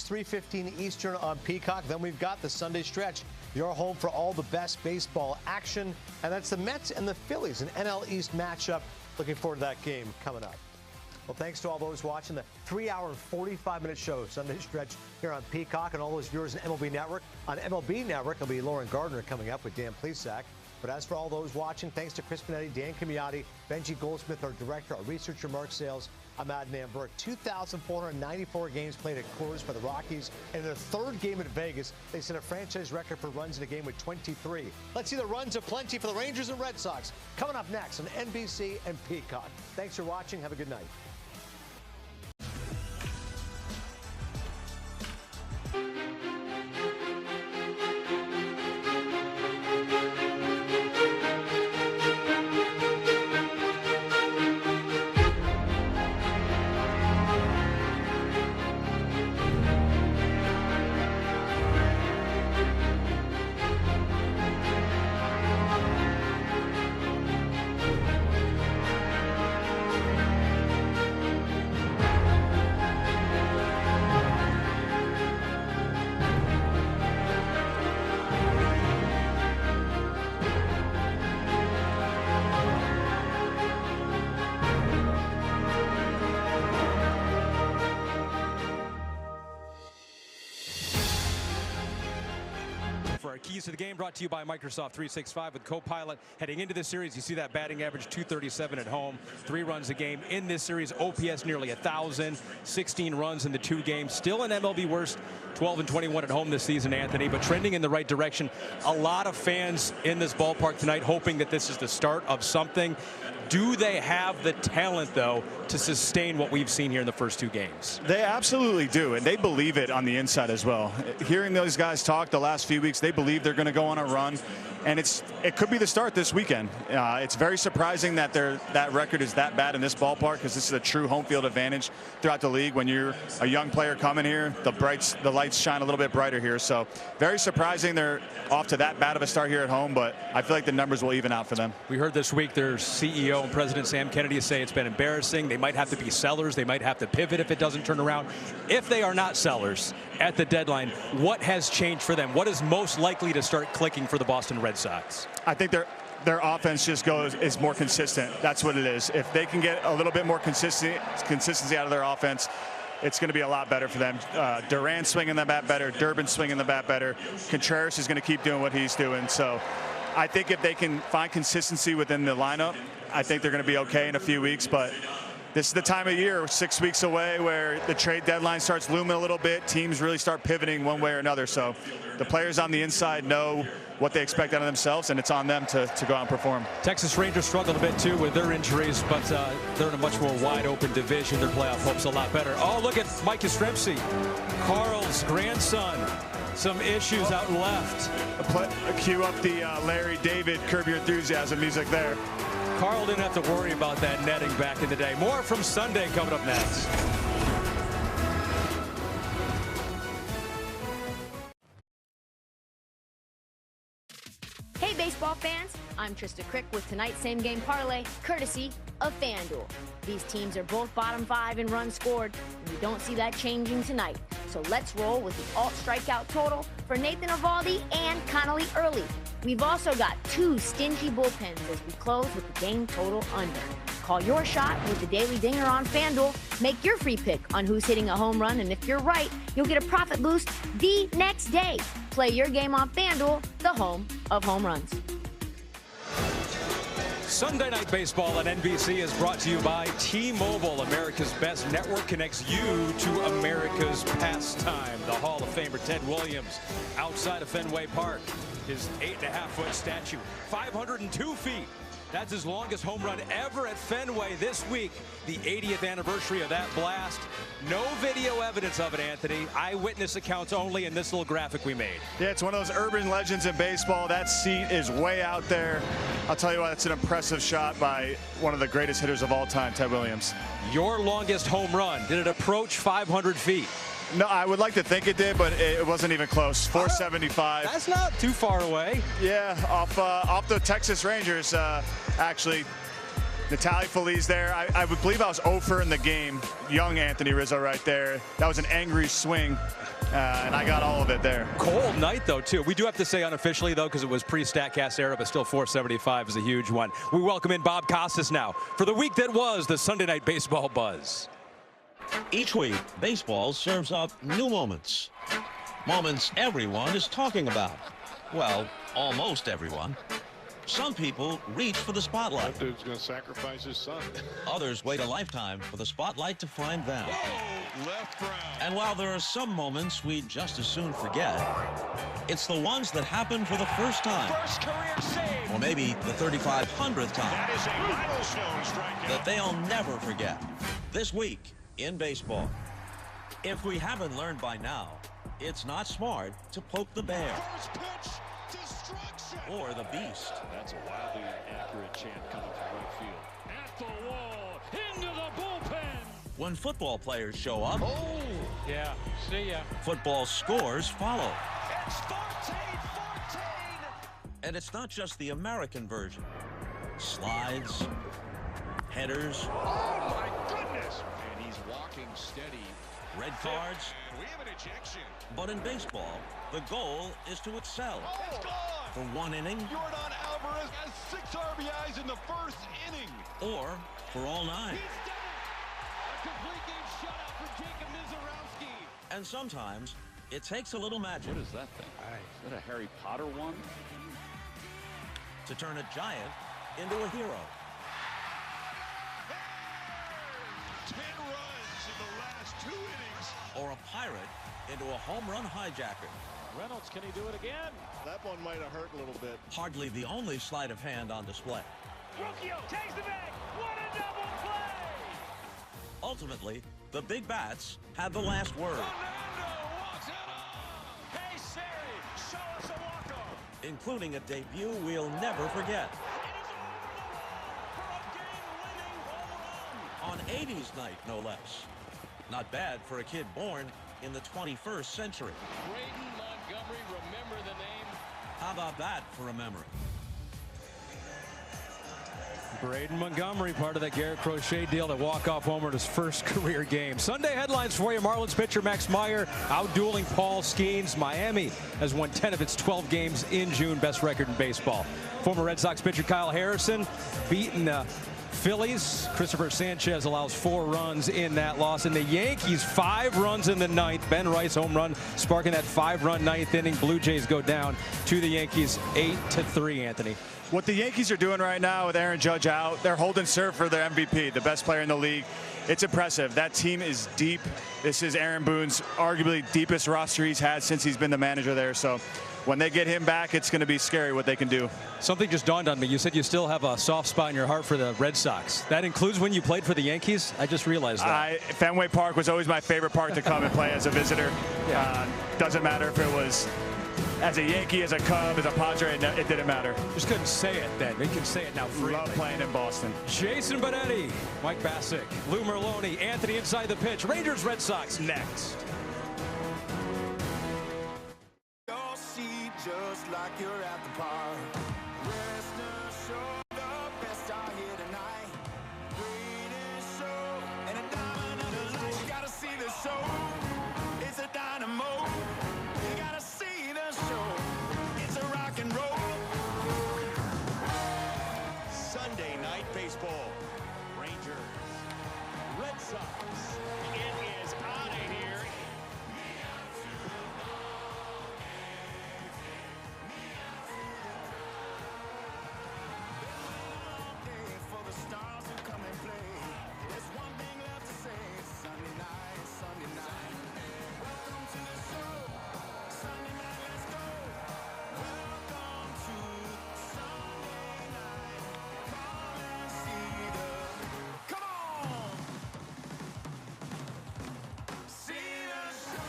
3:15 Eastern on Peacock. Then we've got the Sunday stretch. You're home for all the best baseball action. And that's the Mets and the Phillies, an NL East matchup. Looking forward to that game coming up. Well, thanks to all those watching the 3-hour and 45-minute show, Sunday stretch here on Peacock, and all those viewers in MLB Network. On MLB Network, it'll be Lauren Gardner coming up with Dan Plesac. But as for all those watching, thanks to Chris Benetti, Dan Camiotti, Benji Goldsmith, our director, our researcher, Mark Sales. I'm Adnan Burke. 2,494 games played at Coors by the Rockies. And in their third game at Vegas, they set a franchise record for runs in a game with 23. Let's see the runs aplenty for the Rangers and Red Sox. Coming up next on NBC and Peacock. Thanks for watching. Have a good night. Keys to the game brought to you by Microsoft 365 with Copilot. Heading into this series, you see that batting average 237 at home, 3 runs a game in this series. OPS nearly 1,000, 16 runs in the 2 games. Still an MLB worst, 12 and 21 at home this season, Anthony, but trending in the right direction. A lot of fans in this ballpark tonight hoping that this is the start of something. Do they have the talent, though, to sustain what we've seen here in the first 2 games? They absolutely do, and they believe it on the inside as well. Hearing those guys talk the last few weeks, they believe they're going to go on a run, and it could be the start this weekend. It's very surprising that that record is that bad in this ballpark, because this is a true home field advantage throughout the league. When you're a young player coming here, the lights shine a little bit brighter here. So very surprising they're off to that bad of a start here at home, but I feel like the numbers will even out for them. We heard this week their CEO and President Sam Kennedy say it's been embarrassing. They might have to be sellers. They might have to pivot if it doesn't turn around. If they are not sellers at the deadline, what has changed for them? What is most likely to start clicking for the Boston Red Sox? I think their offense just is more consistent. That's what it is. If they can get a little bit more consistency out of their offense, it's going to be a lot better for them. Duran swinging the bat better, Durbin swinging the bat better. Contreras is going to keep doing what he's doing. So I think if they can find consistency within the lineup, I think they're going to be okay in a few weeks. But this is the time of year, 6 weeks away, where the trade deadline starts looming a little bit. Teams really start pivoting one way or another. So the players on the inside know what they expect out of thempselves, and it's on them to go out and perform. Texas Rangers struggled a bit too with their injuries, but they're in a much more wide open division. Their playoff hopes a lot better. Oh, look at Mike Yastrzemski, Carl's grandson. Some issues out left. Cue up the Larry David Curb Your Enthusiasm music there. Carl didn't have to worry about that netting back in the day. More from Sunday coming up next. Hey baseball fans, I'm Trista Crick with tonight's same game parlay, courtesy of FanDuel. These teams are both bottom 5 in runs scored, and we don't see that changing tonight. So let's roll with the alt strikeout total for Nathan Eovaldi and Connolly Early. We've also got 2 stingy bullpens as we close with the game total under. Call your shot with the Daily Dinger on FanDuel. Make your free pick on who's hitting a home run, and if you're right, you'll get a profit boost the next day. Play your game on FanDuel, the home of home runs. Sunday Night Baseball on NBC is brought to you by T-Mobile. America's best network connects you to America's pastime. The Hall of Famer Ted Williams outside of Fenway Park. His 8.5-foot statue, 502 feet. That's his longest home run ever at Fenway this week, the 80th anniversary of that blast. No video evidence of it, Anthony. Eyewitness accounts only in this little graphic we made. Yeah, it's one of those urban legends in baseball. That seat is way out there. I'll tell you what, it's an impressive shot by one of the greatest hitters of all time, Ted Williams. Your longest home run, did it approach 500 feet? No, I would like to think it did, but it wasn't even close. 475. That's not too far away. Yeah, off the Texas Rangers, actually. Natalie Feliz there. I would believe I was 0 for in the game. Young Anthony Rizzo right there. That was an angry swing. and I got all of it there. Cold night, though, too. We do have to say unofficially, though, because it was pre-StatCast era, but still 475 is a huge one. We welcome in Bob Costas now for the week that was the Sunday Night Baseball Buzz. Each week, baseball serves up new moments. Moments everyone is talking about. Well, almost everyone. Some people reach for the spotlight. That dude's going to sacrifice his son. Others wait a lifetime for the spotlight to find them. Whoa, left round. And while there are some moments we'd just as soon forget, it's the ones that happen for the first time. First career save. Or maybe the 3,500th time. That is a milestone strikeout. That they'll never forget. This week in baseball. If we haven't learned by now, it's not smart to poke the bear. First pitch, destruction. Or the beast. That's a wildly accurate chant coming from right field. At the wall, into the bullpen. When football players show up, Oh, yeah, see ya. football scores follow. It's 14. And it's not just the American version. Slides, headers, Oh, my goodness. And he's walking steady. red cards. And we have an ejection. But in baseball, the goal is to excel. Oh, it's gone. For one inning Jordan Alvarez has 6 RBIs in the first inning. or for all 9. He's done it. A complete game shutout for Jacob Mizorowski. And sometimes it takes a little magic. What is that thing? Is that a Harry Potter one? To turn a giant into a hero. 10 runs in the last 2 innings. Or a pirate into a home run hijacker. Reynolds, can he do it again? That one might have hurt a little bit. Hardly the only sleight of hand on display. Rocchio takes the bag. What a double play! Ultimately, the big bats have the last word. Fernando walks it off. Hey, Sari, show us a walk-off. Including a debut we'll never forget. On 80s night, no less. Not bad for a kid born in the 21st century. Braden Montgomery, remember the name? How about that for a memory? Braden Montgomery, part of that Garrett Crochet deal, that walk-off homer in his first career game. Sunday headlines for you. Marlins pitcher Max Meyer out-dueling Paul Skeens. Miami has won 10 of its 12 games in June, best record in baseball. Former Red Sox pitcher Kyle Harrison beaten Phillies. Christopher Sanchez allows 4 runs in that loss. And the Yankees, 5 runs in the 9th. Ben Rice home run sparking that 5-run 9th inning. Blue Jays go down to the Yankees 8-3, Anthony. What the Yankees are doing right now with Aaron Judge out, they're holding serve for their MVP, the best player in the league. It's impressive. That team is deep. This is Aaron Boone's arguably deepest roster he's had since he's been the manager there. So when they get him back, it's going to be scary what they can do. Something just dawned on me. You said you still have a soft spot in your heart for the Red Sox. That includes when you played for the Yankees? I just realized that. Fenway Park was always my favorite park to come and play as a visitor. Doesn't matter if it was as a Yankee, as a Cub, as a Padre, it didn't matter. Just couldn't say it then. They can say it now freely. Love playing in Boston. Jason Benetti, Mike Bassick, Lou Merlone, Anthony inside the pitch. Rangers, Red Sox next. Your seat just like you're at the park. Rest assured the best are here tonight. Greatest show and a diamond in the light. You gotta see the show. It's a dynamo. You gotta see the show. It's a rock and roll. Sunday night baseball. Rangers, Red Sox. It is out of here. For the stars who come and play. There's one thing left to say. Sunday night, Sunday night. Welcome to the show. Sunday night, let's go. Welcome to Sunday night. Come and see the. Come on. See the show.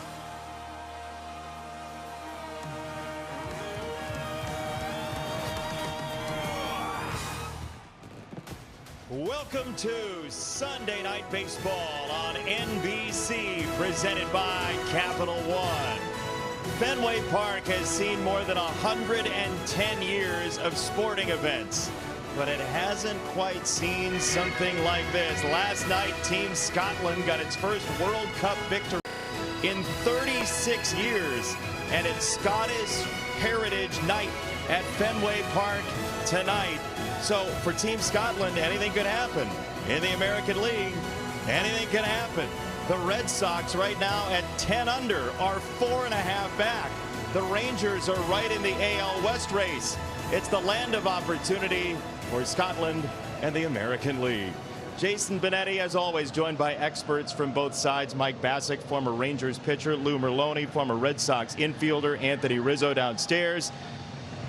Welcome to Sunday Night Baseball on NBC, presented by Capital One. Fenway Park has seen more than 110 years of sporting events, but it hasn't quite seen something like this. Last night, Team Scotland got its first World Cup victory. in 36 years. And it's Scottish Heritage Night at Fenway Park tonight. So for Team Scotland, anything could happen. In the American League, anything can happen. The Red Sox right now at 10 under are 4.5 back. The Rangers are right in the AL West race. It's the land of opportunity for Scotland and the American League. Jason Benetti, as always, joined by experts from both sides. Mike Bassick, former Rangers pitcher. Lou Merloni, former Red Sox infielder. Anthony Rizzo downstairs.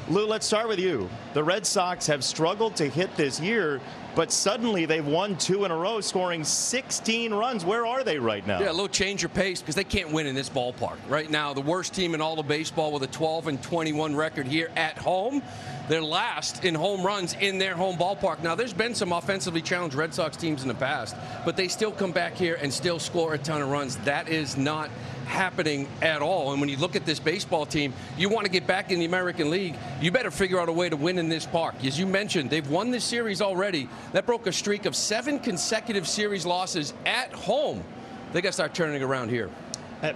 Lou, let's start with you. The Red Sox have struggled to hit this year, but suddenly they've won 2 in a row, scoring 16 runs. Where are they right now? Yeah, a little change of pace because they can't win in this ballpark. Right now, the worst team in all of baseball with a 12-21 record here at home. They're last in home runs in their home ballpark. Now, there's been some offensively challenged Red Sox teams in the past, but they still come back here and still score a ton of runs. That is not happening at all. And when you look at this baseball team, you want to get back in the American League, you better figure out a way to win in this park. As you mentioned, they've won this series already. That broke a streak of 7 consecutive series losses at home. They got to start turning around here.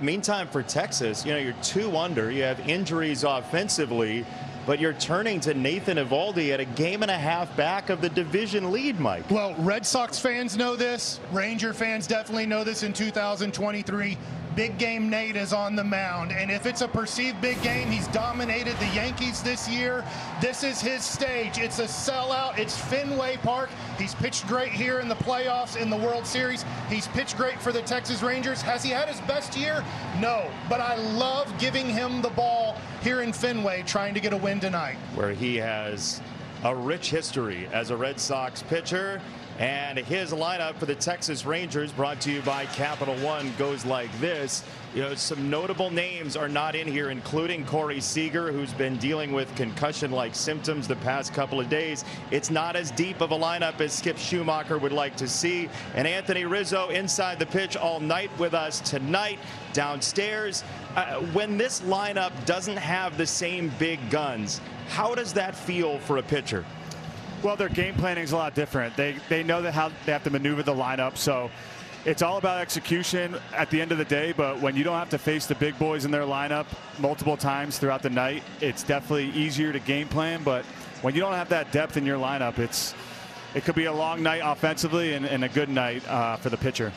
Meantime, for Texas, you're 2 under. You have injuries offensively, but you're turning to Nathan Eovaldi at a 1.5 games back of the division lead, Mike. Well, Red Sox fans know this. Ranger fans definitely know this in 2023. Big game Nate is on the mound, and if it's a perceived big game, he's dominated the Yankees this year. This is his stage. It's a sellout. It's Fenway Park. He's pitched great here in the playoffs, in the World Series. He's pitched great for the Texas Rangers. Has he had his best year? No, but I love giving him the ball here in Fenway, trying to get a win tonight. Where he has a rich history as a Red Sox pitcher. And his lineup for the Texas Rangers, brought to you by Capital One, goes like this. Some notable names are not in here, including Corey Seager, who's been dealing with concussion-like symptoms the past couple of days. It's not as deep of a lineup as Skip Schumacher would like to see. And Anthony Rizzo inside the pitch all night with us tonight downstairs. When this lineup doesn't have the same big guns, how does that feel for a pitcher? Well, their game planning is a lot different. They know how they have to maneuver the lineup, so it's all about execution at the end of the day. But when you don't have to face the big boys in their lineup multiple times throughout the night, it's definitely easier to game plan. But when you don't have that depth in your lineup, it could be a long night offensively and a good night for the pitcher.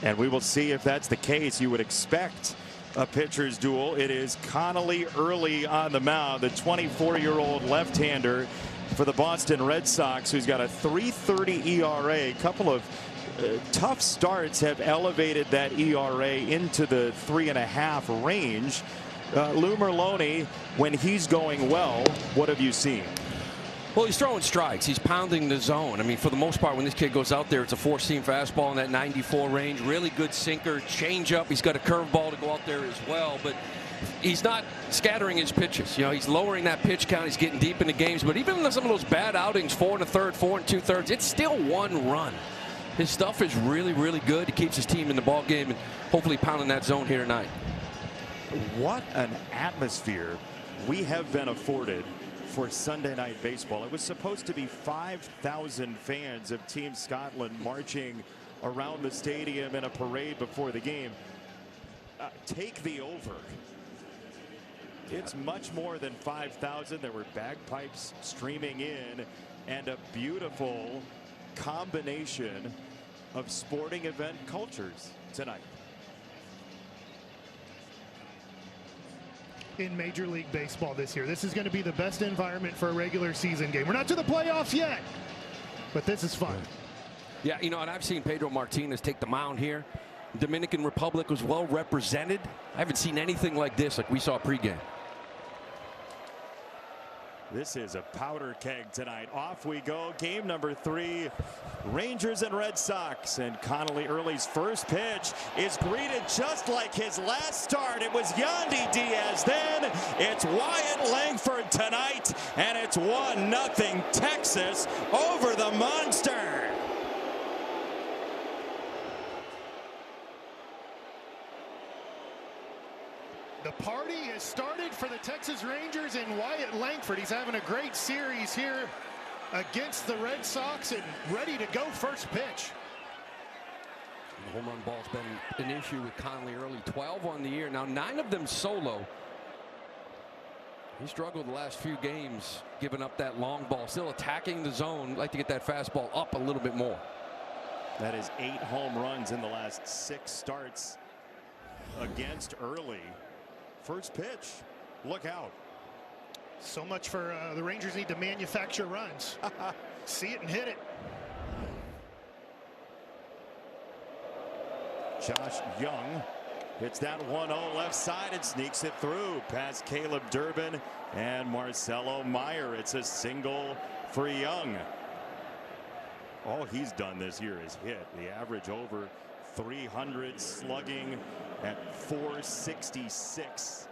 And we will see if that's the case. You would expect a pitcher's duel. It is Connolly early on the mound, the 24-year-old left-hander for the Boston Red Sox, who's got a 3.30 ERA. A couple of tough starts have elevated that ERA into the 3.5 range. Lou Merloni, when he's going well, what have you seen? Well, he's throwing strikes. He's pounding the zone. I mean, for the most part, when this kid goes out there, it's a 4-seam fastball in that 94 range. Really good sinker, changeup. He's got a curveball to go out there as well. But he's not scattering his pitches. He's lowering that pitch count. He's getting deep into games. But even in some of those bad outings, 4 1/3, 4 2/3, it's still 1 run. His stuff is really, really good. He keeps his team in the ball game and hopefully pounding that zone here tonight. What an atmosphere we have been afforded for Sunday Night Baseball. It was supposed to be 5,000 fans of Team Scotland marching around the stadium in a parade before the game. Take the over. It's much more than 5,000. There were bagpipes streaming in and a beautiful combination of sporting event cultures tonight. In Major League Baseball this year, this is going to be the best environment for a regular season game. We're not to the playoffs yet, but this is fun. Yeah, and I've seen Pedro Martinez take the mound here. Dominican Republic was well represented. I haven't seen anything like this like we saw pregame. This is a powder keg tonight. Off we go. Game number 3. Rangers and Red Sox. And Connolly Early's first pitch is greeted just like his last start. It was Yandy Diaz then. It's Wyatt Langford tonight. And it's 1-0 Texas over the Monster. The party has started for the Texas Rangers and Wyatt Langford. He's having a great series here against the Red Sox and ready to go first pitch. The home run ball's been an issue with Conley early. 12 on the year. Now 9 of them solo. He struggled the last few games, giving up that long ball. Still attacking the zone. Like to get that fastball up a little bit more. That is 8 home runs in the last 6 starts against early. First pitch. Look out. So much for the Rangers need to manufacture runs. See it and hit it. Josh Young hits that 1-0 left side and sneaks it through past Caleb Durbin and Marcelo Meyer. It's a single for Young. All he's done this year is hit. The average over 300, slugging at 466.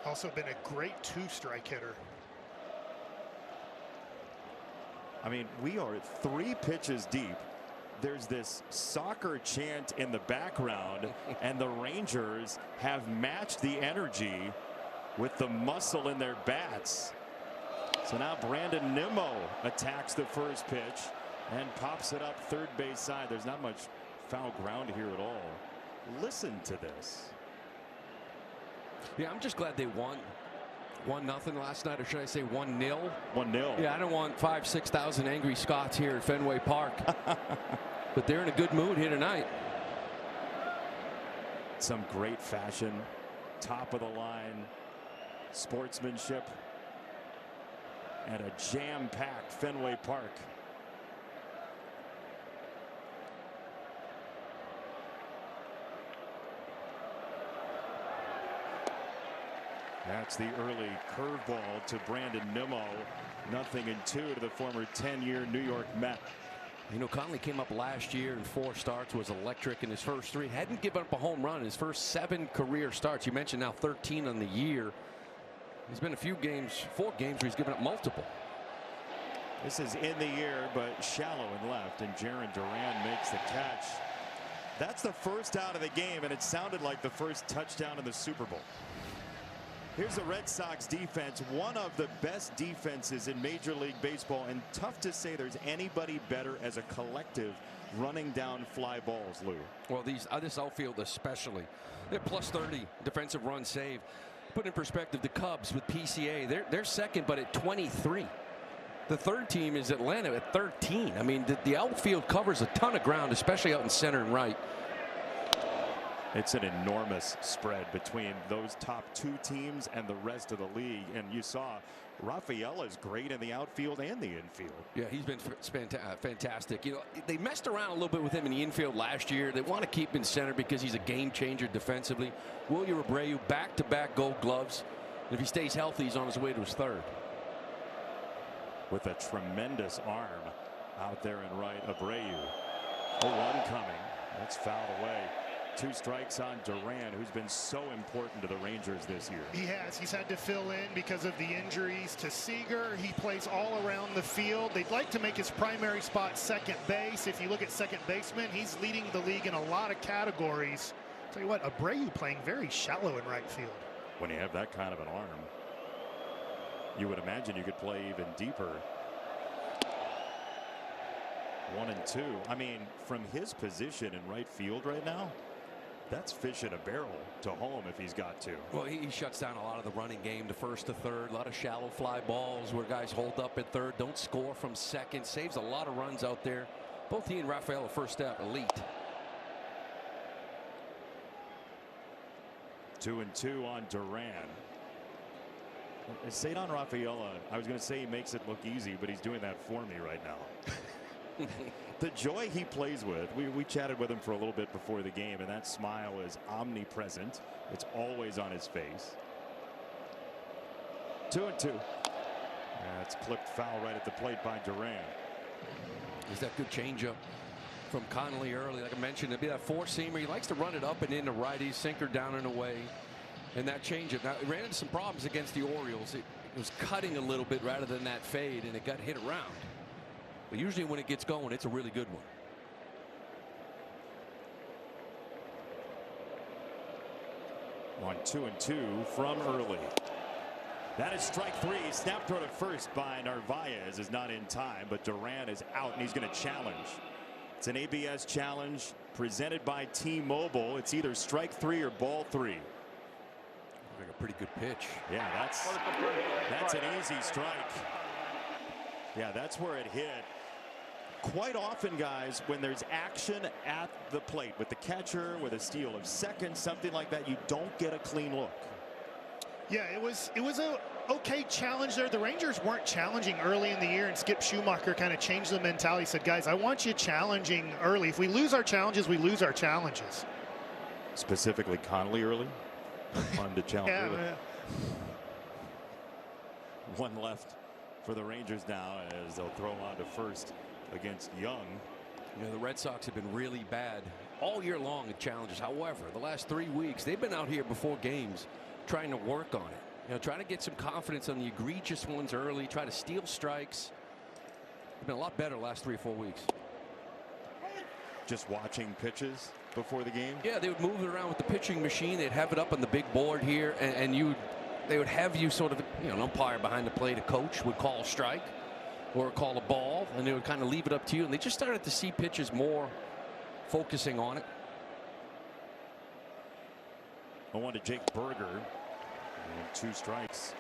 Also been a great 2-strike hitter. I mean, we are 3 pitches deep. There's this soccer chant in the background, and the Rangers have matched the energy with the muscle in their bats. So now Brandon Nimmo attacks the first pitch and pops it up third base side. There's not much foul ground here at all. Listen to this. Yeah, I'm just glad they won. 1-0 last night, or should I say 1-0? 1-0. Yeah, I don't want 5,000-6,000 angry Scots here at Fenway Park. But they're in a good mood here tonight. Some great fashion, top of the line sportsmanship at a jam-packed Fenway Park. That's the early curveball to Brandon Nimmo. 0-2 to the former 10-year New York Met. You know, Conley came up last year in 4 starts, was electric in his first 3. Hadn't given up a home run in his first 7 career starts. You mentioned now 13 on the year. There's been a few games, 4 games where he's given up multiple. This is in the air, but shallow and left, and Jarren Duran makes the catch. That's the first out of the game, and it sounded like the first touchdown in the Super Bowl. Here's the Red Sox defense, one of the best defenses in Major League Baseball, and tough to say there's anybody better as a collective running down fly balls, Lou. Well, this outfield especially. They're plus 30 defensive run save. Put in perspective, the Cubs with PCA, they're second, but at 23. The third team is Atlanta at 13. I mean, the outfield covers a ton of ground, especially out in center and right. It's an enormous spread between those top 2 teams and the rest of the league. And you saw Rafaela is great in the outfield and the infield. Yeah, he's been fantastic. You know, they messed around a little bit with him in the infield last year. They want to keep him in center because he's a game changer defensively. Wilyer Abreu, back-to-back Gold Gloves. And if he stays healthy, he's on his way to his 3rd. With a tremendous arm out there in right, Abreu. 0-1 coming. That's fouled away. 2 strikes on Duran, who's been so important to the Rangers this year. He has. He's had to fill in because of the injuries to Seager. He plays all around the field. They'd like to make his primary spot second base. If you look at second baseman, he's leading the league in a lot of categories. Tell you what, Abreu playing very shallow in right field. When you have that kind of an arm, you would imagine you could play even deeper. 1-2. I mean, from his position in right field right now, that's fish in a barrel to home if he's got to. Well, he shuts down a lot of the running game, to first to third. A lot of shallow fly balls where guys hold up at third, don't score from second. Saves a lot of runs out there. Both he and Rafael are first step elite. 2-2 on Duran. Cedar Rafaela, I was going to say he makes it look easy, but he's doing that for me right now. The joy he plays with, we chatted with him for a little bit before the game, and that smile is omnipresent. It's always on his face. 2-2. That's clipped foul right at the plate by Duran. Is that good changeup from Conley early? Like I mentioned, it'd be that 4-seamer. He likes to run it up and into righties, sinker down and away. And that changeup. Now, it ran into some problems against the Orioles. It was cutting a little bit rather than that fade, and it got hit around. But usually when it gets going, it's a really good one. On 2-2 from early. That is strike 3. Snap throw to first by Narvaez is not in time, but Duran is out and he's going to challenge. It's an ABS challenge presented by T-Mobile. It's either strike 3 or ball 3. Like a pretty good pitch. Yeah, that's an easy strike. Yeah, that's where it hit. Quite often, guys, when there's action at the plate with the catcher, with a steal of second, something like that, you don't get a clean look. Yeah, it was a okay challenge there. The Rangers weren't challenging early in the year, and Skip Schumacher kind of changed the mentality. He said, guys, I want you challenging early. If we lose our challenges, we lose our challenges. Specifically Connolly early. Wanted to challenge early. One left for the Rangers now as they'll throw on to first against Young. You know, the Red Sox have been really bad all year long at challenges. However, the last 3 weeks, they've been out here before games trying to work on it. You know, trying to get some confidence on the egregious ones early, try to steal strikes. They've been a lot better the last 3 or 4 weeks. Just watching pitches before the game? Yeah, they would move it around with the pitching machine. They'd have it up on the big board here, and they would have you sort of, you know, an umpire behind the plate, a coach would call a strike or call a ball, and they would kind of leave it up to you. And they just started to see pitches more, focusing on it. 0-1 to Jake Berger. And 2 strikes.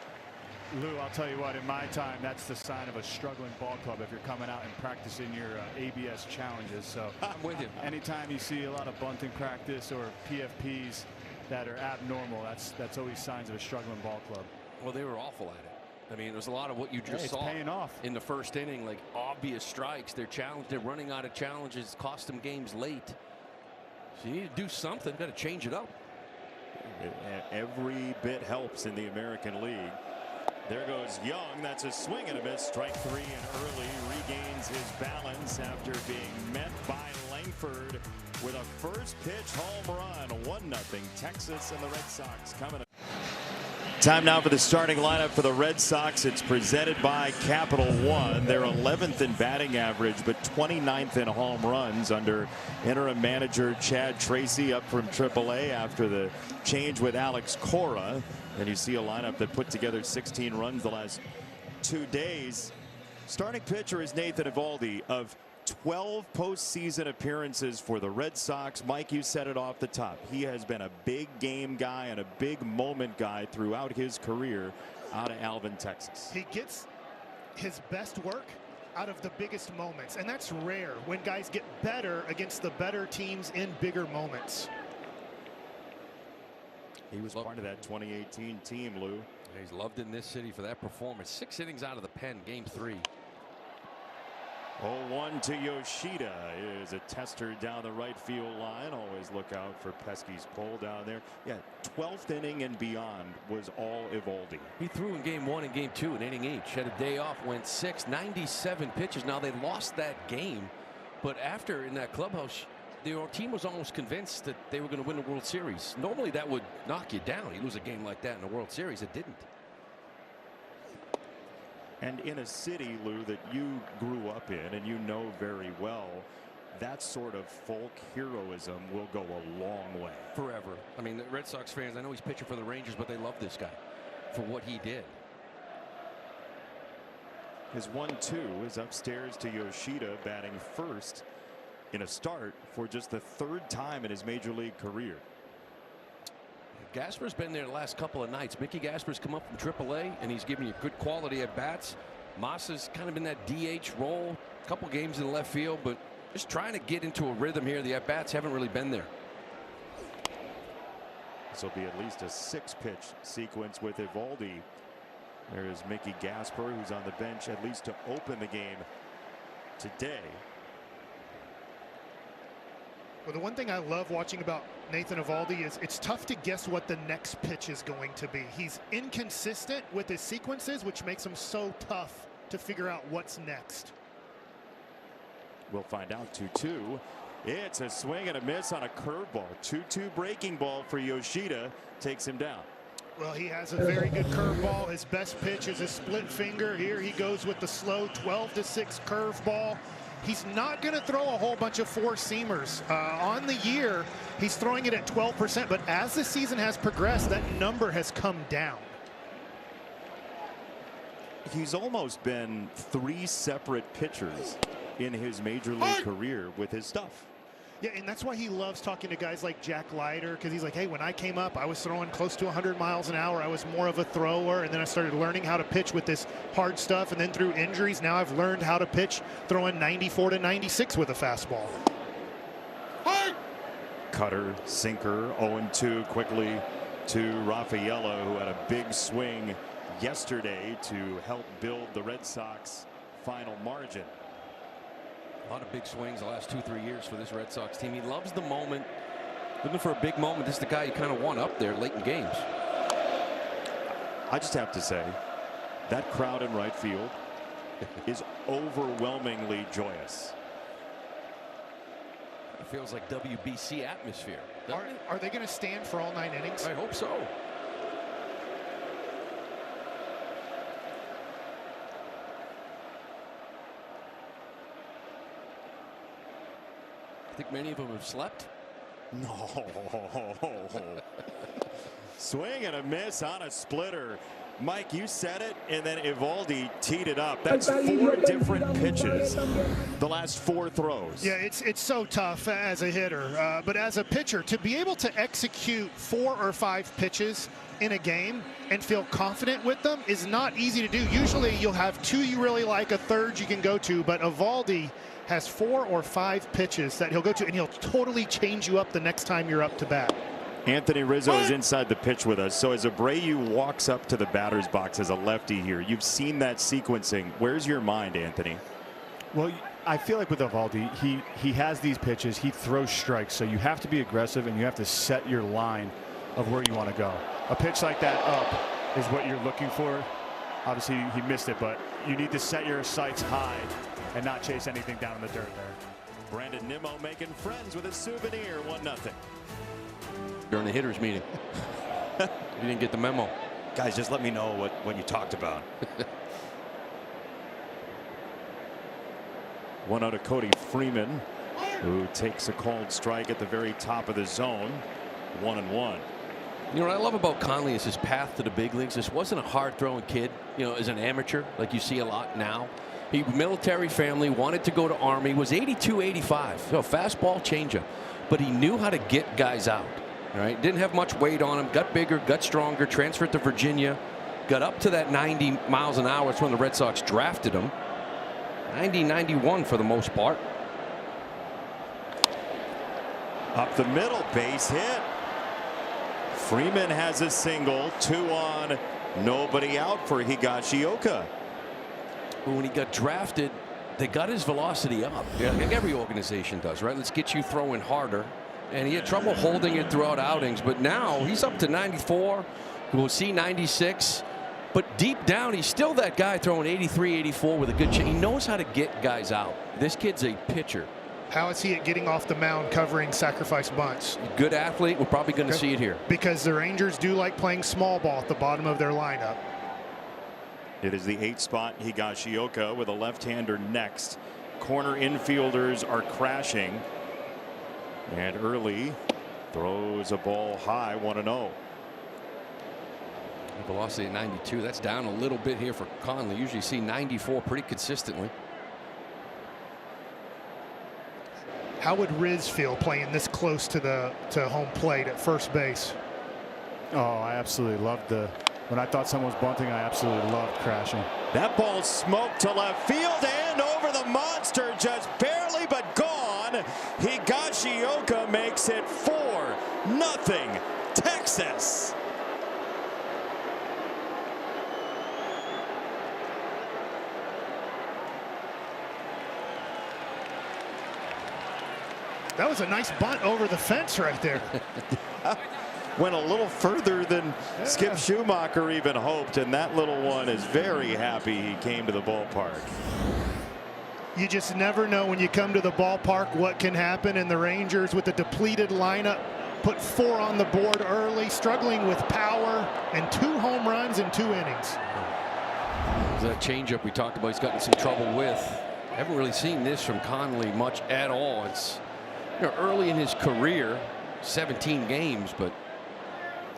Lou, I'll tell you what, in my time, that's the sign of a struggling ball club if you're coming out and practicing your ABS challenges. So I'm with you. Anytime you see a lot of bunting practice or PFPs that are abnormal, that's always signs of a struggling ball club. Well, they were awful at it. I mean, there's a lot of what you just saw paying off in the first inning, like obvious strikes. They're challenged. They're running out of challenges. Cost them games late. So you need to do something. Got to change it up. Every bit helps in the American League. There goes Young. That's a swing and a miss. Strike 3 and early. Regains his balance after being met by Langford with a first pitch home run. 1-0 Texas and the Red Sox coming up. Time now for the starting lineup for the Red Sox. It's presented by Capital One. They're 11th in batting average, but 29th in home runs under interim manager Chad Tracy, up from AAA after the change with Alex Cora. And you see a lineup that put together 16 runs the last 2 days. Starting pitcher is Nathan Eovaldi. Of 12 postseason appearances for the Red Sox, Mike, you said it off the top. He has been a big game guy and a big moment guy throughout his career out of Alvin, Texas. He gets his best work out of the biggest moments, and that's rare when guys get better against the better teams in bigger moments. He was part of that 2018 team, Lou. He's loved in this city for that performance. 6 innings out of the pen, game 3. 0-1 to Yoshida is a tester down the right field line. Always look out for Pesky's pole down there. Yeah, 12th inning and beyond was all Eovaldi. He threw in game 1 and game 2, an inning each. Had a day off, went 6, 97 pitches. Now they lost that game, but after in that clubhouse, the team was almost convinced that they were going to win the World Series. Normally that would knock you down. You lose a game like that in the World Series. It didn't. And in a city, Lou, that you grew up in and you know very well, that sort of folk heroism will go a long way. Forever. I mean, the Red Sox fans, I know he's pitching for the Rangers, but they love this guy for what he did. His 1-2 is upstairs to Yoshida, batting first in a start for just the 3rd time in his major league career. Gasper's been there the last couple of nights. Mickey Gasper's come up from AAA, and he's giving you good quality at bats. Masa's kind of in that DH role, a couple games in the left field, but just trying to get into a rhythm here. The at bats haven't really been there. This will be at least a 6-pitch sequence with Eovaldi. There is Mickey Gasper, who's on the bench at least to open the game today. Well, the one thing I love watching about Nathan Eovaldi is it's tough to guess what the next pitch is going to be. He's inconsistent with his sequences, which makes him so tough to figure out what's next. We'll find out. 2-2. It's a swing and a miss on a curveball. 2-2 breaking ball for Yoshida. Takes him down. Well, he has a very good curveball. His best pitch is a split finger. Here he goes with the slow 12-6 curveball. He's not going to throw a whole bunch of 4-seamers. On the year, he's throwing it at 12%, but as the season has progressed, that number has come down. He's almost been 3 separate pitchers in his major league career with his stuff. Yeah, and that's why he loves talking to guys like Jack Leiter, because he's like, hey, when I came up, I was throwing close to 100 miles an hour. I was more of a thrower, and then I started learning how to pitch with this hard stuff, and then through injuries, now I've learned how to pitch throwing 94 to 96 with a fastball. Cutter, sinker, 0-2 quickly to Raffaello, who had a big swing yesterday to help build the Red Sox final margin. A lot of big swings the last 2-3 years for this Red Sox team. He loves the moment. Looking for a big moment. This is the guy you kind of want up there late in games. I just have to say, that crowd in right field is overwhelmingly joyous. It feels like WBC atmosphere. Are they going to stand for all 9 innings? I hope so. I think many of them have slept. No. Swing and a miss on a splitter. Mike, you said it, and then Eovaldi teed it up. That's 4 different pitches, the last 4 throws. Yeah, it's so tough as a hitter, but as a pitcher, to be able to execute 4 or 5 pitches in a game and feel confident with them is not easy to do. Usually you'll have 2 you really like, a third you can go to, but Eovaldi has 4 or 5 pitches that he'll go to, and he'll totally change you up the next time you're up to bat. Anthony Rizzo is inside the pitch with us. So as Abreu walks up to the batter's box as a lefty here, you've seen that sequencing. Where's your mind, Anthony? Well, I feel like with Eovaldi, he has these pitches. He throws strikes. So you have to be aggressive, and you have to set your line of where you want to go. A pitch like that up is what you're looking for. Obviously, he missed it, but you need to set your sights high and not chase anything down in the dirt there. Brandon Nimmo making friends with a souvenir, 1-0. During the hitters meeting. You didn't get the memo. Guys, just let me know what you talked about. 1-0 to Cody Freeman, who takes a called strike at the very top of the zone. 1-1. You know what I love about Conley is his path to the big leagues. This wasn't a hard throwing kid, you know, as an amateur like you see a lot now. He military family, wanted to go to Army, was 82, 85. So fastball, changeup, but he knew how to get guys out. All right, didn't have much weight on him, got bigger, got stronger, transferred to Virginia, got up to that 90 miles an hour. That's when the Red Sox drafted him. 90, 91 for the most part. Up the middle, base hit. Freeman has a single, 2 on, nobody out for Higashioka. When he got drafted, they got his velocity up. Yeah, like every organization does, right? Let's get you throwing harder. And he had trouble holding it throughout outings, but now he's up to 94. We'll see 96. But deep down, he's still that guy throwing 83, 84 with a good change. He knows how to get guys out. This kid's a pitcher. How is he at getting off the mound covering sacrifice bunts? Good athlete. We're probably going to see it here. Because the Rangers do like playing small ball at the bottom of their lineup. It is the 8th spot. Higashioka with a left-hander next. Corner infielders are crashing. And early throws a ball high, 1-0. Velocity at 92. That's down a little bit here for Conley. Usually see 94 pretty consistently. How would Riz feel playing this close to home plate at first base? Oh, I absolutely loved when I thought someone was bunting, I absolutely loved crashing. That ball smoked to left field and over the monster, just barely but gone. Higashioka makes it 4-0 Texas. That was a nice bunt over the fence right there. Went a little further than Skip Schumacher even hoped, and that little one is very happy he came to the ballpark. You just never know when you come to the ballpark what can happen, and the Rangers with a depleted lineup put 4 on the board early, struggling with power, and 2 home runs in 2 innings. That changeup we talked about, he's gotten some trouble with. Haven't really seen this from Conley much at all. It's, you know, early in his career, 17 games, but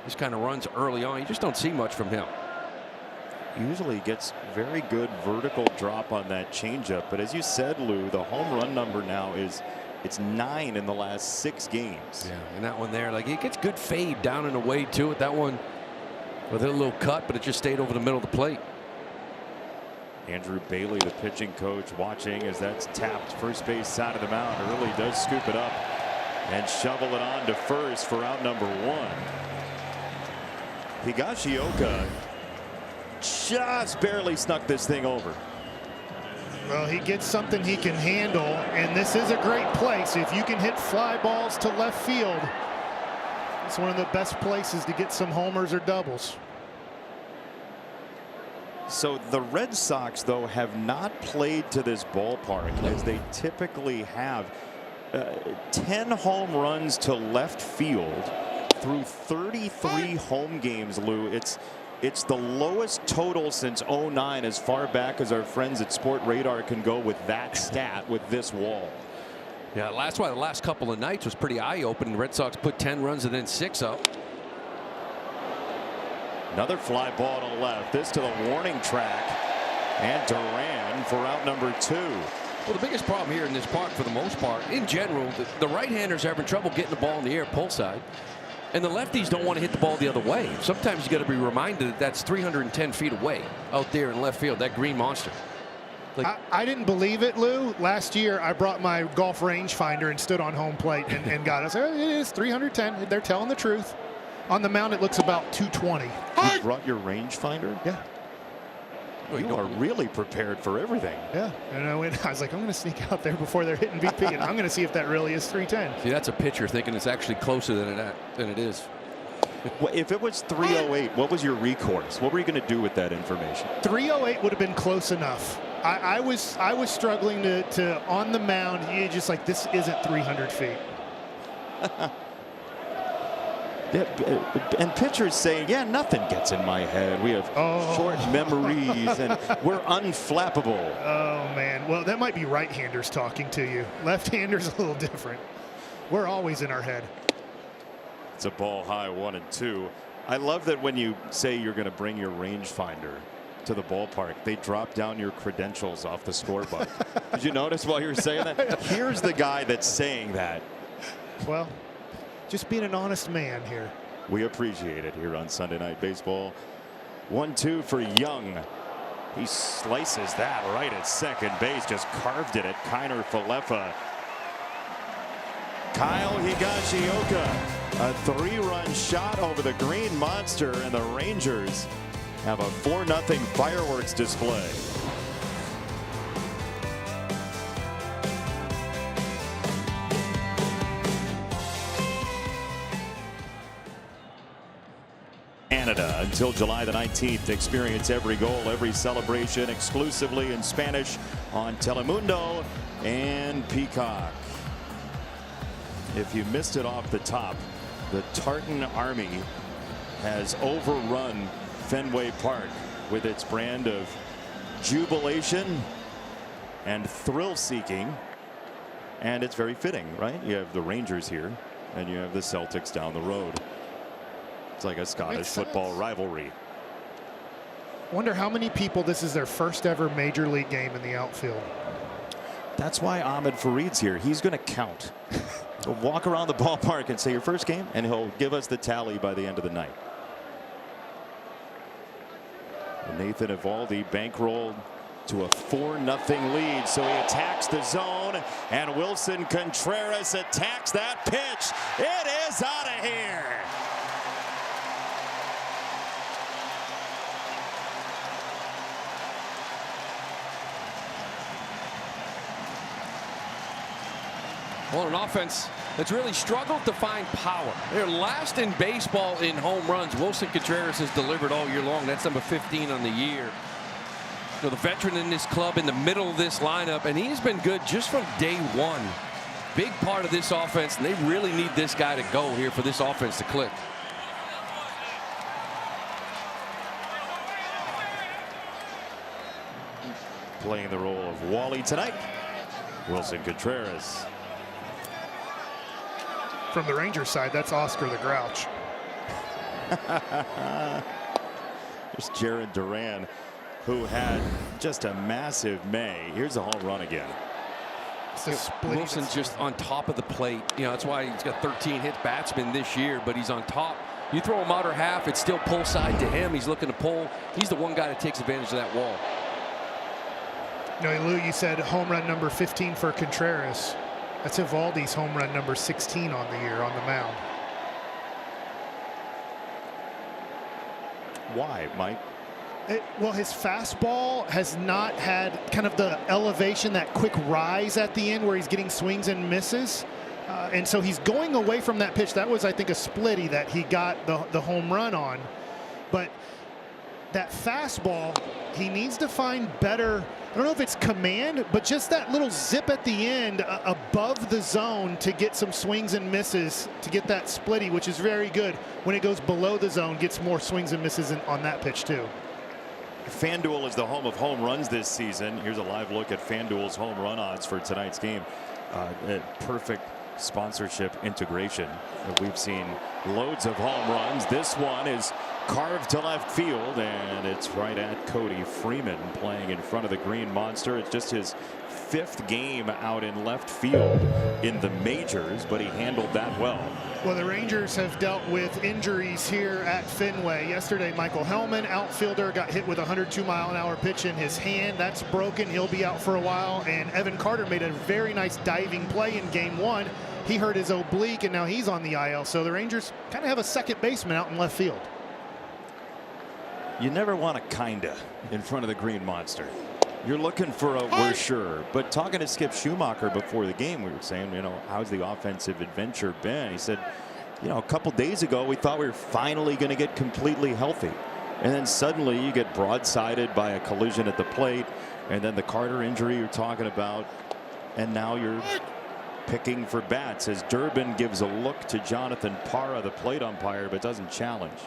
this kind of runs early on. You just don't see much from him. Usually gets very good vertical drop on that changeup. But as you said, Lou, the home run number now it's 9 in the last 6 games. Yeah, and that one there, like, it gets good fade down and away too. With that one, with a little cut, but it just stayed over the middle of the plate. Andrew Bailey, the pitching coach, watching as that's tapped first base side of the mound. Early does scoop it up and shovel it on to first for out number 1. Higashioka just barely snuck this thing over. Well, he gets something he can handle, and this is a great place. If you can hit fly balls to left field, it's one of the best places to get some homers or doubles. So the Red Sox, though, have not played to this ballpark as they typically have. 10 home runs to left field through 33 home games, Lou. It's the lowest total since '09, as far back as our friends at Sport Radar can go with that stat with this wall. Yeah, that's why the last couple of nights was pretty eye-opening. The Red Sox put 10 runs and then 6 up. Another fly ball to left. This to the warning track. And Duran for out number 2. Well, the biggest problem here in this park, for the most part, in general, the right-handers are having trouble getting the ball in the air pull side. And the lefties don't want to hit the ball the other way. Sometimes you got to be reminded that that's 310 feet away out there in left field, that green monster. Like, I didn't believe it, Lou. Last year, I brought my golf rangefinder and stood on home plate and got us. It is 310. They're telling the truth. On the mound, it looks about 220. You brought your rangefinder? Yeah. You are really prepared for everything. Yeah, and I was like, I'm going to sneak out there before they're hitting BP, and I'm going to see if that really is 310. See, that's a pitcher thinking it's actually closer than it is. Well, if it was 308, what was your recourse? What were you going to do with that information? 308 would have been close enough. I was struggling to on the mound. You just like, this isn't 300 feet. Yeah, and pitchers saying, yeah, nothing gets in my head. We have short memories and we're unflappable. Oh, man. Well, that might be right-handers talking to you. Left-handers a little different. We're always in our head. It's a ball high, 1-2. I love that when you say you're going to bring your rangefinder to the ballpark, they drop down your credentials off the scoreboard. Did you notice while you were saying that? Here's the guy that's saying that. Well, just being an honest man here. We appreciate it here on Sunday Night Baseball. 1-2 for Young. He slices that right at second base. Just carved it at Kiner Falefa. Kyle Higashioka, a 3-run shot over the green monster, and the Rangers have a 4-0 fireworks display. Canada until July the 19th. Experience every goal, every celebration exclusively in Spanish on Telemundo and Peacock. If you missed it off the top, the Tartan Army has overrun Fenway Park with its brand of jubilation and thrill-seeking, and it's very fitting, right? You have the Rangers here and you have the Celtics down the road. It's like a Scottish football rivalry. Wonder how many people this is their first ever major league game in the outfield. That's why Ahmed Fareed's here. He's going to count. He'll walk around the ballpark and say your first game, and he'll give us the tally by the end of the night. And Nathan Eovaldi bankrolled to a 4-0 lead, so he attacks the zone, and Wilson Contreras attacks that pitch. It is out of here. Well, an offense that's really struggled to find power. They're last in baseball in home runs. Wilson Contreras has delivered all year long. That's number 15 on the year. You know, the veteran in this club in the middle of this lineup, and he's been good just from day one. Big part of this offense, and they really need this guy to go here for this offense to click. Playing the role of Wally tonight, Wilson Contreras. From the Rangers side, that's Oscar the Grouch. There's Jared Duran, who had just a massive May. Here's a home run again. Wilson's just on top of the plate. You know, that's why he's got 13 hit batsmen this year, but he's on top. You throw him outer half, it's still pull side to him. He's looking to pull. He's the one guy that takes advantage of that wall. No, Lou, you said home run number 15 for Contreras. That's Evaldi's home run number 16 on the year on the mound. Why, Mike? Well, his fastball has not had kind of the elevation, that quick rise at the end where he's getting swings and misses. And so he's going away from that pitch. That was, I think, a splitty that he got the home run on. But that fastball, he needs to find better. I don't know if it's command, but just that little zip at the end above the zone to get some swings and misses, to get that splitty, which is very good. When it goes below the zone, gets more swings and misses on that pitch too. FanDuel is the home of home runs this season. Here's a live look at FanDuel's home run odds for tonight's game. Perfect sponsorship integration. We've seen loads of home runs. This one is carved to left field, and it's right at Cody Freeman playing in front of the Green Monster. It's just his 5th game out in left field in the majors, but he handled that well. Well, the Rangers have dealt with injuries here at Fenway. Yesterday, Michael Hellman, outfielder, got hit with a 102-mile-an-hour pitch in his hand. That's broken. He'll be out for a while. And Evan Carter made a very nice diving play in Game 1. He hurt his oblique, and now he's on the IL. So the Rangers kind of have a second baseman out in left field. You never want a kinda in front of the Green Monster. You're looking for a we're sure. But talking to Skip Schumacher before the game, we were saying, you know, how's the offensive adventure been? He said, you know, a couple days ago we thought we were finally going to get completely healthy, and then suddenly you get broadsided by a collision at the plate, and then the Carter injury you're talking about, and now you're picking for bats as Durbin gives a look to Jonathan Parra, the plate umpire, but doesn't challenge.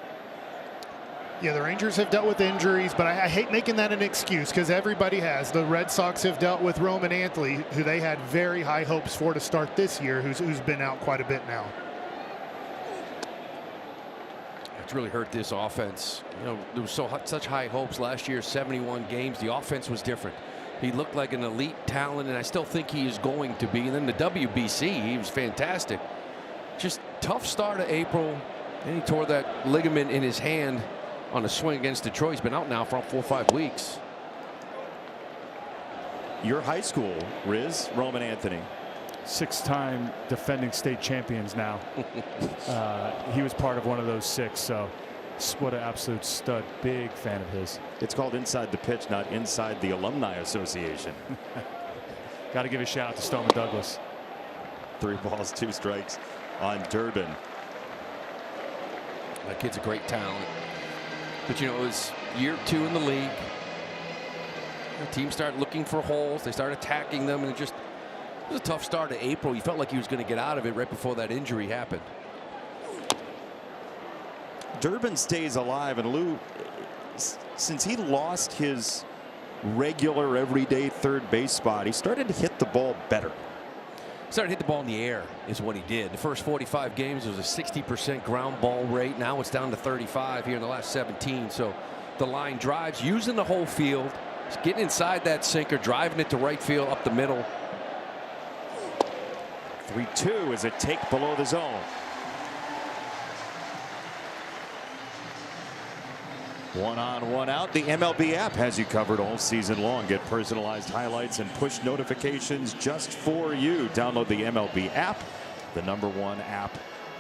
Yeah, the Rangers have dealt with injuries, but I hate making that an excuse because everybody has. The Red Sox have dealt with Roman Anthony, who they had very high hopes for to start this year, who's been out quite a bit now. It's really hurt this offense. You know, there was such high hopes last year, 71 games. The offense was different. He looked like an elite talent, and I still think he is going to be. And then the WBC, he was fantastic. Just tough start of April. Then he tore that ligament in his hand on a swing against Detroit. He's been out now for 4 or 5 weeks. Your high school, Riz, Roman Anthony. 6-time defending state champions now. He was part of one of those 6, so what an absolute stud. Big fan of his. It's called Inside the Pitch, not Inside the Alumni Association. Got to give a shout out to Stoneman Douglas. 3 balls, 2 strikes on Durbin. That kid's a great talent. But, you know, it was year 2 in the league. The team started looking for holes. They started attacking them, and it was a tough start to April. You felt like he was going to get out of it right before that injury happened. Durbin stays alive, and Lou, since he lost his regular everyday third base spot, he started to hit the ball better. Started to hit the ball in the air is what he did. The first 45 games, it was a 60% ground ball rate. Now it's down to 35 here in the last 17. So the line drives, using the whole field, getting inside that sinker, driving it to right field, up the middle. 3-2 is a take below the zone. 1 on, 1 out. The MLB app has you covered all season long. Get personalized highlights and push notifications just for you. Download the MLB app, the #1 app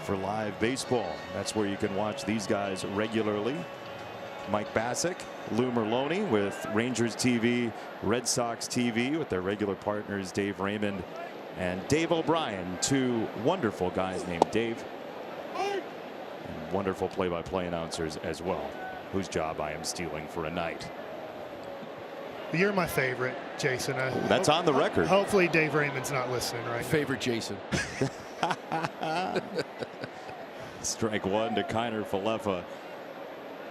for live baseball. That's where you can watch these guys regularly. Mike Bassick, Lou Merloni with Rangers TV, Red Sox TV with their regular partners Dave Raymond and Dave O'Brien. 2 wonderful guys named Dave, and wonderful play-by-play announcers as well, whose job I am stealing for a night. You're my favorite, Jason. That's on the record. Hopefully Dave Raymond's not listening right now. Favorite Jason. Strike 1 to Kiner Falefa.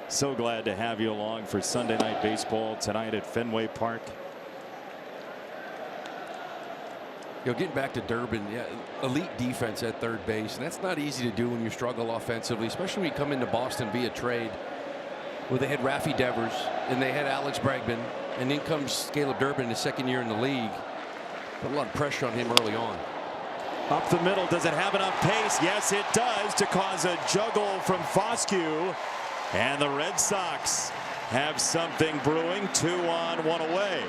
So glad to have you along for Sunday Night Baseball tonight at Fenway Park. You know, getting back to Durbin, yeah, elite defense at third base, and that's not easy to do when you struggle offensively, especially when you come into Boston via trade. where they had Rafi Devers and they had Alex Bregman, and in comes Caleb Durbin, his second year in the league. Put a lot of pressure on him early on. Up the middle, does it have enough pace? Yes, it does, to cause a juggle from Foscue. And the Red Sox have something brewing. 2 on, 1 away.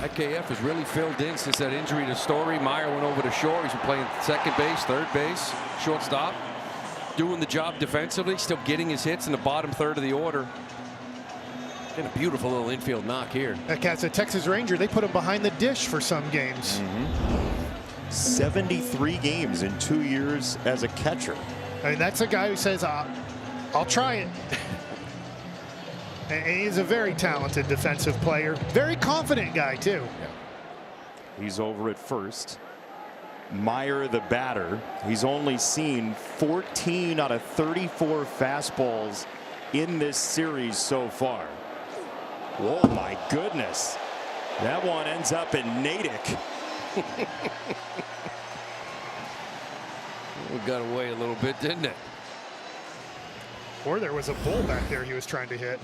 IKF has really filled in since that injury to Story. Meyer went over to shore. He's been playing second base, third base, shortstop, doing the job defensively, still getting his hits in the bottom third of the order. And a beautiful little infield knock here. That cat's a Texas Ranger. They put him behind the dish for some games. 73 games in 2 years as a catcher. I mean, that's a guy who says, I'll try it. And he's a very talented defensive player. Very confident guy, too. He's over at first. Meyer, the batter. He's only seen 14 out of 34 fastballs in this series so far. Oh, my goodness. That one ends up in Natick. It got away a little bit, didn't it? Or there was a bull back there he was trying to hit.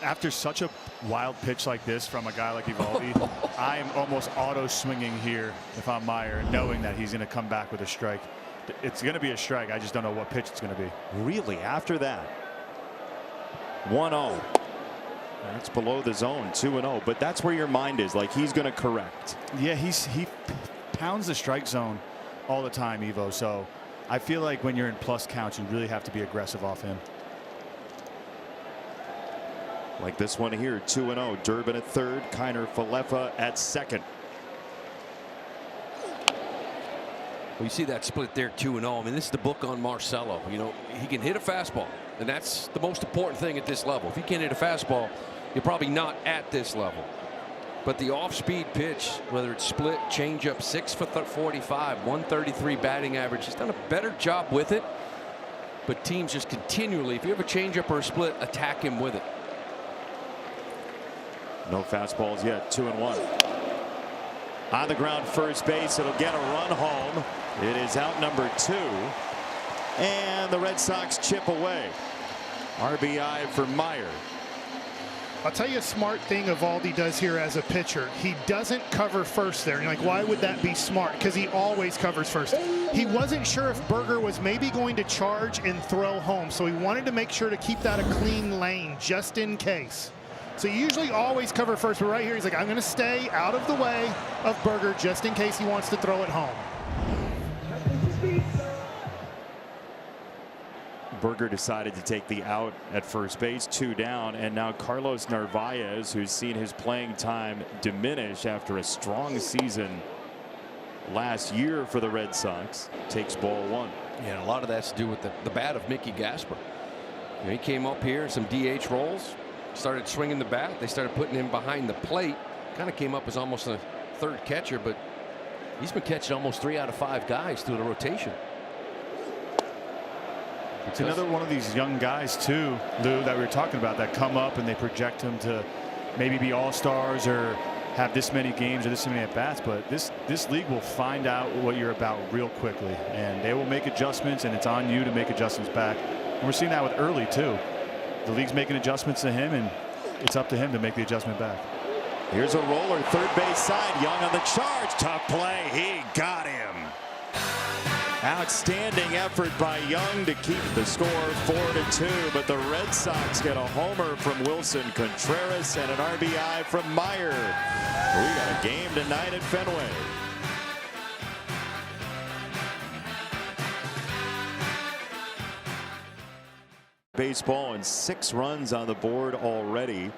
After such a wild pitch like this from a guy like Eovaldi, I am almost auto swinging here if I'm Meyer, knowing that he's going to come back with a strike. It's going to be a strike. I just don't know what pitch it's going to be. Really, after that? 1-0. That's below the zone, 2-0. But that's where your mind is. Like, he's going to correct. Yeah, he pounds the strike zone all the time, Evo. So I feel like when you're in plus counts, you really have to be aggressive off him. Like this one here, 2-0. Durbin at third, Kiner Falefa at second. Well, you see that split there, 2-0. I mean, this is the book on Marcelo. You know, he can hit a fastball, and that's the most important thing at this level. If you can't hit a fastball, you're probably not at this level. But the off-speed pitch, whether it's split, changeup, 6 for 45, 133 batting average, he's done a better job with it. But teams just continually, if you have a changeup or a split, attack him with it. No fastballs yet. 2-1. On the ground, first base. It'll get a run home. It is out number 2. And the Red Sox chip away. RBI for Meyer. I'll tell you a smart thing Eovaldi does here as a pitcher. He doesn't cover first there. And you're like, why would that be smart? Because he always covers first. He wasn't sure if Berger was maybe going to charge and throw home. So he wanted to make sure to keep that a clean lane just in case. So you usually always cover first, but right here he's like, I'm going to stay out of the way of Berger just in case he wants to throw it home. Berger decided to take the out at first base, 2 down, and now Carlos Narvaez, who's seen his playing time diminish after a strong season last year for the Red Sox, takes ball 1. Yeah, and a lot of that's to do with the bat of Mickey Gasper. You know, he came up here in some DH roles, started swinging the bat. They started putting him behind the plate. Kind of came up as almost a third catcher, but he's been catching almost 3 out of 5 guys through the rotation. It's another one of these young guys too, Lou, that we were talking about, that come up and they project him to maybe be all-stars or have this many games or this many at-bats. But this league will find out what you're about real quickly, and they will make adjustments, and it's on you to make adjustments back. And we're seeing that with Early too. The league's making adjustments to him, and it's up to him to make the adjustment back. Here's a roller, third base side. Young on the charge. Tough play. He got him. Outstanding effort by Young to keep the score 4-2. But the Red Sox get a homer from Wilson Contreras and an RBI from Meyer. We got a game tonight at Fenway. Baseball and 6 runs on the board already.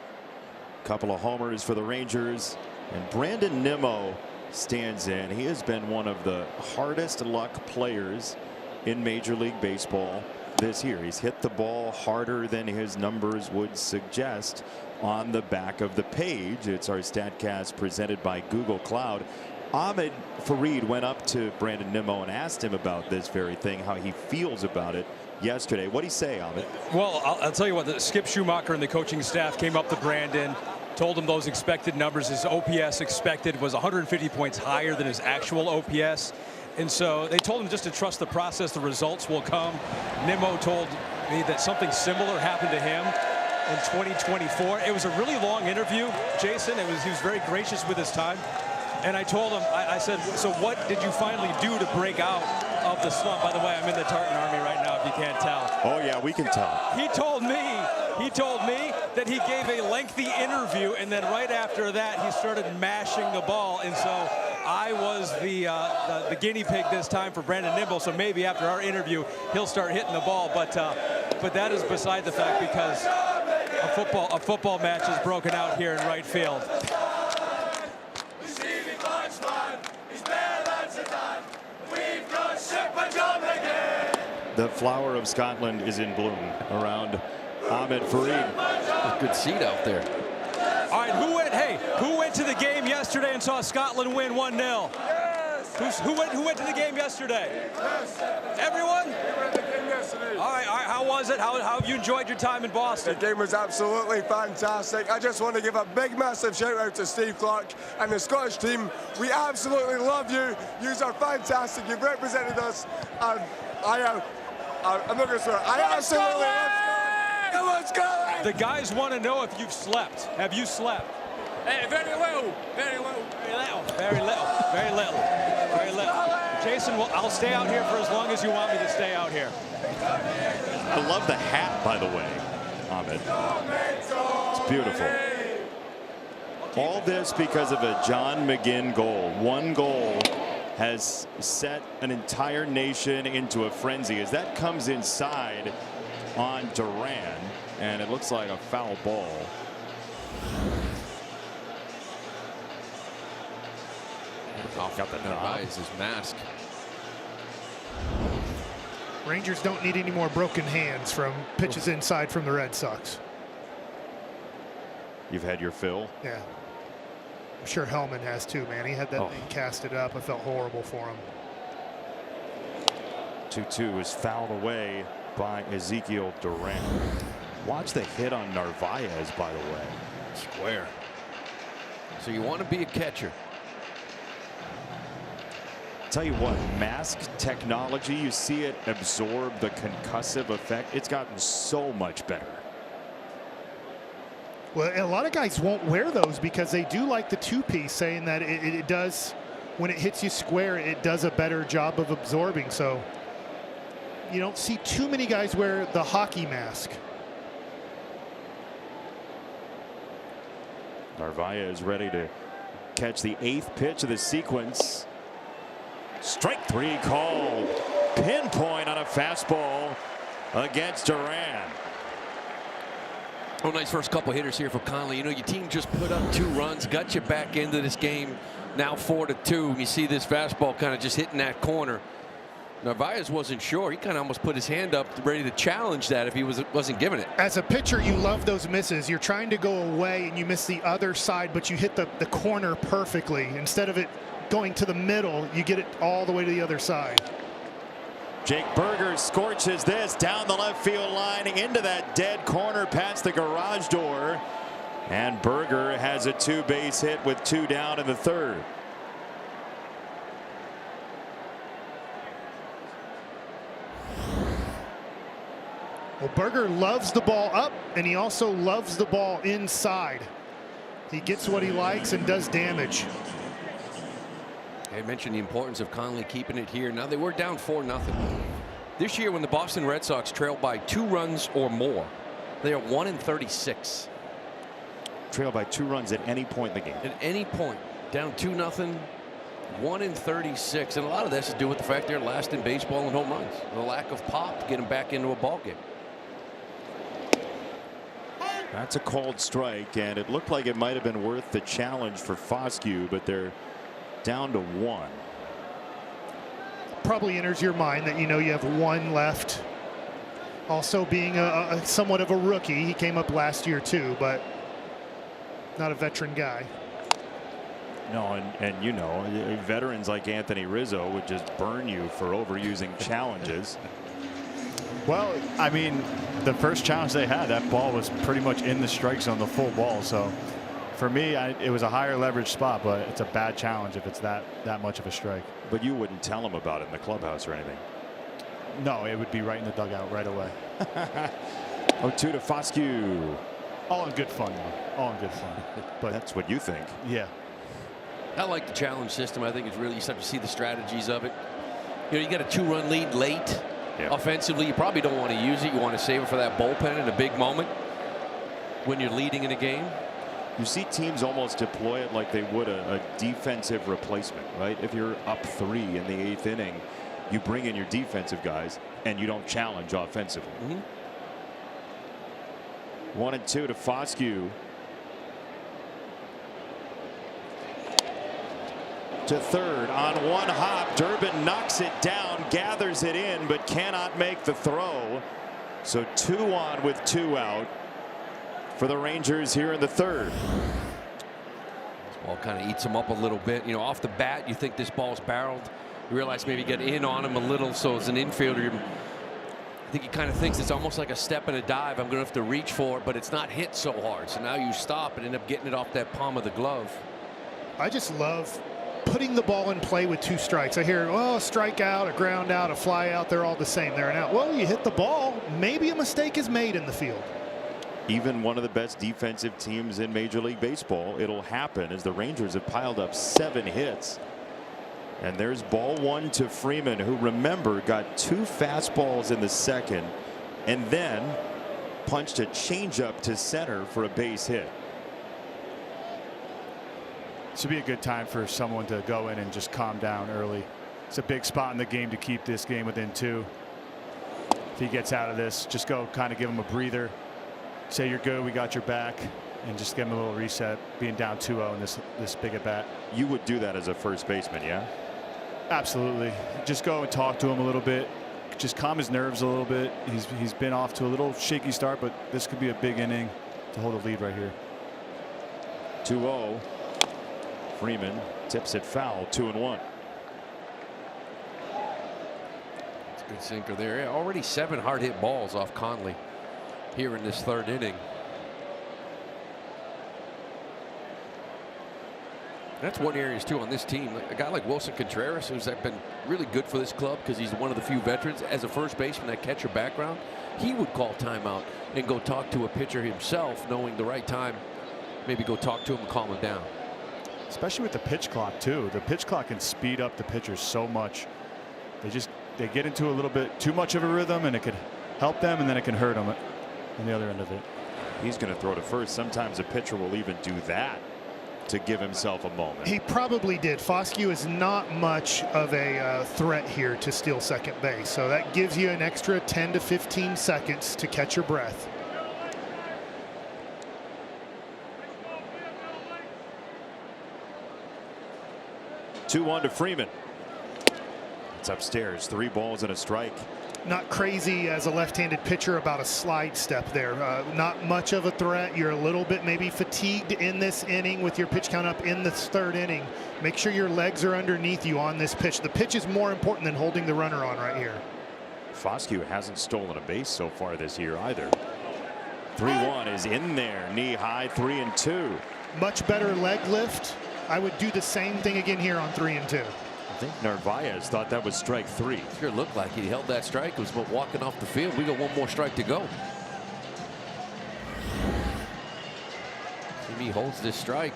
Couple of homers for the Rangers, and Brandon Nimmo stands in. He has been one of the hardest luck players in Major League Baseball this year. He's hit the ball harder than his numbers would suggest on the back of the page. It's our StatCast presented by Google Cloud. Ahmed Fareed went up to Brandon Nimmo and asked him about this very thing, how he feels about it yesterday. What did he say, Ahmed? Well, I'll tell you what, Skip Schumacher and the coaching staff came up to Brandon, told him those expected numbers. His OPS expected was 150 points higher than his actual OPS. And so they told him just to trust the process. The results will come. Nimmo told me that something similar happened to him in 2024. It was a really long interview, Jason. He was very gracious with his time. And I told him, I said, so what did you finally do to break out of the slump? By the way, I'm in the Tartan Army right now, if you can't tell. Oh, yeah, we can tell. He told me that he gave a lengthy interview, and then right after that, he started mashing the ball. And so I was the guinea pig this time for Brandon Nimble. So maybe after our interview, he'll start hitting the ball. But that is beside the fact, because a football match is broken out here in right field. The flower of Scotland is in bloom around Ahmed Fareed. Good seat out there. All right, who went to the game yesterday and saw Scotland win 1-0? Yes. Who went to the game yesterday? Yes. Everyone? We were at the game yesterday. All right. How was it? How have you enjoyed your time in Boston? The game was absolutely fantastic. I just want to give a big, massive shout out to Steve Clark and the Scottish team. We absolutely love you. You are fantastic. You've represented us. And I'm not going to swear. I absolutely love Scotland. Come on, Scotland! The guys want to know if you've slept. Have you slept? Hey, very little. Very little. Very little. Very little. Very little. Jason, well, I'll stay out here for as long as you want me to stay out here. I love the hat, by the way, Ahmed. It's beautiful. All this because of a John McGinn goal. One goal has set an entire nation into a frenzy as that comes inside on Duran, and it looks like a foul ball. Got the Narvaez' mask. Rangers don't need any more broken hands from pitches inside from the Red Sox. You've had your fill. Yeah. I'm sure Hellman has too, man. He had that thing casted up. I felt horrible for him. 2-2 is fouled away by Ezekiel Duran. Watch the hit on Narvaez, by the way. Square. So you want to be a catcher. Tell you what, mask technology, you see it absorb the concussive effect. It's gotten so much better. Well, a lot of guys won't wear those because they do like the two-piece, saying that it does, when it hits you square, it does a better job of absorbing. So you don't see too many guys wear the hockey mask. Narvaez ready to catch the 8th pitch of the sequence. Strike 3 called. Pinpoint on a fastball against Duran. Oh, nice first couple hitters here for Conley. You know, your team just put up 2 runs, got you back into this game. Now 4-2. You see this fastball kind of just hitting that corner. Narvaez wasn't sure. He kind of almost put his hand up ready to challenge that if he wasn't giving it. As a pitcher, you love those misses. You're trying to go away and you miss the other side, but you hit the corner perfectly. Instead of it going to the middle, you get it all the way to the other side. Jake Berger scorches this down the left field line into that dead corner past the garage door. And Berger has a 2-base hit with 2 down in the 3rd. Well, Berger loves the ball up, and he also loves the ball inside. He gets what he likes and does damage. I mentioned the importance of Conley keeping it here. Now they were down 4-0. This year, when the Boston Red Sox trail by 2 runs or more, they are 1-36. Trail by 2 runs at any point in the game. At any point, down 2-0, 1-36, and a lot of this has to do with the fact they're last in baseball in home runs. The lack of pop to get them back into a ball game. That's a called strike, and it looked like it might have been worth the challenge for Foscue, but they're down to 1. Probably enters your mind that you know you have 1 left. Also being a somewhat of a rookie, he came up last year too, but not a veteran guy. No, and you know, veterans like Anthony Rizzo would just burn you for overusing challenges. Well, I mean, the first challenge they had, that ball was pretty much in the strike zone, the full ball. So For me, it was a higher leverage spot, but it's a bad challenge if it's that much of a strike. But you wouldn't tell him about it in the clubhouse or anything. No, it would be right in the dugout right away. 0-2 to Foscue. All in good fun, though. All in good fun. But that's what you think. Yeah. I like the challenge system. I think it's really, you start to see the strategies of it. You know, you got a 2-run lead late. Yeah. Offensively, you probably don't want to use it. You want to save it for that bullpen in a big moment when you're leading in a game. You see teams almost deploy it like they would a defensive replacement, right? If you're up 3 in the 8th inning, you bring in your defensive guys and you don't challenge offensively. 1-2 to Foscue. To third on one hop. Durbin knocks it down, gathers it in, but cannot make the throw. So 2 on with 2 out for the Rangers here in the third. This ball kind of eats him up a little bit. You know, off the bat, you think this ball's barreled. You realize maybe get in on him a little. So as an infielder, I think he kind of thinks it's almost like a step and a dive. I'm going to have to reach for it, but it's not hit so hard. So now you stop and end up getting it off that palm of the glove. I just love putting the ball in play with 2 strikes. I hear, well, a strikeout, a ground out, a fly out, they're all the same. They're an out. Well, you hit the ball, maybe a mistake is made in the field. Even one of the best defensive teams in Major League Baseball, it'll happen as the Rangers have piled up 7 hits. And there's ball 1 to Freeman, who, remember, got 2 fastballs in the second and then punched a changeup to center for a base hit. Should be a good time for someone to go in and just calm down early. It's a big spot in the game to keep this game within 2. If he gets out of this, just go kind of give him a breather. Say you're good, we got your back, and just give him a little reset, being down 2-0 in this big at bat. You would do that as a first baseman, yeah? Absolutely. Just go and talk to him a little bit. Just calm his nerves a little bit. He's been off to a little shaky start, but this could be a big inning to hold a lead right here. 2-0. Freeman tips it foul. 2-1. It's a good sinker there. Already 7 hard hit balls off Conley here in this 3rd inning. That's one area too on this team. A guy like Wilson Contreras, who's been really good for this club because he's one of the few veterans as a first baseman, that catcher background, he would call timeout and go talk to a pitcher himself, knowing the right time, maybe go talk to him and calm him down. Especially with the pitch clock too. The pitch clock can speed up the pitchers so much. They get into a little bit too much of a rhythm, and it could help them, and then it can hurt them on the other end of it. He's going to throw to first. Sometimes a pitcher will even do that to give himself a moment. He probably did. Foscue is not much of a threat here to steal second base, so that gives you an extra 10 to 15 seconds to catch your breath. Two-1 to Freeman. It's upstairs. 3 balls and a strike. Not crazy as a left-handed pitcher about a slide step there. Not much of a threat. You're a little bit maybe fatigued in this inning with your pitch count up in the 3rd inning. Make sure your legs are underneath you on this pitch. The pitch is more important than holding the runner on right here. Foscue hasn't stolen a base so far this year either. 3-1 is in there. Knee high. 3-2. Much better leg lift. I would do the same thing again here on 3-2. I think Narvaez thought that was strike 3. Sure looked like he held that strike. It was about walking off the field. We got 1 more strike to go. He holds this strike.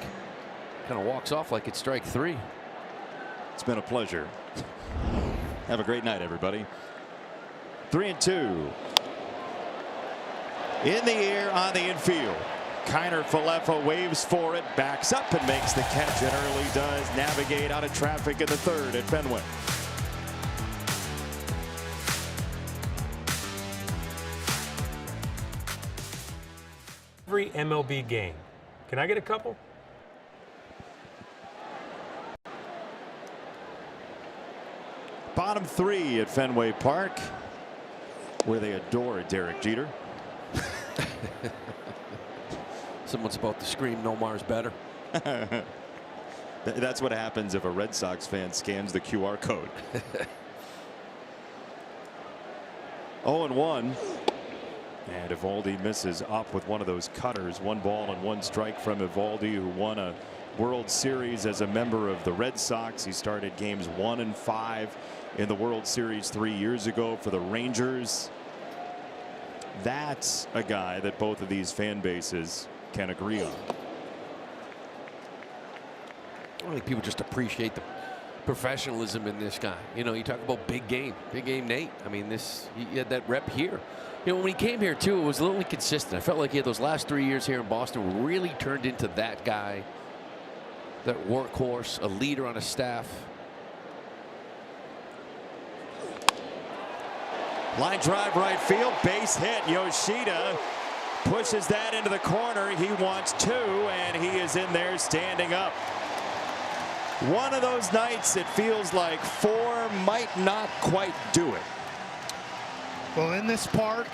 Kind of walks off like it's strike 3. It's been a pleasure. Have a great night, everybody. 3-2. In the air on the infield. Kiner Falefa waves for it, backs up and makes the catch, and early does navigate out of traffic in the 3rd at Fenway. Every MLB game. Can I get a couple? Bottom 3 at Fenway Park, where they adore Derek Jeter. Someone's about to scream, Nomar's better. That's what happens if a Red Sox fan scans the QR code. 0-1. And Eovaldi misses up with one of those cutters. 1 ball and 1 strike from Eovaldi, who won a World Series as a member of the Red Sox. He started games 1 and 5 in the World Series 3 years ago for the Rangers. That's a guy that both of these fan bases can agree on. I think people just appreciate the professionalism in this guy. You know, you talk about big game Nate. I mean, he had that rep here. You know, when he came here too, it was a little inconsistent. I felt like he had those last 3 years here in Boston really turned into that guy, that workhorse, a leader on a staff. Line drive right field, base hit. Yoshida pushes that into the corner. He wants 2, and he is in there standing up. One of those nights it feels like 4 might not quite do it. Well, in this park,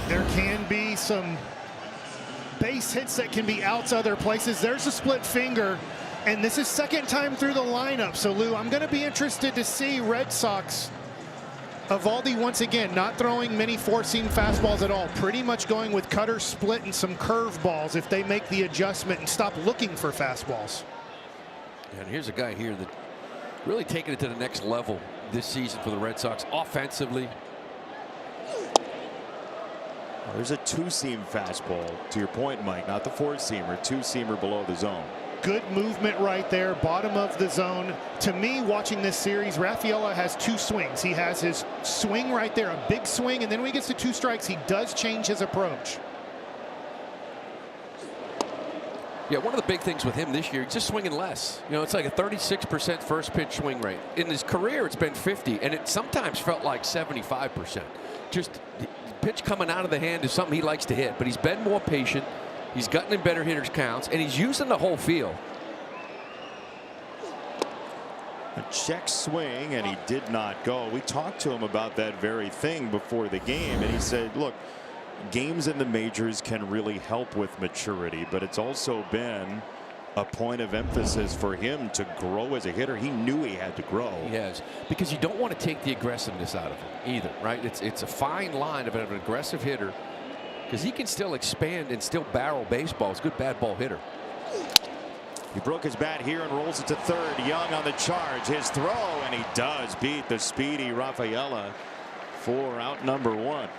there can be some base hits that can be outs other places. There's a split finger, and this is second time through the lineup. So, Lou, I'm going to be interested to see Red Sox. Eovaldi once again not throwing many four-seam fastballs at all. Pretty much going with cutter, split, and some curve balls if they make the adjustment and stop looking for fastballs. And here's a guy here that really taking it to the next level this season for the Red Sox offensively. There's a 2-seam fastball, to your point, Mike, not the 4-seamer, 2-seamer below the zone. Good movement right there, bottom of the zone. To me, watching this series, Rafaela has 2 swings. He has his swing right there, a big swing, and then when he gets to 2 strikes, he does change his approach. Yeah, one of the big things with him this year, he's just swinging less. You know, it's like a 36% first pitch swing rate. In his career, it's been 50, and it sometimes felt like 75%. Just the pitch coming out of the hand is something he likes to hit, but he's been more patient. He's gotten in better hitters counts, and he's using the whole field. A check swing, and he did not go. We talked to him about that very thing before the game, and he said, look, games in the majors can really help with maturity, but it's also been a point of emphasis for him to grow as a hitter. He knew he had to grow. He has, because you don't want to take the aggressiveness out of him either, right? It's a fine line of an aggressive hitter, because he can still expand and still barrel baseballs. Good bad ball hitter. He broke his bat here and rolls it to third. Young on the charge. His throw, and he does beat the speedy Rafaela for out number 1.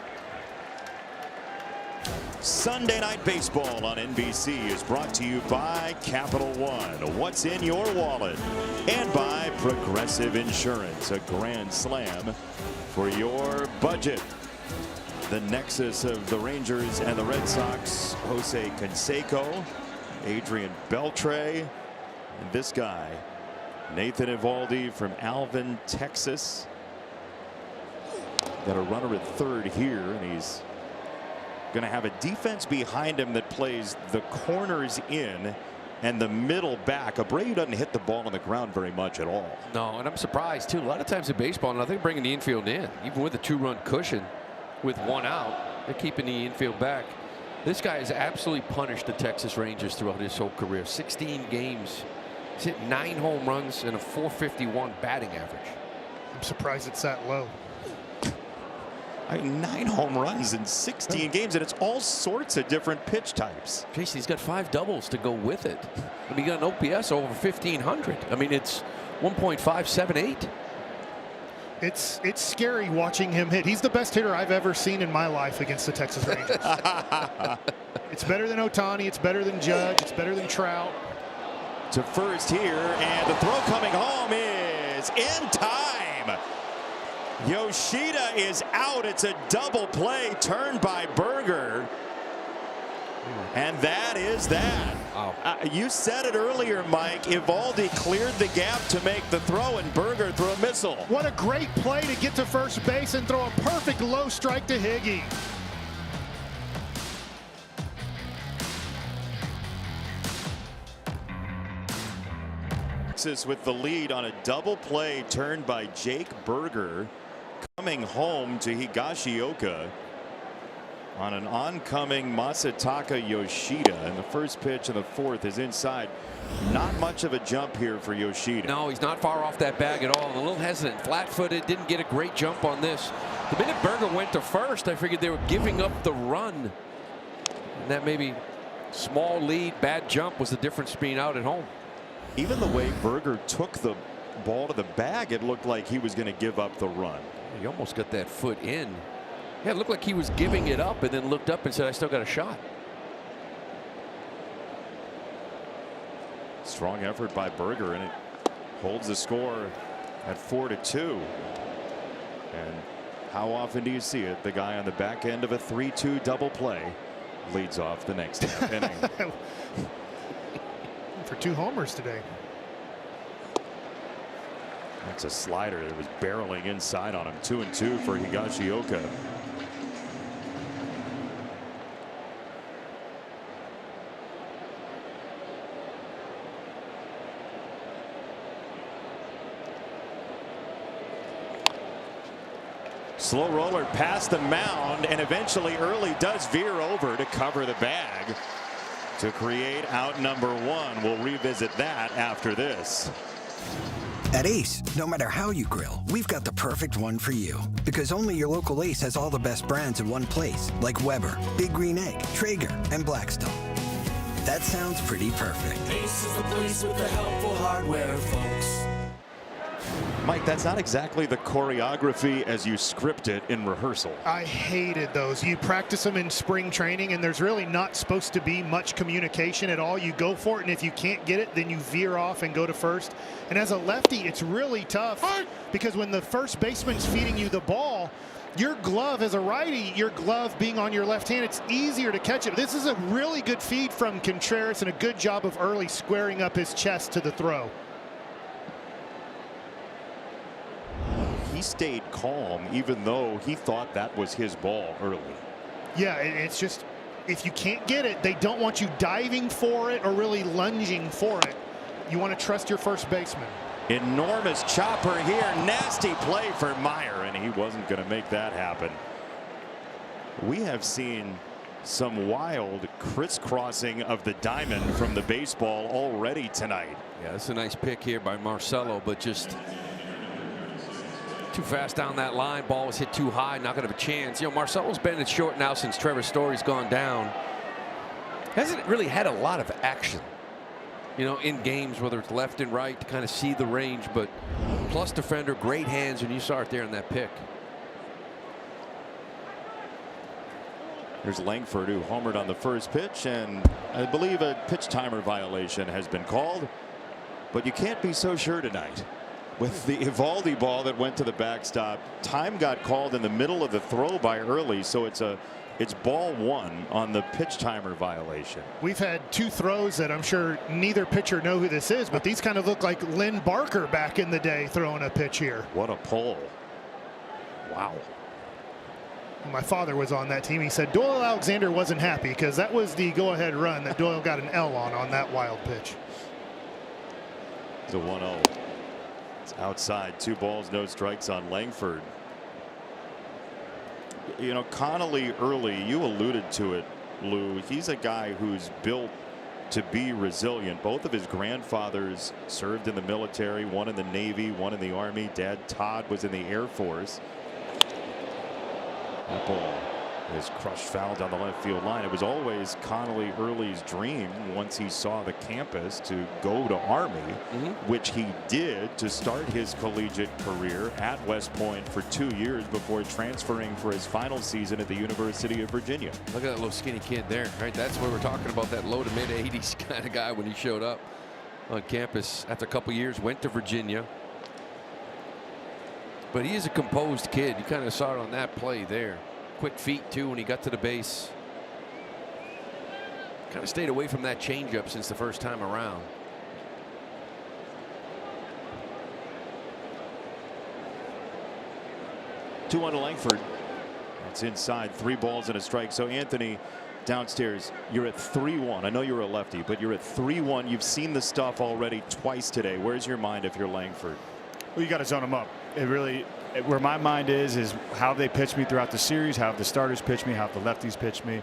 Sunday Night Baseball on NBC is brought to you by Capital One. What's in your wallet? And by Progressive Insurance, a grand slam for your budget. The nexus of the Rangers and the Red Sox, Jose Canseco, Adrian Beltre, and this guy, Nathan Eovaldi from Alvin, Texas. Got a runner at third here, and he's going to have a defense behind him that plays the corners in and the middle back. Abreu doesn't hit the ball on the ground very much at all. No, and I'm surprised too. A lot of times in baseball, and I think bringing the infield in, even with a 2-run cushion, with 1 out, they're keeping the infield back. This guy has absolutely punished the Texas Rangers throughout his whole career. 16 games. He's hit 9 home runs and a .451 batting average. I'm surprised it's that low. I mean, 9 home runs in 16 games, and it's all sorts of different pitch types. Jason, he's got 5 doubles to go with it. I mean, he got an OPS over 1,500. I mean, it's 1.578. It's scary watching him hit. He's the best hitter I've ever seen in my life against the Texas Rangers. It's better than Ohtani. It's better than Judge. It's better than Trout. To first here, and the throw coming home is in time. Yoshida is out. It's a double play turned by Berger. And that is that. Wow. You said it earlier, Mike. Eovaldi cleared the gap to make the throw, and Berger threw a missile. What a great play to get to first base and throw a perfect low strike to Higgy. Texas with the lead on a double play turned by Jake Berger, coming home to Higashioka. on an oncoming Masataka Yoshida, and the first pitch in the fourth is inside. Not much of a jump here for Yoshida. No, he's not far off that bag at all. A little hesitant, flat-footed, didn't get a great jump on this. The minute Berger went to first, I figured they were giving up the run. And that maybe small lead, bad jump was the difference being out at home. Even the way Berger took the ball to the bag, it looked like he was going to give up the run. He almost got that foot in. Yeah, it looked like he was giving it up and then looked up and said, I still got a shot. Strong effort by Berger, and it holds the score at 4-2. And how often do you see it? The guy on the back end of a 3-2 double play leads off the next half inning. For 2 homers today. That's a slider that was barreling inside on him. 2-2 for Higashioka. Slow roller past the mound, and eventually Early does veer over to cover the bag to create out number 1. We'll revisit that after this. At Ace, no matter how you grill, we've got the perfect one for you. Because only your local Ace has all the best brands in one place, like Weber, Big Green Egg, Traeger, and Blackstone. That sounds pretty perfect. Ace is the place with the helpful hardware, folks. Mike, that's not exactly the choreography as you script it in rehearsal. I hated those. You practice them in spring training, and there's really not supposed to be much communication at all. You go for it, and if you can't get it, then you veer off and go to first. And as a lefty, it's really tough because when the first baseman's feeding you the ball, your glove as a righty, your glove being on your left hand, it's easier to catch it. This is a really good feed from Contreras and a good job of Early squaring up his chest to the throw. He stayed calm even though he thought that was his ball early. Yeah, it's just if you can't get it, they don't want you diving for it or really lunging for it. You want to trust your first baseman. Enormous chopper here. Nasty play for Meyer, and he wasn't going to make that happen. We have seen some wild crisscrossing of the diamond from the baseball already tonight. Yeah, that's a nice pick here by Marcelo, but just too fast down that line. Ball was hit too high, not going to have a chance. You know, Marcelo's been in short now since Trevor Story's gone down. Hasn't really had a lot of action, you know, in games, whether it's left and right, to kind of see the range. But plus defender, great hands, and you saw it there in that pick. Here's Langford, who homered on the first pitch, and I believe a pitch timer violation has been called. But you can't be so sure tonight. With the Eovaldi ball that went to the backstop, time got called in the middle of the throw by Early, so it's ball 1 on the pitch timer violation. We've had 2 throws that I'm sure neither pitcher know who this is, but these kind of look like Lynn Barker back in the day throwing a pitch here. What a pull. Wow. My father was on that team. He said Doyle Alexander wasn't happy because that was the go-ahead run that Doyle got an L on that wild pitch. It's a 1-0. It's outside. 2 balls, no strikes on Langford. You know, Connolly Early, you alluded to it, Lou. He's a guy who's built to be resilient. Both of his grandfathers served in the military, one in the Navy, one in the Army. Dad Todd was in the Air Force. That ball is crushed foul down the left field line. It was always Connolly Early's dream once he saw the campus to go to Army, which he did to start his collegiate career at West Point for 2 years before transferring for his final season at the University of Virginia. Look at that little skinny kid there, right? That's what we're talking about, that low to mid 80s kind of guy when he showed up on campus after a couple years, went to Virginia. But he is a composed kid. You kind of saw it on that play there. Quick feet too when he got to the base. Kind of stayed away from that changeup since the first time around. Two on to Langford. It's inside. 3 balls and a strike. So Anthony, downstairs, you're at 3-1. I know you're a lefty, but you're at 3-1. You've seen the stuff already twice today. Where's your mind if you're Langford? Well, you got to zone them up. Where my mind is how they pitch me throughout the series, how the starters pitch me, how the lefties pitch me.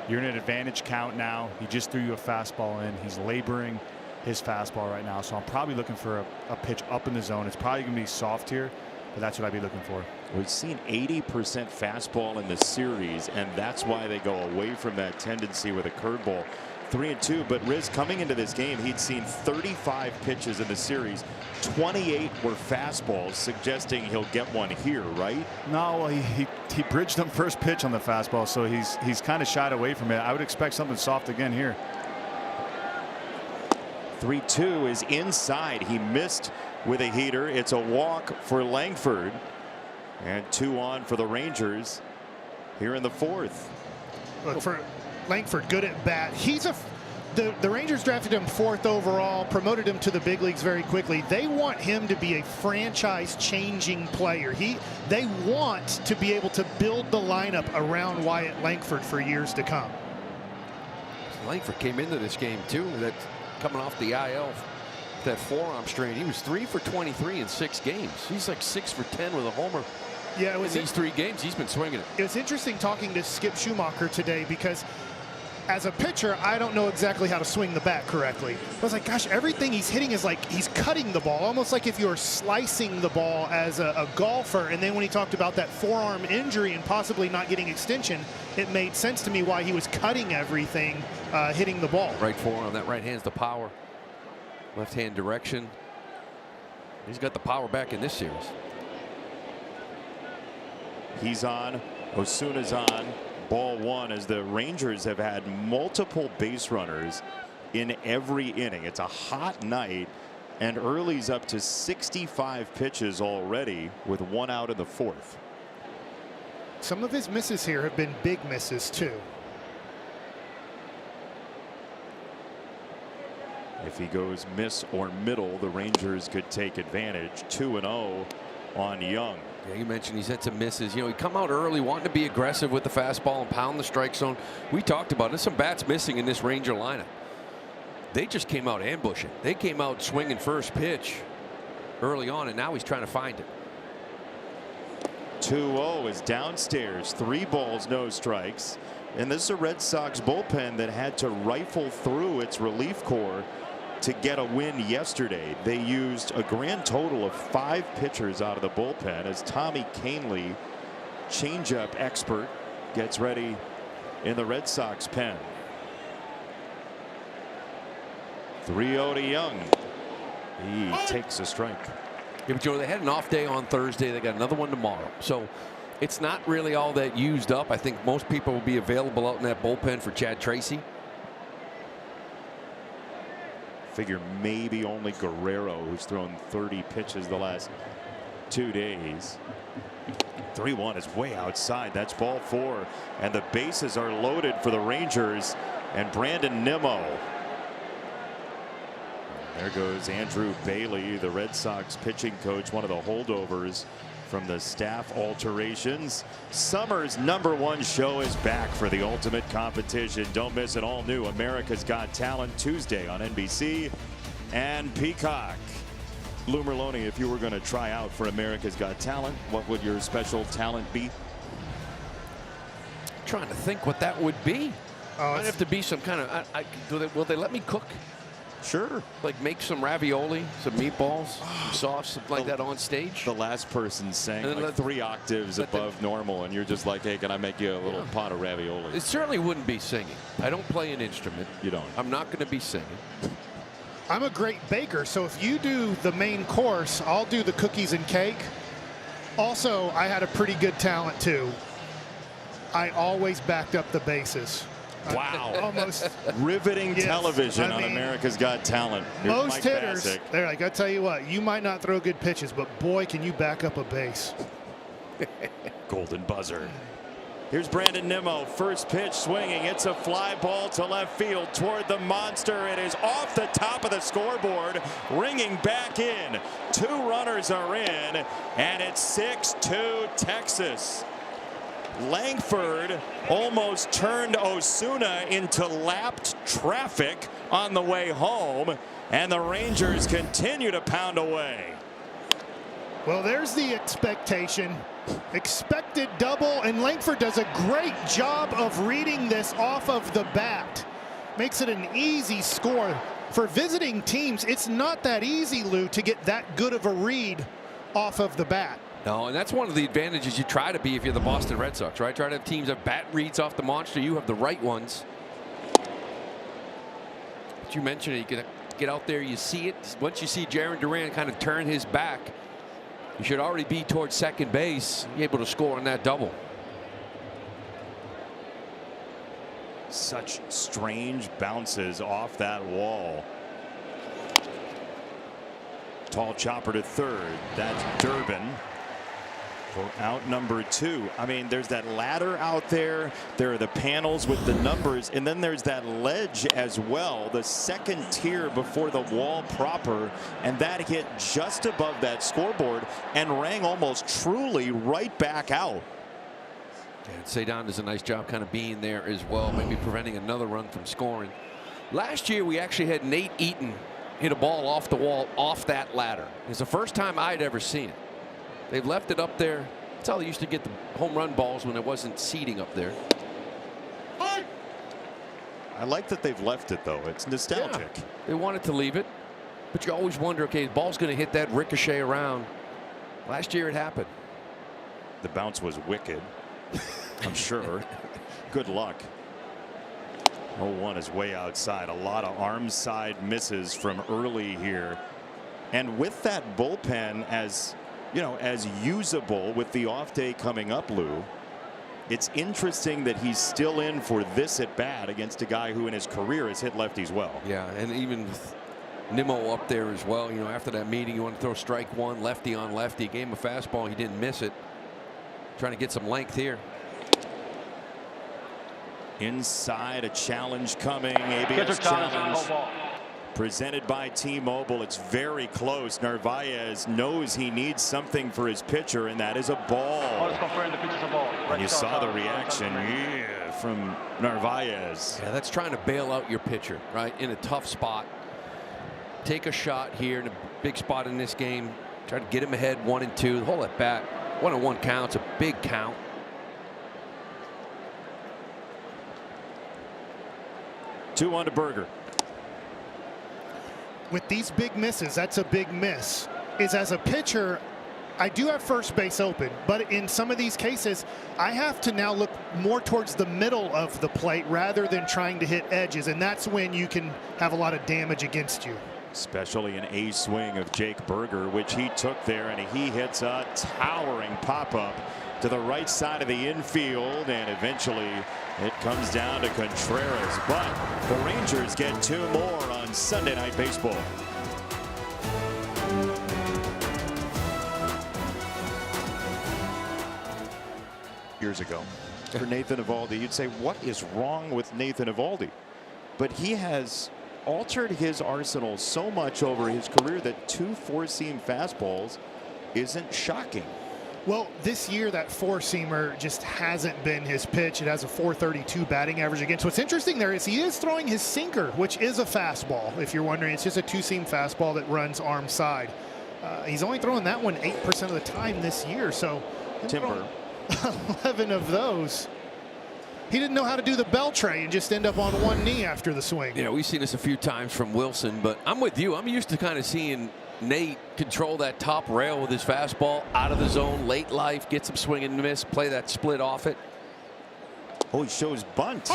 You're in an advantage count now. He just threw you a fastball in. He's laboring his fastball right now. So I'm probably looking for a pitch up in the zone. It's probably going to be soft here, but that's what I'd be looking for. We've seen 80% fastball in the series, and that's why they go away from that tendency with a curveball. 3-2, but Riz, coming into this game, he'd seen 35 pitches in the series. 28 were fastballs, suggesting he'll get one here, right? No, well, he bridged him first pitch on the fastball, so he's kind of shied away from it. I would expect something soft again here. 3-2 is inside. He missed with a heater. It's a walk for Langford, and 2 on for the Rangers here in the 4th. Look, for Langford, good at bat. The Rangers drafted him 4th overall, promoted him to the big leagues very quickly. They want him to be a franchise-changing player. They want to be able to build the lineup around Wyatt Langford for years to come. Langford came into this game too, that coming off the IL, that forearm strain. He was 3 for 23 in 6 games. He's like 6 for 10 with a homer. Yeah, it was in these 3 games. He's been swinging it. It was interesting talking to Skip Schumacher today, because as a pitcher, I don't know exactly how to swing the bat correctly. I was like, gosh, everything he's hitting is like he's cutting the ball, almost like if you're slicing the ball as a golfer. And then when he talked about that forearm injury and possibly not getting extension, it made sense to me why he was cutting everything, hitting the ball. Right forearm, that right hand's the power. Left hand direction. He's got the power back in this series. He's on. Osuna's on. Ball 1, as the Rangers have had multiple base runners in every inning. It's a hot night, and Early's up to 65 pitches already with 1 out in the 4th. Some of his misses here have been big misses too. If he goes miss or middle, the Rangers could take advantage. 2-0 on Young. Yeah, you mentioned he's had some misses. You know, he come out early wanting to be aggressive with the fastball and pound the strike zone. We talked about it. There's some bats missing in this Ranger lineup. They just came out ambushing. They came out swinging first pitch early on, and now he's trying to find it. 2-0 is downstairs. 3 balls, no strikes. And this is a Red Sox bullpen that had to rifle through its relief corps to get a win yesterday. They used a grand total of 5 pitchers out of the bullpen as Tommy Kahnle, changeup expert, gets ready in the Red Sox pen. 3-0 to Young. He takes a strike. Yeah, but Joe, they had an off day on Thursday. They got another one tomorrow. So it's not really all that used up. I think most people will be available out in that bullpen for Chad Tracy. Figure maybe only Guerrero, who's thrown 30 pitches the last 2 days. 3-1 is way outside. That's ball 4, and the bases are loaded for the Rangers and Brandon Nimmo. There goes Andrew Bailey, the Red Sox pitching coach, one of the holdovers from the staff alterations. Summer's #1 show is back for the ultimate competition. Don't miss an all-new America's Got Talent Tuesday on NBC and Peacock. Lou Merloni, if you were going to try out for America's Got Talent, what would your special talent be? I'm trying to think what that would be. Might have to be some kind of. Will they let me cook? Sure. Like make some ravioli, some meatballs, some sauce, something like that on stage. The last person sang like 3 octaves above normal, and you're just like, hey, can I make you a little pot of ravioli? It certainly wouldn't be singing. I don't play an instrument. You don't. I'm not going to be singing. I'm a great baker, so if you do the main course, I'll do the cookies and cake. Also, I had a pretty good talent too. I always backed up the bases. Wow. Almost riveting television on America's Got Talent. Here's most Mike hitters, Bassick. they're like, I tell you what, you might not throw good pitches, but boy, can you back up a base. Golden buzzer. Here's Brandon Nimmo, first pitch swinging. It's a fly ball to left field toward the monster. It is off the top of the scoreboard, ringing back in. 2 runners are in, and it's 6-2 Texas. Langford almost turned Osuna into lapped traffic on the way home, and the Rangers continue to pound away. Well, there's the expectation. Expected double, and Langford does a great job of reading this off of the bat. Makes it an easy score. For visiting teams, it's not that easy, Lou, to get that good of a read off of the bat. No, and that's one of the advantages you try to be if you're the Boston Red Sox, right? Try to have teams have bat reads off the monster. You have the right ones. But you mentioned it, you can get out there, you see it. Once you see Jarren Duran kind of turn his back, you should already be towards second base, able to score on that double. Such strange bounces off that wall. Tall chopper to third. That's Durbin for out number 2. I mean, there's that ladder out there. There are the panels with the numbers, and then there's that ledge as well, the second tier before the wall proper, and that hit just above that scoreboard and rang almost truly right back out. And Cedon does a nice job kind of being there as well, maybe preventing another run from scoring. Last year we actually had Nate Eaton hit a ball off the wall off that ladder. It's the first time I'd ever seen it. They've left it up there. That's how they used to get the home run balls when it wasn't seating up there. I like that they've left it, though. It's nostalgic. Yeah, they wanted to leave it, but you always wonder, okay, the ball's going to hit that ricochet around. Last year it happened. The bounce was wicked, I'm sure. Good luck. 0-1 is way outside. A lot of arm side misses from early here. And with that bullpen as, you know, as usable with the off day coming up, Lou, it's interesting that he's still in for this at bat against a guy who in his career has hit lefties well. Yeah, and even with Nimmo up there as well, you know, after that meeting, you want to throw strike one, lefty on lefty. Gave him a fastball, he didn't miss it. Trying to get some length here. Inside, a challenge coming. ABS challenge presented by T-Mobile. It's very close. Narvaez knows he needs something for his pitcher, and that is a ball. And you saw the reaction from Narvaez. Yeah, that's trying to bail out your pitcher, right, in a tough spot. Take a shot here in a big spot in this game. Try to get him ahead 1-2. The whole at bat. 1-1 count's a big count. Two on to Berger. With these big misses, that's a big miss. Is as a pitcher, I do have first base open, but in some of these cases, I have to now look more towards the middle of the plate rather than trying to hit edges, and that's when you can have a lot of damage against you. Especially an A swing of Jake Berger, which he took there, and he hits a towering pop-up to the right side of the infield, and eventually it comes down to Contreras. But the Rangers get 2 more on Sunday Night Baseball. Years ago, for Nathan Eovaldi, you'd say, what is wrong with Nathan Eovaldi? But he has altered his arsenal so much over his career that 2 4-seam fastballs isn't shocking. Well, this year that 4-seamer just hasn't been his pitch. It has a .432 batting average against. What's interesting there is he is throwing his sinker, which is a fastball. If you're wondering, it's just a 2-seam fastball that runs arm side. He's only throwing that one 8% of the time this year. So Timber. 11 of those. He didn't know how to do the bell tray and just end up on one knee after the swing. You know, we've seen this a few times from Wilson, but I'm with you. I'm used to kind of seeing Nate control that top rail with his fastball out of the zone, late life, get some swing and miss, play that split off it. Oh, he shows bunt.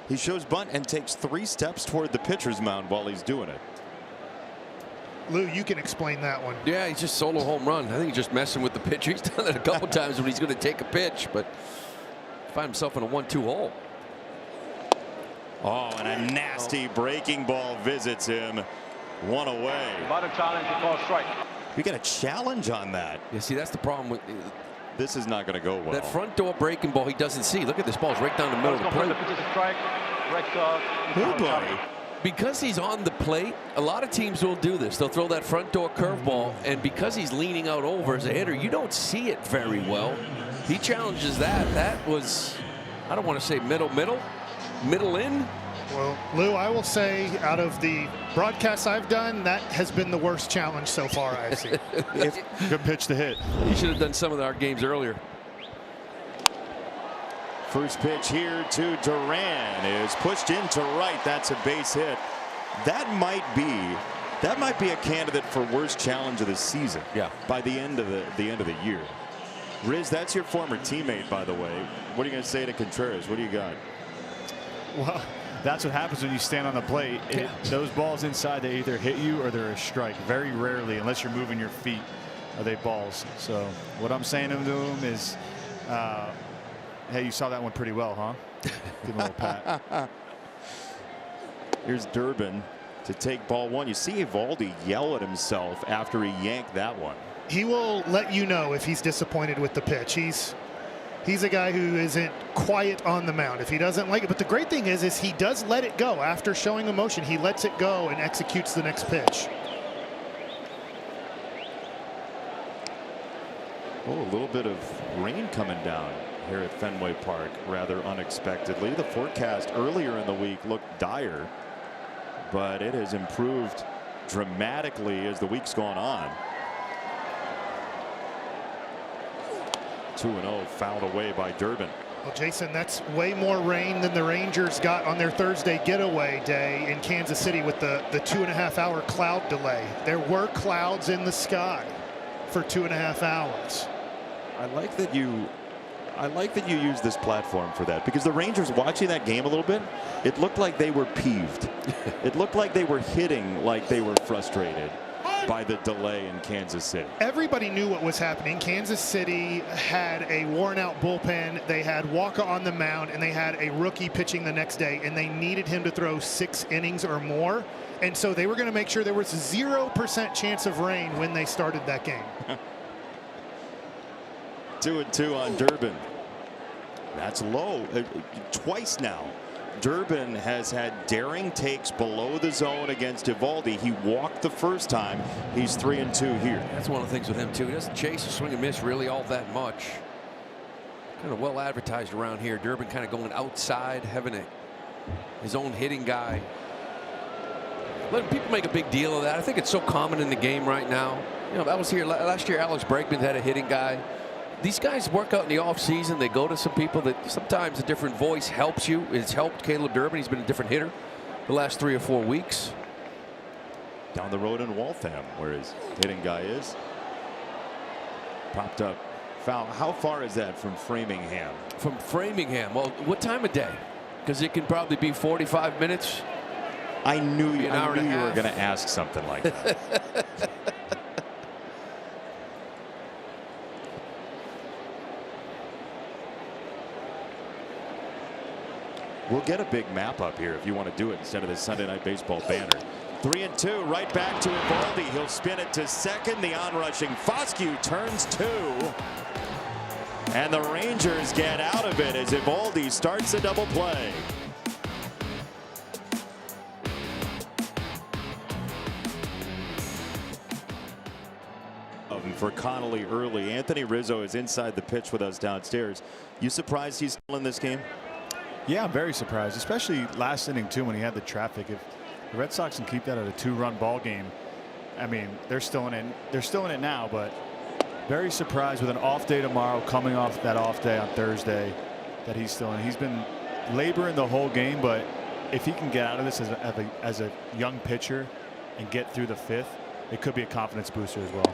He shows bunt and takes 3 steps toward the pitcher's mound while he's doing it. Lou, you can explain that one. Yeah, he's just solo home run. I think he's just messing with the pitcher. He's done that a couple times when he's going to take a pitch, but find himself in a 1-2 hole. Oh, and a nasty breaking ball visits him. 1 away. About a challenge, you call strike. We got a challenge on that. Yeah, see, that's the problem with this is not going to go well. That front door breaking ball he doesn't see. Look at this ball. It's right down the middle of the plate. Oh, boy. Because he's on the plate, a lot of teams will do this. They'll throw that front door curveball, and because he's leaning out over as a hitter, you don't see it very well. He challenges that. That was, I don't want to say middle in. Well, Lou, I will say out of the broadcasts I've done, that has been the worst challenge so far I've seen. Good pitch to hit. He should have done some of our games earlier. First pitch here to Duran is pushed into right. That's a base hit. That might be a candidate for worst challenge of the season. Yeah. By the end of the year. Riz, that's your former teammate, by the way. What are you going to say to Contreras? What do you got? Well, that's what happens when you stand on the plate. Those balls inside, they either hit you or they're a strike. Very rarely, unless you're moving your feet, are they balls. So what I'm saying to him is, hey, you saw that one pretty well, huh? Give him a little pat. Here's Durbin to take ball one. You see Eovaldi yell at himself after he yanked that one. He will let you know if he's disappointed with the pitch. He's a guy who isn't quiet on the mound if he doesn't like it. But the great thing is he does let it go. After showing emotion, he lets it go and executes the next pitch. Oh, a little bit of rain coming down here at Fenway Park rather unexpectedly. The forecast earlier in the week looked dire, but it has improved dramatically as the week's gone on. 2-0 fouled away by Durbin. Well, Jason, that's way more rain than the Rangers got on their Thursday getaway day in Kansas City with the 2.5-hour cloud delay. There were clouds in the sky for 2.5 hours. I like that you use this platform for that, because the Rangers, watching that game a little bit, it looked like they were peeved. It looked like they were hitting like they were frustrated by the delay in Kansas City. Everybody knew what was happening. Kansas City had a worn-out bullpen. They had Walker on the mound, and they had a rookie pitching the next day, and they needed him to throw 6 innings or more. And so they were going to make sure there was 0% chance of rain when they started that game. 2-2 on Durbin. That's low. Twice now. Durbin has had daring takes below the zone against Eovaldi. He walked the first time. He's 3-2 here. That's one of the things with him too. He doesn't chase a swing and miss really all that much. Kind of well advertised around here. Durbin kind of going outside, having his own hitting guy. Letting people make a big deal of that. I think it's so common in the game right now. You know, that was here last year. Alex Bregman had a hitting guy. These guys work out in the offseason. They go to some people that sometimes a different voice helps you. It's helped Caleb Durbin. He's been a different hitter the last 3 or 4 weeks. Down the road in Waltham, where his hitting guy is. Popped up. Foul. How far is that from Framingham? From Framingham. Well, what time of day? Because it can probably be 45 minutes. I knew you were half. going to ask something like that. We'll get a big map up here if you want to do it instead of the Sunday Night Baseball banner. 3-2, right back to Eovaldi. He'll spin it to second. The onrushing Foscue turns 2. And the Rangers get out of it as Eovaldi starts a double play. For Connolly early. Anthony Rizzo is inside the pitch with us downstairs. You surprised he's still in this game? Yeah, I'm very surprised, especially last inning too when he had the traffic. If the Red Sox can keep that at a 2-run ball game, I mean, they're still in it. They're still in it now, but very surprised with an off day tomorrow, coming off that off day on Thursday, that he's still in. He's been laboring the whole game, but if he can get out of this as a young pitcher and get through the 5th, it could be a confidence booster as well.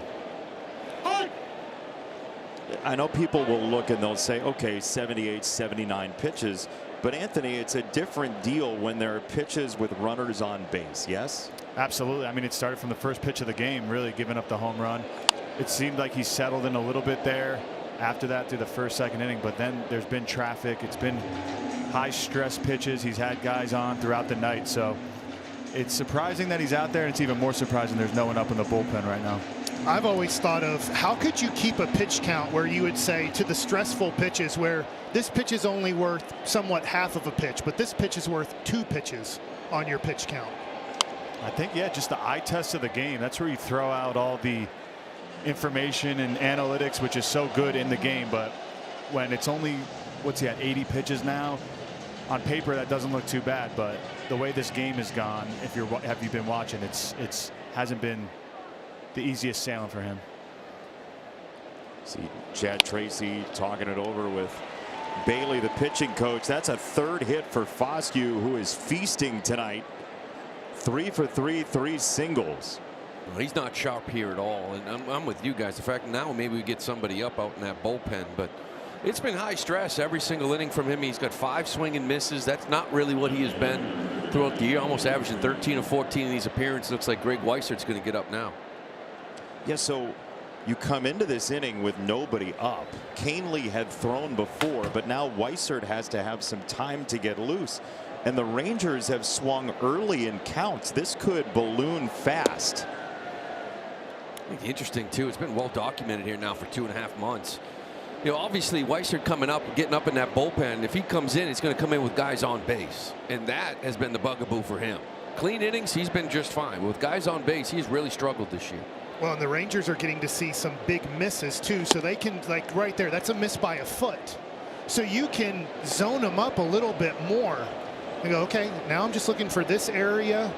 I know people will look and they'll say, okay, 78, 79 pitches. But Anthony, it's a different deal when there are pitches with runners on base. Yes, absolutely. I mean, it started from the first pitch of the game, really giving up the home run. It seemed like he settled in a little bit there after that through the first, second inning. But then there's been traffic. It's been high stress pitches. He's had guys on throughout the night. So it's surprising that he's out there. And it's even more surprising there's no one up in the bullpen right now. I've always thought of how could you keep a pitch count where you would say to the stressful pitches where this pitch is only worth somewhat half of a pitch, but this pitch is worth 2 pitches on your pitch count. I think, yeah, just the eye test of the game. That's where you throw out all the information and analytics, which is so good in the game. But when it's only, what's he at, 80 pitches now, on paper that doesn't look too bad, but the way this game has gone, if you've been watching, it's hasn't been the easiest sailing for him. See Chad Tracy talking it over with Bailey, the pitching coach. That's a third hit for Foscue, who is feasting tonight. 3 for 3, 3 singles. Well, he's not sharp here at all, and I'm with you guys. The fact now maybe we get somebody up out in that bullpen, but it's been high stress every single inning from him. He's got 5 swing and misses. That's not really what he has been throughout the year. Almost averaging 13 or 14 in these appearances. Looks like Greg Weisert's going to get up now. Yeah, so you come into this inning with nobody up. Canely had thrown before, but now Weissert has to have some time to get loose. And the Rangers have swung early in counts. This could balloon fast. I think interesting too, it's been well documented here now for 2.5 months. You know, obviously Weissert coming up, getting up in that bullpen. If he comes in, he's going to come in with guys on base, and that has been the bugaboo for him. Clean innings, he's been just fine. With guys on base, he's really struggled this year. Well, and the Rangers are getting to see some big misses too, so they can, like right there, that's a miss by a foot. So you can zone them up a little bit more. You go, okay, now I'm just looking for this area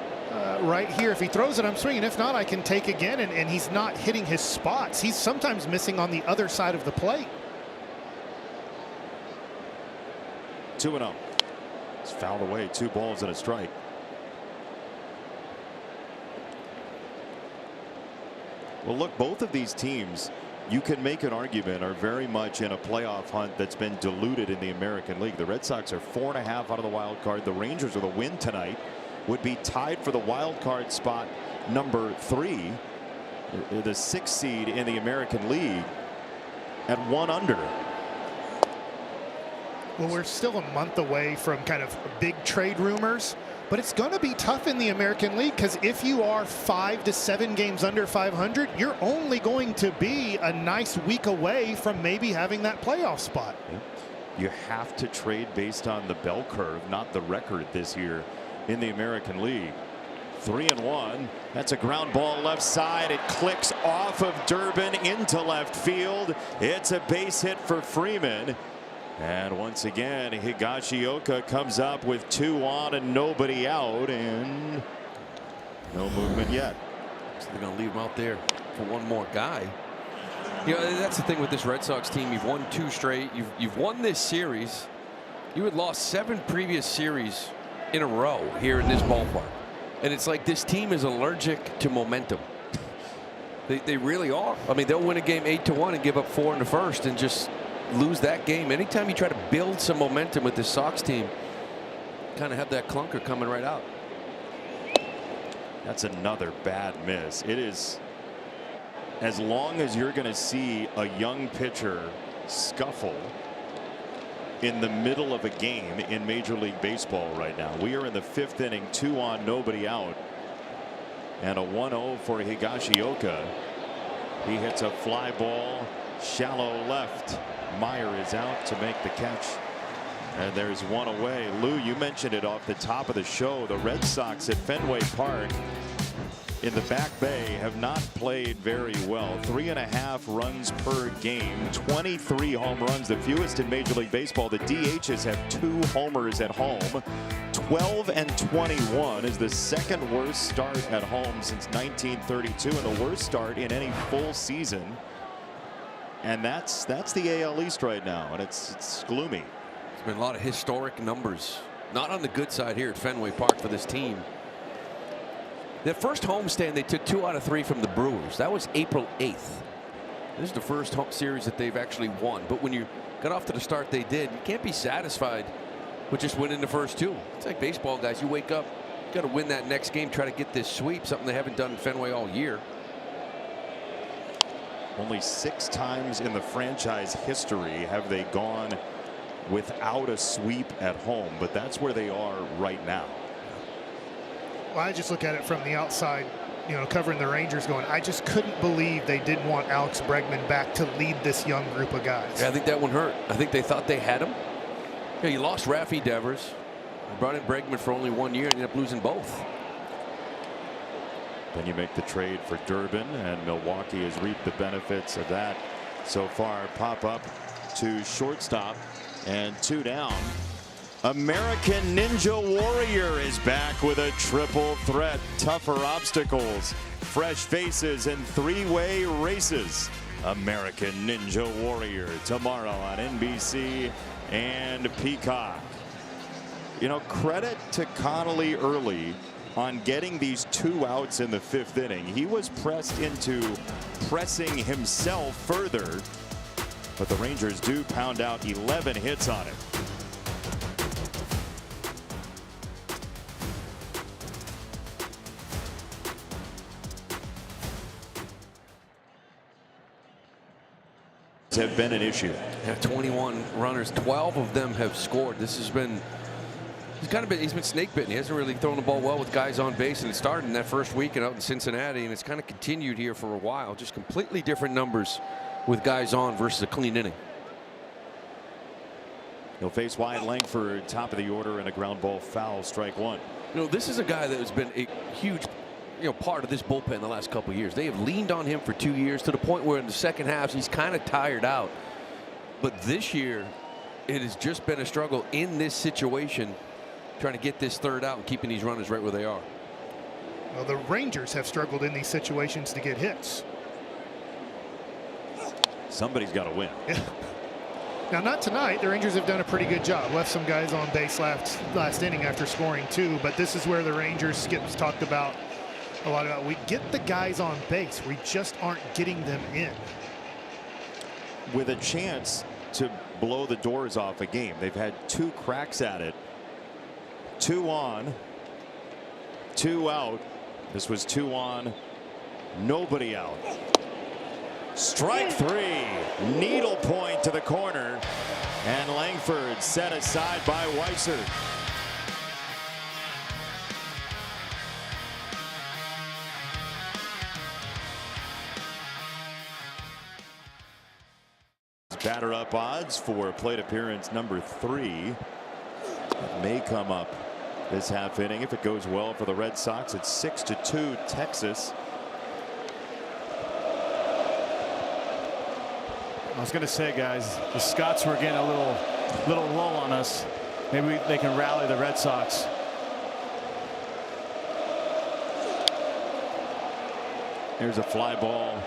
right here. If he throws it, I'm swinging. If not, I can take again, and he's not hitting his spots. He's sometimes missing on the other side of the plate. 2-0. It's fouled away. 2 balls and a strike. Well, look, both of these teams, you can make an argument, are very much in a playoff hunt that's been diluted in the American League. The Red Sox are 4.5 out of the wild card. The Rangers, with a win tonight, would be tied for the wild card spot number 3, the 6th seed in the American League, at 1 under. Well, we're still a month away from kind of big trade rumors, but it's going to be tough in the American League, because if you are 5 to 7 games under 500, you're only going to be a nice week away from maybe having that playoff spot. You have to trade based on the bell curve, not the record this year in the American League. 3-1. That's a ground ball left side. It clicks off of Durbin into left field. It's a base hit for Freeman. And once again, Higashioka comes up with 2 on and nobody out, and no movement yet. So they're going to leave him out there for one more guy. You know, that's the thing with this Red Sox team. You've won 2 straight. You've won this series. You had lost 7 previous series in a row here in this ballpark. And it's like this team is allergic to momentum. They really are. I mean, they'll win a game 8-1 and give up 4 in the first and just lose that game. Anytime you try to build some momentum with this Sox team, kind of have that clunker coming right out. That's another bad miss. It is, as long as you're going to see a young pitcher scuffle in the middle of a game in Major League Baseball right now. We are in the 5th inning, 2 on, nobody out, and a 1-0 for Higashioka. He hits a fly ball shallow left. Meyer is out to make the catch, and there's 1 away. Lou, you mentioned it off the top of the show. The Red Sox at Fenway Park in the back bay have not played very well. 3.5 runs per game, 23 home runs, the fewest in Major League Baseball. The DHs have 2 homers at home. 12-21 is the 2nd worst start at home since 1932, and the worst start in any full season. And that's the AL East right now, and it's gloomy. There's been a lot of historic numbers, not on the good side here at Fenway Park for this team. Their first homestand, they took 2 out of 3 from the Brewers. That was April 8th. This is the first home series that they've actually won. But when you got off to the start they did, you can't be satisfied with just winning the first 2. It's like baseball, guys. You wake up, you got to win that next game, try to get this sweep, something they haven't done in Fenway all year. Only 6 times in the franchise history have they gone without a sweep at home, but that's where they are right now. Well, I just look at it from the outside, you know, covering the Rangers, going, I just couldn't believe they didn't want Alex Bregman back to lead this young group of guys. Yeah, I think that one hurt. I think they thought they had him. Yeah, you lost Rafi Devers, you brought in Bregman for only 1 year, and you ended up losing both. Then you make the trade for Durbin, and Milwaukee has reaped the benefits of that so far. Pop up to shortstop, and 2 down. American Ninja Warrior is back with a triple threat. Tougher obstacles, fresh faces, and three-way races. American Ninja Warrior tomorrow on NBC and Peacock. You know, credit to Connolly early on getting these 2 outs in the 5th inning. He was pressed into pressing himself further, but the Rangers do pound out 11 hits on it. Have been an issue. Yeah, 21 runners, 12 of them have scored. This has been, he's been snake bitten. He hasn't really thrown the ball well with guys on base, and it started in that first weekend out in Cincinnati, and it's kind of continued here for a while. Just completely different numbers with guys on versus a clean inning. He'll face Wyatt Langford, top of the order, and a ground ball foul, strike 1. You know, this is a guy that has been a huge part of this bullpen the last couple of years. They have leaned on him for 2 years to the point where in the second half he's kind of tired out. But this year it has just been a struggle in this situation, trying to get this third out and keeping these runners right where they are. Well, the Rangers have struggled in these situations to get hits. Somebody's got to win. Now, not tonight. The Rangers have done a pretty good job. Left some guys on base last inning after scoring 2. But this is where the Rangers, Skip's talked about a lot about, we get the guys on base, we just aren't getting them in. With a chance to blow the doors off a game. They've had 2 cracks at it. 2 on, 2 out. This was 2 on, nobody out. Strike 3, needle point to the corner, and Langford set aside by Weiser. Batter up odds for plate appearance number 3. It may come up this half inning if it goes well for the Red Sox. It's 6-2 Texas. I was going to say, guys, the Scots were getting a little low on us. Maybe they can rally the Red Sox. Here's a fly ball.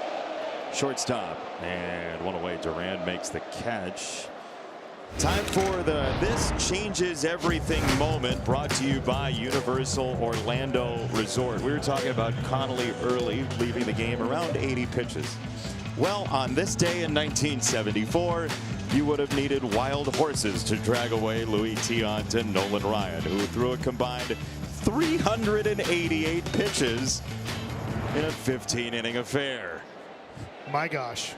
Shortstop, and one away. Durand makes the catch. Time for the This Changes Everything moment, brought to you by Universal Orlando Resort. We were talking about Connolly early, leaving the game around 80 pitches. Well, on this day in 1974, you would have needed wild horses to drag away Louis Tiant and Nolan Ryan, who threw a combined 388 pitches in a 15-inning affair. My gosh.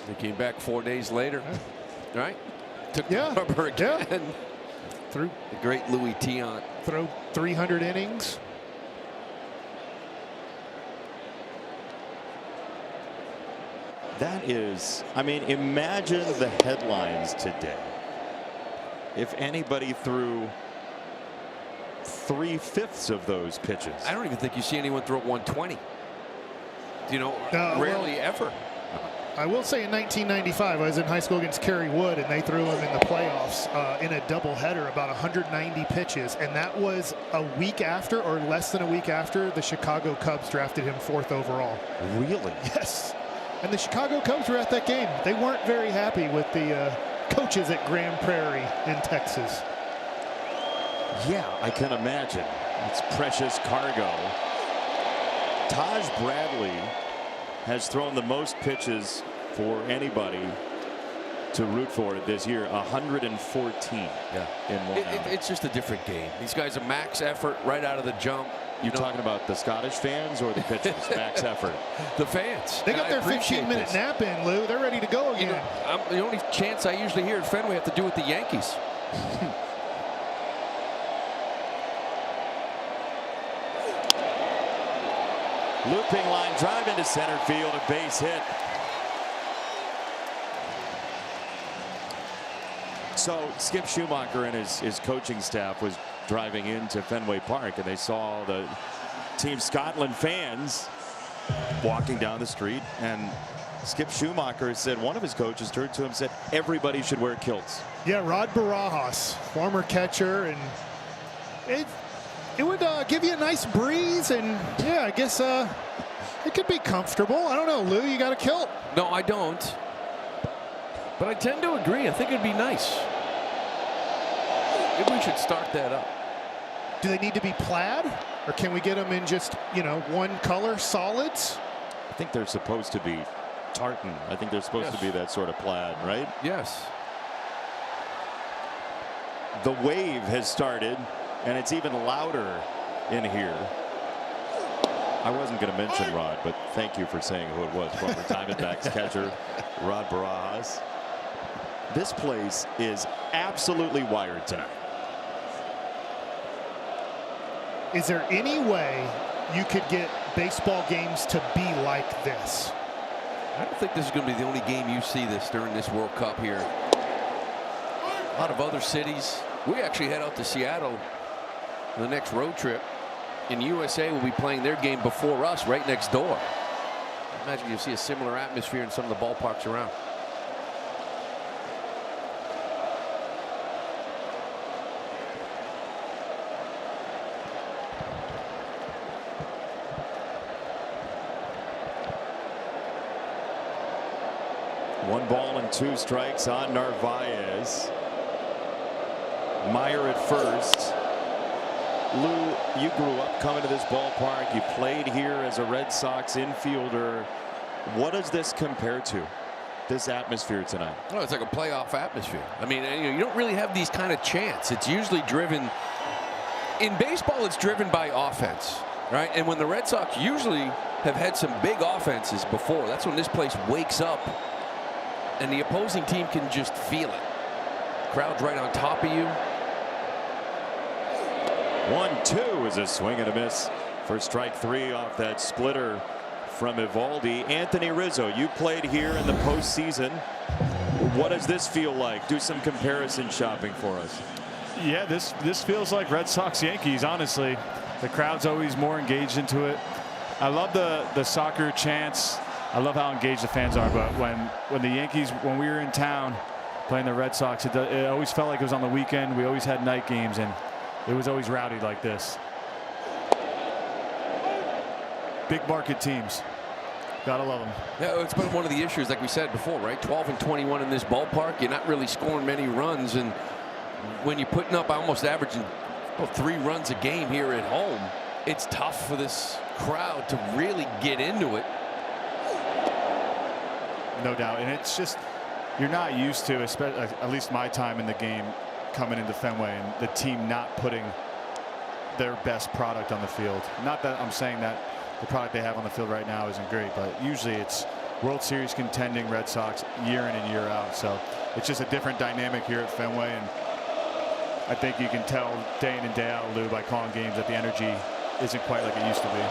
They came back 4 days later, right? Took the rubber again. Yeah. Through the great Louis Tiant. Throw 300 innings. That is, I mean, imagine the headlines today if anybody threw 3/5 of those pitches. I don't even think you see anyone throw 120. You know, rarely ever. I will say in 1995, I was in high school against Kerry Wood, and they threw him in the playoffs in a doubleheader, about 190 pitches. And that was a week after, or less than a week after, the Chicago Cubs drafted him 4th overall. Really? Yes. And the Chicago Cubs were at that game. They weren't very happy with the coaches at Grand Prairie in Texas. Yeah, I can imagine. It's precious cargo. Taj Bradley has thrown the most pitches for anybody to root for this year, 114. Yeah. In one outing. It's just a different game. These guys are max effort right out of the jump. You're talking about the Scottish fans or the pitchers? Max effort. The fans. They got their 15-minute nap in, Lou. They're ready to go again. You know, the only chance I usually hear at Fenway have to do with the Yankees. Looping line drive into center field, a base hit. So Skip Schumacher and his coaching staff was driving into Fenway Park, and they saw the Team Scotland fans walking down the street, and Skip Schumacher said one of his coaches turned to him and said everybody should wear kilts. Yeah, Rod Barajas, former catcher, and it would give you a nice breeze, and yeah, I guess it could be comfortable. I don't know, Lou, you got a kilt? No, I don't. But I tend to agree. I think it'd be nice. Maybe we should start that up. Do they need to be plaid, or can we get them in just, you know, one color solids? I think they're supposed to be tartan. I think they're supposed to be that sort of plaid, right? Yes. The wave has started, and it's even louder in here. I wasn't going to mention Rod, but thank you for saying who it was. Former Diamondbacks catcher Rod Barajas. This place is absolutely wired tonight. Is there any way you could get baseball games to be like this? I don't think this is going to be the only game you see this during this World Cup here. A lot of other cities. We actually head out to Seattle on the next road trip. And USA will be playing their game before us right next door. I imagine you'll see a similar atmosphere in some of the ballparks around. One ball and 2 strikes on Narvaez. Meyer at first. Lou, you grew up coming to this ballpark. You played here as a Red Sox infielder. What does this compare to, this atmosphere tonight? Oh, it's like a playoff atmosphere. I mean, you don't really have these kind of chants. It's usually driven, in baseball, it's driven by offense, right? And when the Red Sox usually have had some big offenses before, that's when this place wakes up and the opposing team can just feel it. Crowd's right on top of you. 1-2 is a swing and a miss for strike 3 off that splitter from Eovaldi. Anthony Rizzo, you played here in the postseason. What does this feel like? Do some comparison shopping for us. Yeah, this feels like Red Sox Yankees, honestly. The crowd's always more engaged into it. I love the soccer chants. I love how engaged the fans are, but when the Yankees, when we were in town playing the Red Sox, it always felt like it was on the weekend. We always had night games, and it was always rowdy like this. Big market teams. Gotta love them. Yeah, it's been one of the issues, like we said before, right? 12-21 in this ballpark. You're not really scoring many runs, and when you're putting up almost averaging 3 runs a game here at home, it's tough for this crowd to really get into it. No doubt, and it's just, you're not used to, especially at least my time in the game, coming into Fenway and the team not putting their best product on the field. Not that I'm saying that the product they have on the field right now isn't great, but usually it's World Series contending Red Sox year in and year out. So it's just a different dynamic here at Fenway, and I think you can tell day in and day out, Lou, by calling games that the energy isn't quite like it used to be.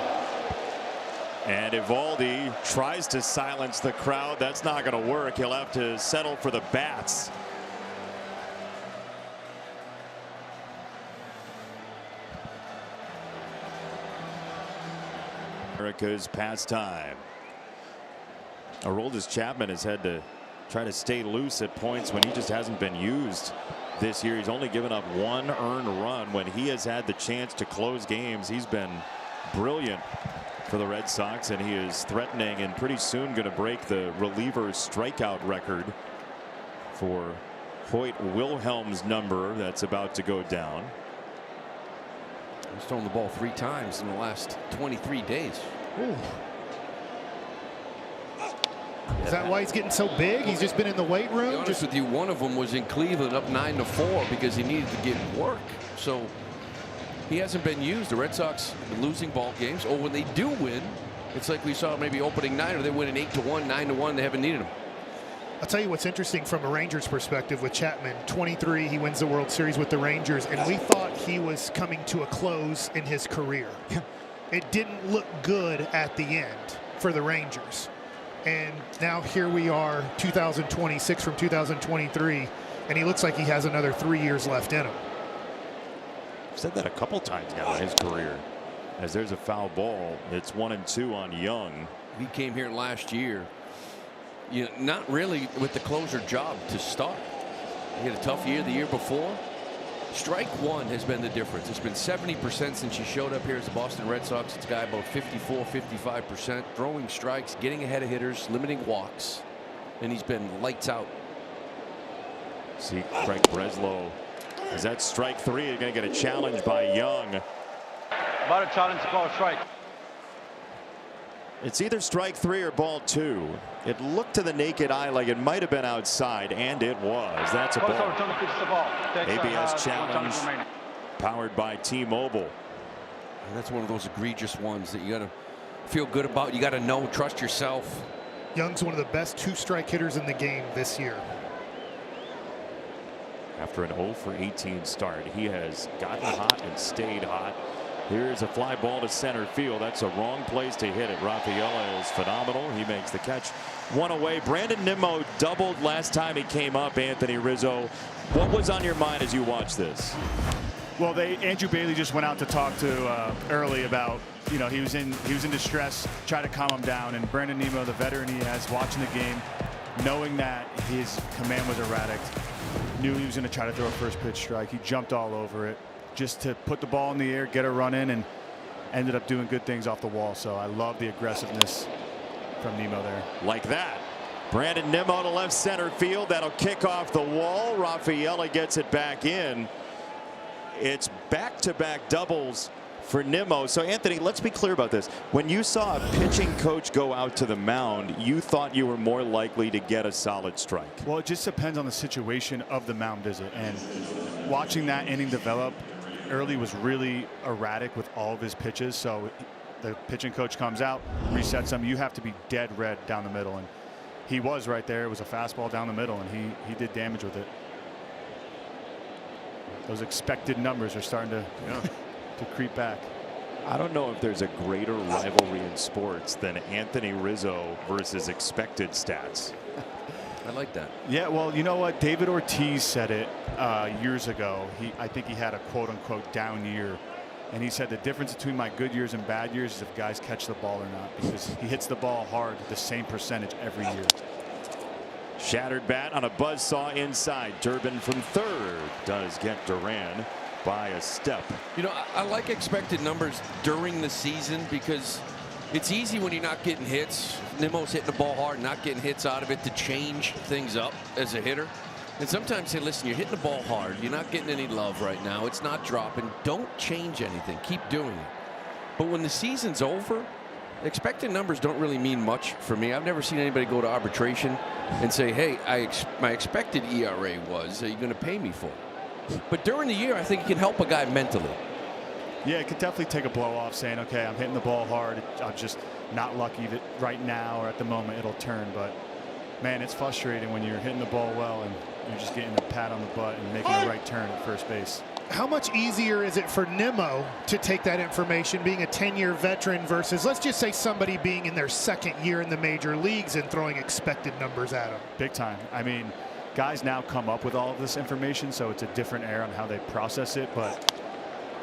And Eovaldi tries to silence the crowd. That's not going to work. He'll have to settle for the bats. America's pastime. Aroldis Chapman has had to try to stay loose at points when he just hasn't been used this year. He's only given up 1 earned run when he has had the chance to close games. He's been brilliant for the Red Sox, and he is threatening and pretty soon going to break the reliever strikeout record for Hoyt Wilhelm's number that's about to go down. He's thrown the ball 3 times in the last 23 days. Ooh. Is that why he's getting so big? He's just been in the weight room? To be honest with you, one of them was in Cleveland up 9-4 because he needed to get work. So he hasn't been used. The Red Sox have been losing ball games, or when they do win, it's like we saw maybe opening night, or they're winning 8-1, 9-1. They haven't needed him. I'll tell you what's interesting from a Rangers perspective with Chapman. 23, he wins the World Series with the Rangers, and we thought he was coming to a close in his career. It didn't look good at the end for the Rangers. And now here we are, 2026 from 2023, and he looks like he has another 3 years left in him. I've said that a couple times now in his career. As there's a foul ball, it's 1-2 on Young. He came here last year not really with the closer job to start. He had a tough year the year before. Strike one has been the difference. It's been 70% since he showed up here as the Boston Red Sox. It's a guy about 54, 55%, throwing strikes, getting ahead of hitters, limiting walks, and he's been lights out. See Craig Breslow. Is that strike three? You're going to get a challenge by Young. About a challenge to call a strike. It's either strike three or ball two. It looked to the naked eye like it might have been outside, and it was. That's a ball. ABS challenge powered by T-Mobile. And that's one of those egregious ones that you got to feel good about. You got to know, trust yourself. Young's one of the best two-strike hitters in the game this year. After an 0 for 18 start, he has gotten hot and stayed hot. Here's a fly ball to center field. That's a wrong place to hit it. Rafaela is phenomenal. He makes the catch. One away. Brandon Nimmo doubled last time he came up. Anthony Rizzo, what was on your mind as you watched this? Well, Andrew Bailey just went out to talk to early about, he was in distress, try to calm him down, and Brandon Nimmo, the veteran he has, watching the game, knowing that his command was erratic, knew he was going to try to throw a first pitch strike. He jumped all over it just to put the ball in the air, get a run in, and ended up doing good things off the wall. So I love the aggressiveness from Nimmo there. Like that. Brandon Nimmo to left center field. That'll kick off the wall. Rafaela gets it back in. It's back-to-back doubles for Nimmo. So Anthony, let's be clear about this. When you saw a pitching coach go out to the mound, you thought you were more likely to get a solid strike. Well, it just depends on the situation of the mound visit, and watching that inning develop, early was really erratic with all of his pitches. So the pitching coach comes out, resets him. You have to be dead red down the middle, and he was right there. It was a fastball down the middle, and he did damage with it. Those expected numbers are starting to creep back. I don't know if there's a greater rivalry in sports than Anthony Rizzo versus expected stats. I like that. Yeah, well, you know what? David Ortiz said it years ago. I think he had a quote-unquote down year, and he said the difference between my good years and bad years is if guys catch the ball or not, because he hits the ball hard the same percentage every year. Shattered bat on a buzzsaw inside. Durbin from third does get Duran by a step. I like expected numbers during the season because it's easy when you're not getting hits. Nimmo's hitting the ball hard, not getting hits out of it, to change things up as a hitter. And sometimes say, listen, you're hitting the ball hard. You're not getting any love right now. It's not dropping. Don't change anything. Keep doing it. But when the season's over, expected numbers don't really mean much for me. I've never seen anybody go to arbitration and say, hey, my expected ERA was, are you going to pay me for it? But during the year, I think it can help a guy mentally. Yeah, it could definitely take a blow off saying, okay, I'm hitting the ball hard. I'm just not lucky that right now or at the moment it'll turn. But, man, it's frustrating when you're hitting the ball well and you're just getting a pat on the butt and making the right turn at first base. How much easier is it for Nimmo to take that information, being a 10-year veteran, versus, let's just say, somebody being in their second year in the major leagues and throwing expected numbers at him? Big time. I mean, guys now come up with all of this information, so it's a different era on how they process it. But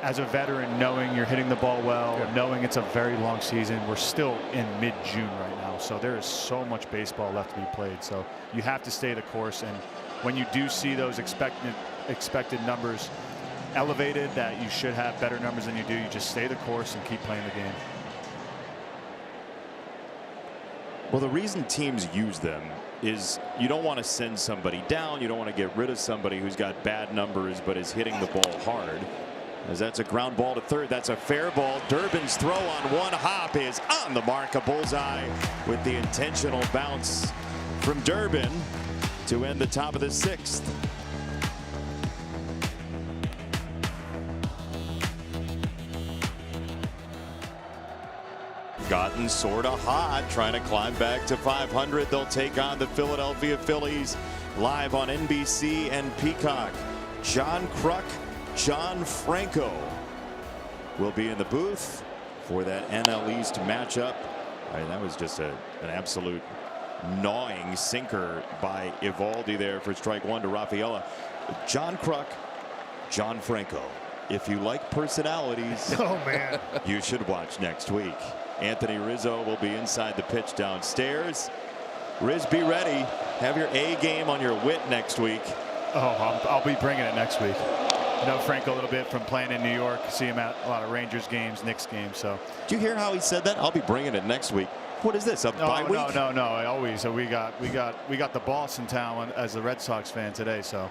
as a veteran, knowing you're hitting the ball well, knowing it's a very long season, we're still in mid-June right now, so there is so much baseball left to be played. So you have to stay the course, and when you do see those expected numbers elevated, that you should have better numbers than you do, you just stay the course and keep playing the game. Well, the reason teams use them is you don't want to send somebody down. You don't want to get rid of somebody who's got bad numbers but is hitting the ball hard. As that's a ground ball to third. That's a fair ball. Durbin's throw on one hop is on the mark. A bullseye with the intentional bounce from Durbin to end the top of the sixth. Gotten sort of hot, trying to climb back to 500. They'll take on the Philadelphia Phillies live on NBC and Peacock. John Kruk, John Franco will be in the booth for that NL East matchup. That was just an absolute gnawing sinker by Eovaldi there for strike one to Rafaela. John Kruk, John Franco. If you like personalities, oh man, you should watch next week. Anthony Rizzo will be inside the pitch downstairs. Riz, be ready. Have your A game on your wit next week. Oh, I'll be bringing it next week. I know Frank a little bit from playing in New York. See him at a lot of Rangers games, Knicks games. So. Do you hear how he said that? I'll be bringing it next week. What is this? A bye week? No. Always. So we got the boss in town as a Red Sox fan today. So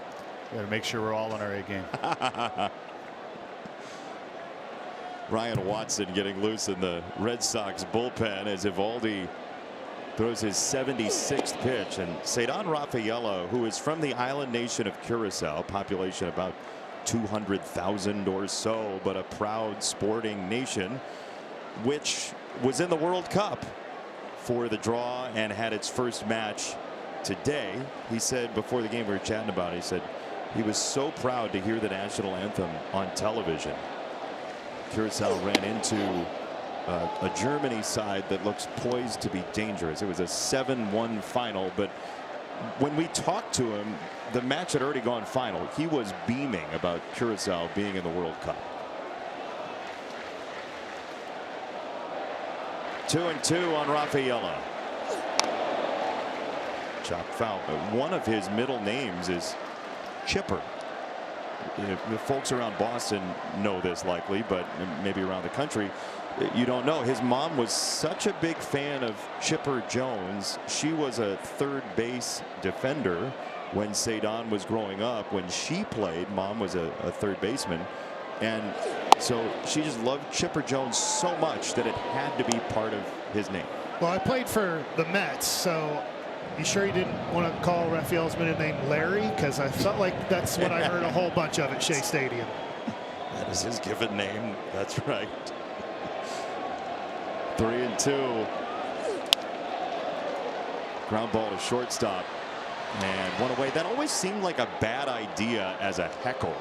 we got to make sure we're all on our A game. Ryan Watson getting loose in the Red Sox bullpen as Eovaldi throws his 76th pitch, and Ceddanne Rafaela, who is from the island nation of Curacao, population about 200,000 or so, but a proud sporting nation, which was in the World Cup for the draw and had its first match today. He said before the game, we were chatting about it, he said he was so proud to hear the national anthem on television. Curacao ran into a Germany side that looks poised to be dangerous. It was a 7-1 final, but when we talked to him, the match had already gone final. He was beaming about Curacao being in the World Cup. 2-2 on Rafaela. Chop foul. One of his middle names is Chipper. The folks around Boston know this likely, but maybe around the country, you don't know. His mom was such a big fan of Chipper Jones. She was a third base defender when Ceddanne was growing up. When she played, mom was a third baseman. And so she just loved Chipper Jones so much that it had to be part of his name. Well, I played for the Mets, so you sure you didn't want to call Rafael's middle name Larry? Because I felt like that's what I heard a whole bunch of at Shea Stadium. That is his given name. That's right. 3-2. Ground ball to shortstop. And one away. That always seemed like a bad idea as a heckle,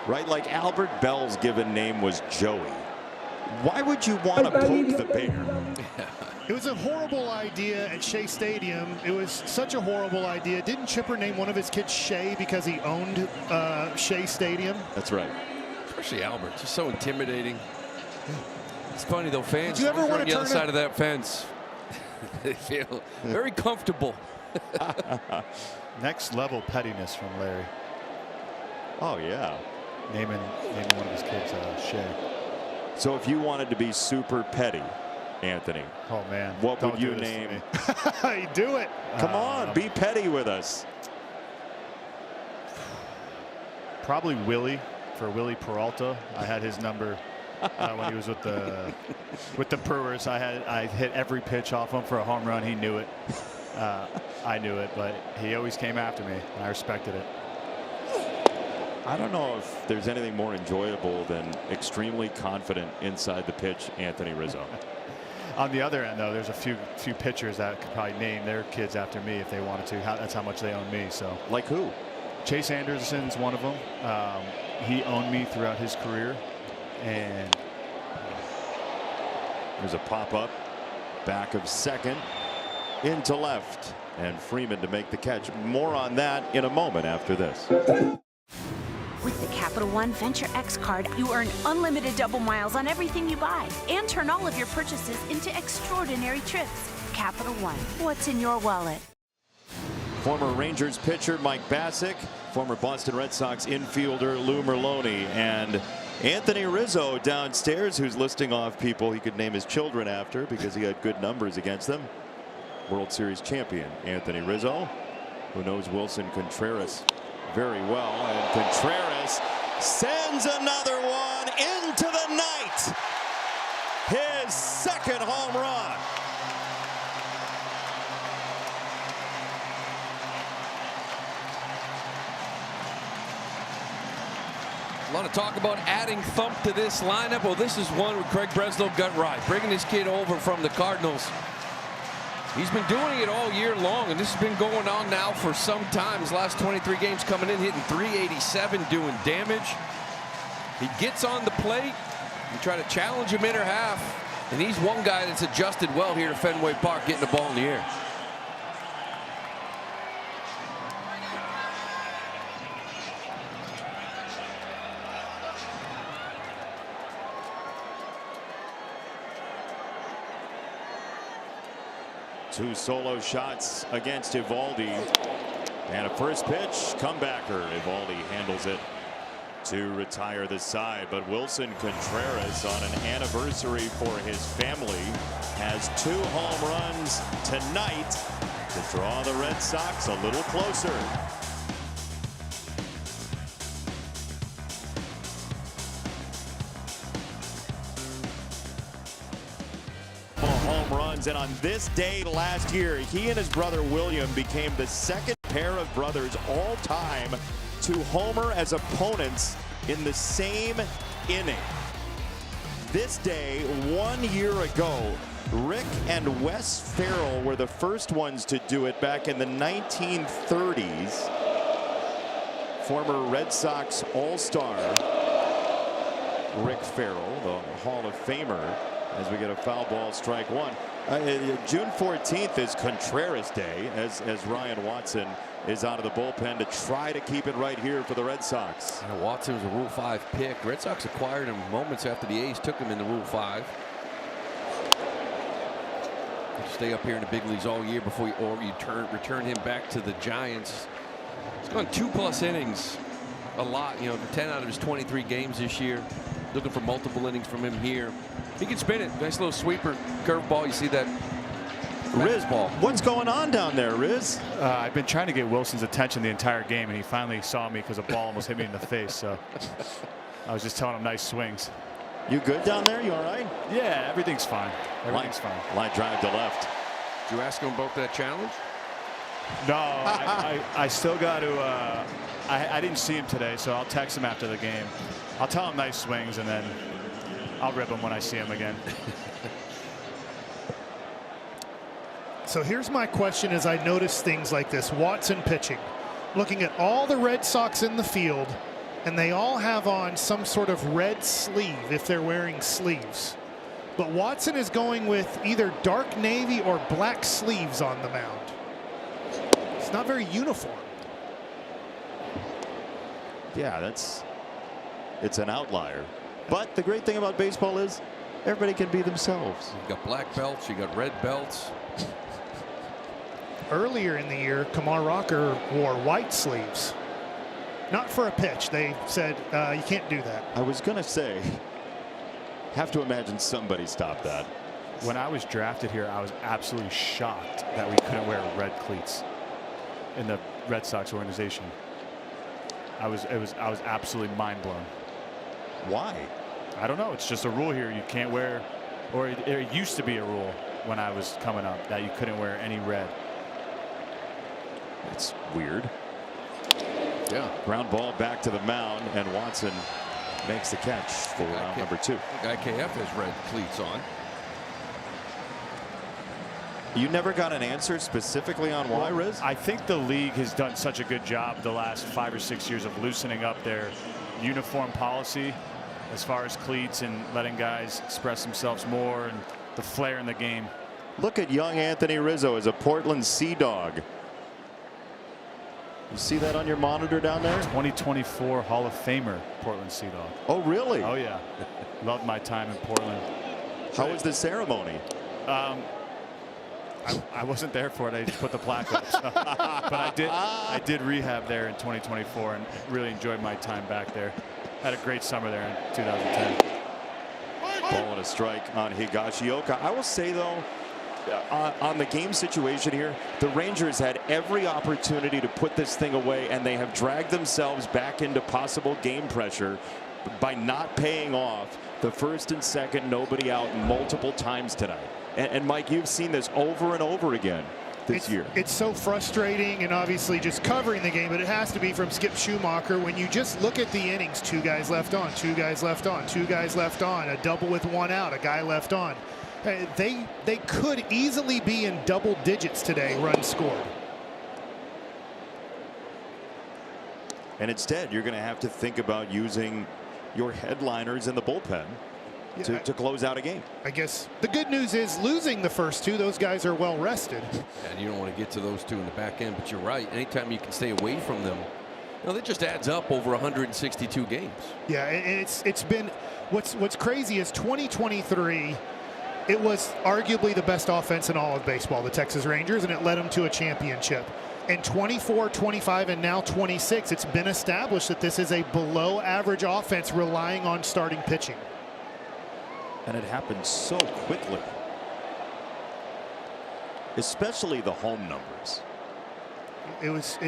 right? Like Albert Bell's given name was Joey. Why would you want to poke the bear? It was a horrible idea at Shea Stadium. It was such a horrible idea. Didn't Chipper name one of his kids Shea because he owned Shea Stadium? That's right. Especially Albert. Just so intimidating. It's funny though, fans. Did you ever want on to the other turn side of that fence? They feel very comfortable. Next level pettiness from Larry. Oh yeah. Naming one of his kids Shea. So if you wanted to be super petty, Anthony, oh man, what would you name? Do it. Come on, be petty with us. Probably Willie, for Willie Peralta. I had his number when he was with the Brewers. I hit every pitch off him for a home run. He knew it. I knew it, but he always came after me, and I respected it. I don't know if there's anything more enjoyable than extremely confident inside the pitch Anthony Rizzo. On the other end, though, there's a few pitchers that could probably name their kids after me if they wanted to. That's how much they own me. So, like who? Chase Anderson's one of them. He owned me throughout his career, and there's a pop-up back of second into left, and Freeman to make the catch. More on that in a moment after this. With the Capital One Venture X card, you earn unlimited double miles on everything you buy and turn all of your purchases into extraordinary trips. Capital One, what's in your wallet? Former Rangers pitcher Mike Bassick, former Boston Red Sox infielder Lou Merloni, and Anthony Rizzo downstairs, who's listing off people he could name his children after because he had good numbers against them. World Series champion Anthony Rizzo, who knows Wilson Contreras very well, and Contreras sends another one into the night. His second home run. A lot of talk about adding thump to this lineup. Well, this is one where Craig Breslow got right, bringing his kid over from the Cardinals. He's been doing it all year long, and this has been going on now for some time. His last 23 games coming in, hitting .387, doing damage. He gets on the plate. You try to challenge him inner half, and he's one guy that's adjusted well here to Fenway Park, getting the ball in the air. 2 solo shots against Eovaldi. And a first pitch comebacker. Eovaldi handles it to retire the side. But Wilson Contreras, on an anniversary for his family, has 2 home runs tonight to draw the Red Sox a little closer. Home runs, and on this day last year, he and his brother William became the second pair of brothers all time to homer as opponents in the same inning. This day 1 year ago, Rick and Wes Ferrell were the first ones to do it back in the 1930s. Former Red Sox All-Star Rick Ferrell, the Hall of Famer, as we get a foul ball, strike one. June 14th is Contreras Day, as Ryan Watson is out of the bullpen to try to keep it right here for the Red Sox. Yeah, Watson was a Rule 5 pick. Red Sox acquired him moments after the A's took him in the Rule 5. He'll stay up here in the big leagues all year before you return him back to the Giants. He's gone 2+ innings, a lot. 10 out of his 23 games this year. Looking for multiple innings from him here. He can spin it. Nice little sweeper, curveball. You see that? Riz, ball. What's going on down there, Riz? I've been trying to get Wilson's attention the entire game, and he finally saw me because a ball almost hit me in the face. So I was just telling him nice swings. You good down there? You all right? Yeah, everything's fine. Everything's fine. Line drive to left. Did you ask him about that challenge? No, I still got to. I didn't see him today, so I'll text him after the game. I'll tell him nice swings, and then I'll rip him when I see him again. So here's my question as I notice things like this. Watson pitching. Looking at all the Red Sox in the field, and they all have on some sort of red sleeve if they're wearing sleeves. But Watson is going with either dark navy or black sleeves on the mound. It's not very uniform. Yeah, it's an outlier. But the great thing about baseball is everybody can be themselves. You got black belts, you got red belts. Earlier in the year, Kumar Rocker wore white sleeves. Not for a pitch. They said you can't do that. I was going to say, have to imagine somebody stopped that. When I was drafted here, I was absolutely shocked that we couldn't wear red cleats in the Red Sox organization. I was absolutely mind blown. Why? I don't know. It's just a rule here. You can't wear, or it used to be a rule when I was coming up that you couldn't wear any red. That's weird. Yeah. Ground ball back to the mound, and Watson makes the catch for round number 2. IKF has red cleats on. You never got an answer specifically on why, Riz? I think the league has done such a good job the last 5 or 6 years of loosening up their uniform policy as far as cleats and letting guys express themselves more and the flair in the game. Look at young Anthony Rizzo as a Portland Sea Dog. You see that on your monitor down there? 2024 Hall of Famer Portland Sea Dog. Oh, really? Oh, yeah. Loved my time in Portland. How was the ceremony? I wasn't there for it. I just put the plaque up. So. But I did rehab there in 2024 and really enjoyed my time back there. Had a great summer there in 2010. Ball and a strike on Higashioka. I will say, though, on the game situation here, the Rangers had every opportunity to put this thing away, and they have dragged themselves back into possible game pressure by not paying off the first and second nobody out multiple times tonight. And Mike, you've seen this over and over again this year. It's so frustrating, and obviously just covering the game, but it has to be from Skip Schumacher when you just look at the innings. 2 guys left on, 2 guys left on, 2 guys left on, a double with 1 out, a guy left on. They could easily be in double digits today, runs scored. And instead, you're going to have to think about using your headliners in the bullpen to close out a game. I guess the good news is losing the first 2, those guys are well rested. And you don't want to get to those 2 in the back end, but you're right. Anytime you can stay away from them, that just adds up over 162 games. Yeah, it's been what's crazy is 2023. It was arguably the best offense in all of baseball, the Texas Rangers, and it led them to a championship. In 24, 25, and now 26, it's been established that this is a below-average offense relying on starting pitching. And it happened so quickly, especially the home numbers.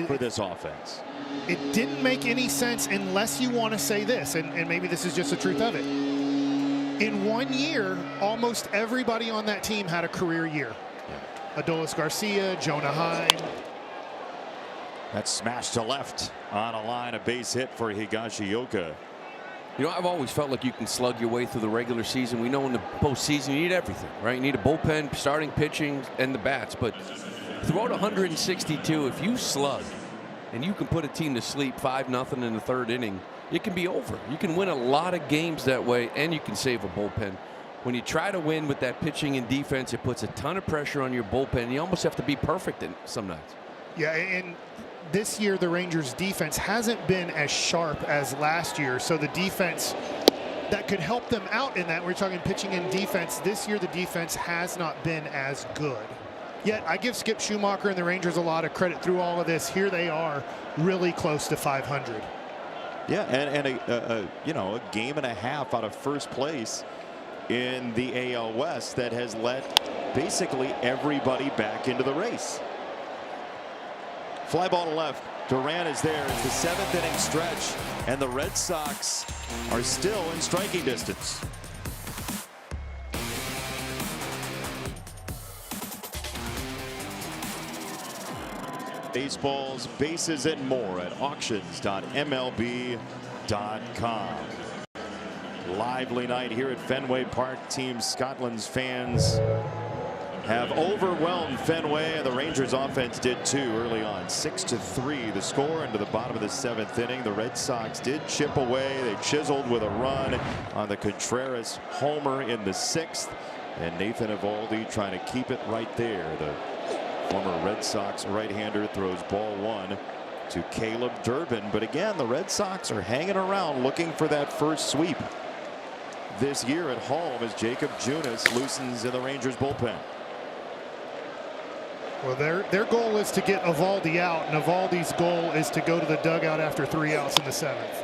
For this offense. It didn't make any sense unless you want to say this, and maybe this is just the truth of it. In 1 year, almost everybody on that team had a career year. Yeah. Adolis Garcia, Jonah Heim. That smash to left on a line, a base hit for Higashioka. You know, I've always felt like you can slug your way through the regular season. We know in the postseason you need everything, right? You need a bullpen, starting pitching, and the bats. But throughout 162, if you slug and you can put a team to sleep 5-0 in the third inning, it can be over. You can win a lot of games that way, and you can save a bullpen. When you try to win with that pitching and defense, it puts a ton of pressure on your bullpen. You almost have to be perfect in some nights. Yeah, and this year the Rangers defense hasn't been as sharp as last year, so the defense that could help them out in that, we're talking pitching and defense, this year the defense has not been as good. Yet I give Skip Schumacher and the Rangers a lot of credit through all of this. Here they are really close to 500. Yeah, and a game and a half out of first place in the AL West that has let basically everybody back into the race. Fly ball to left. Duran is there. It's the seventh inning stretch, and the Red Sox are still in striking distance. Baseball's bases and more at auctions.mlb.com. Lively night here at Fenway Park. Team Scotland's fans have overwhelmed Fenway, and the Rangers offense did too early on. 6-3 the score into the bottom of the seventh inning. The Red Sox did chip away. They chiseled with a run on the Contreras homer in the sixth, and Nathan Eovaldi trying to keep it right there. The former Red Sox right-hander throws ball one to Caleb Durbin, but again the Red Sox are hanging around looking for that first sweep this year at home as Jacob Junis loosens in the Rangers bullpen. Well, their goal is to get Eovaldi out, and Eovaldi's goal is to go to the dugout after 3 outs in the seventh.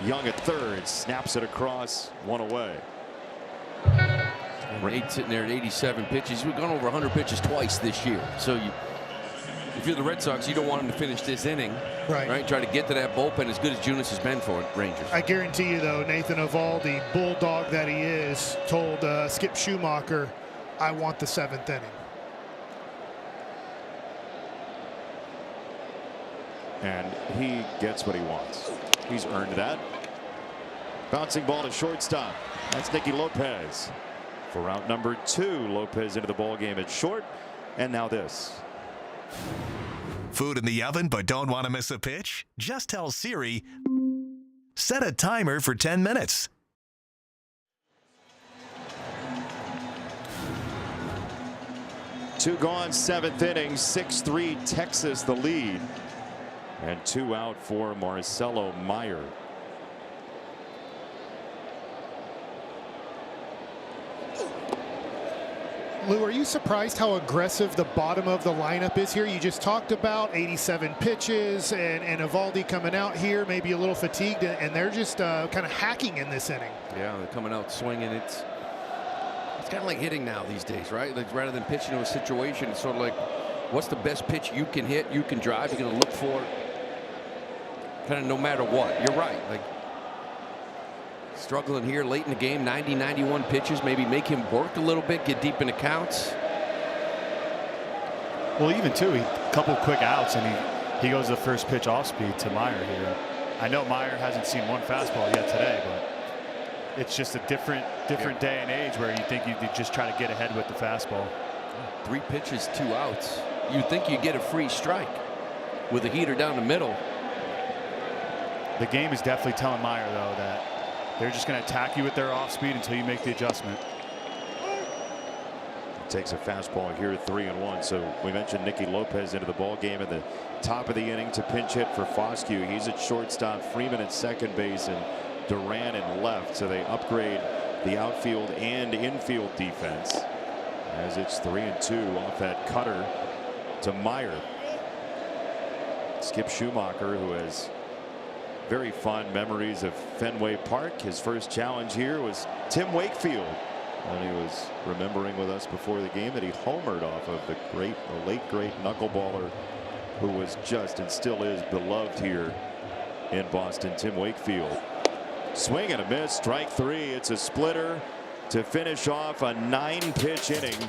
Young at third, snaps it across, one away. Nate sitting there at 87 pitches. We've gone over 100 pitches twice this year. So if you're the Red Sox, you don't want him to finish this inning. Right. Try to get to that bullpen as good as Junis has been for Rangers. I guarantee you, though, Nathan Eovaldi, bulldog that he is, told Skip Schumacher, I want the seventh inning. And he gets what he wants. He's earned that. Bouncing ball to shortstop. That's Nicky Lopez. For out number 2, Lopez into the ball game at short, and now this. Food in the oven but don't want to miss a pitch? Just tell Siri, set a timer for 10 minutes. Two gone, seventh inning, 6-3 Texas the lead, and 2 out for Marcelo Meyer. Lou, are you surprised how aggressive the bottom of the lineup is here? You just talked about 87 pitches and Eovaldi coming out here, maybe a little fatigued, and they're just kind of hacking in this inning. Yeah, they're coming out swinging. It's kind of like hitting now these days, right? Like rather than pitching to a situation, it's sort of like, what's the best pitch you can hit, you can drive, you're going to look for, kind of no matter what. You're right. Like struggling here late in the game, 90, 91 pitches, maybe make him work a little bit, get deep in accounts. Well, even too, a couple of quick outs, and he goes the first pitch off speed to Meyer here. I know Meyer hasn't seen one fastball yet today, but it's just a different day and age where you think you just try to get ahead with the fastball. 3 pitches, 2 outs. You'd think you'd get a free strike with a heater down the middle. The game is definitely telling Meyer, though, that they're just going to attack you with their off speed until you make the adjustment. Takes a fastball here at 3-1. So we mentioned Nicky Lopez into the ball game at the top of the inning to pinch hit for Foscue. He's at shortstop, Freeman at second base, and Duran in left. So they upgrade the outfield and infield defense, as it's 3-2 off that cutter to Meyer. Skip Schumacher, who has very fond memories of Fenway Park. His first challenge here was Tim Wakefield, and he was remembering with us before the game that he homered off of the late great knuckleballer who was just and still is beloved here in Boston, Tim Wakefield. Swing and a miss, strike 3. It's a splitter to finish off a 9-pitch inning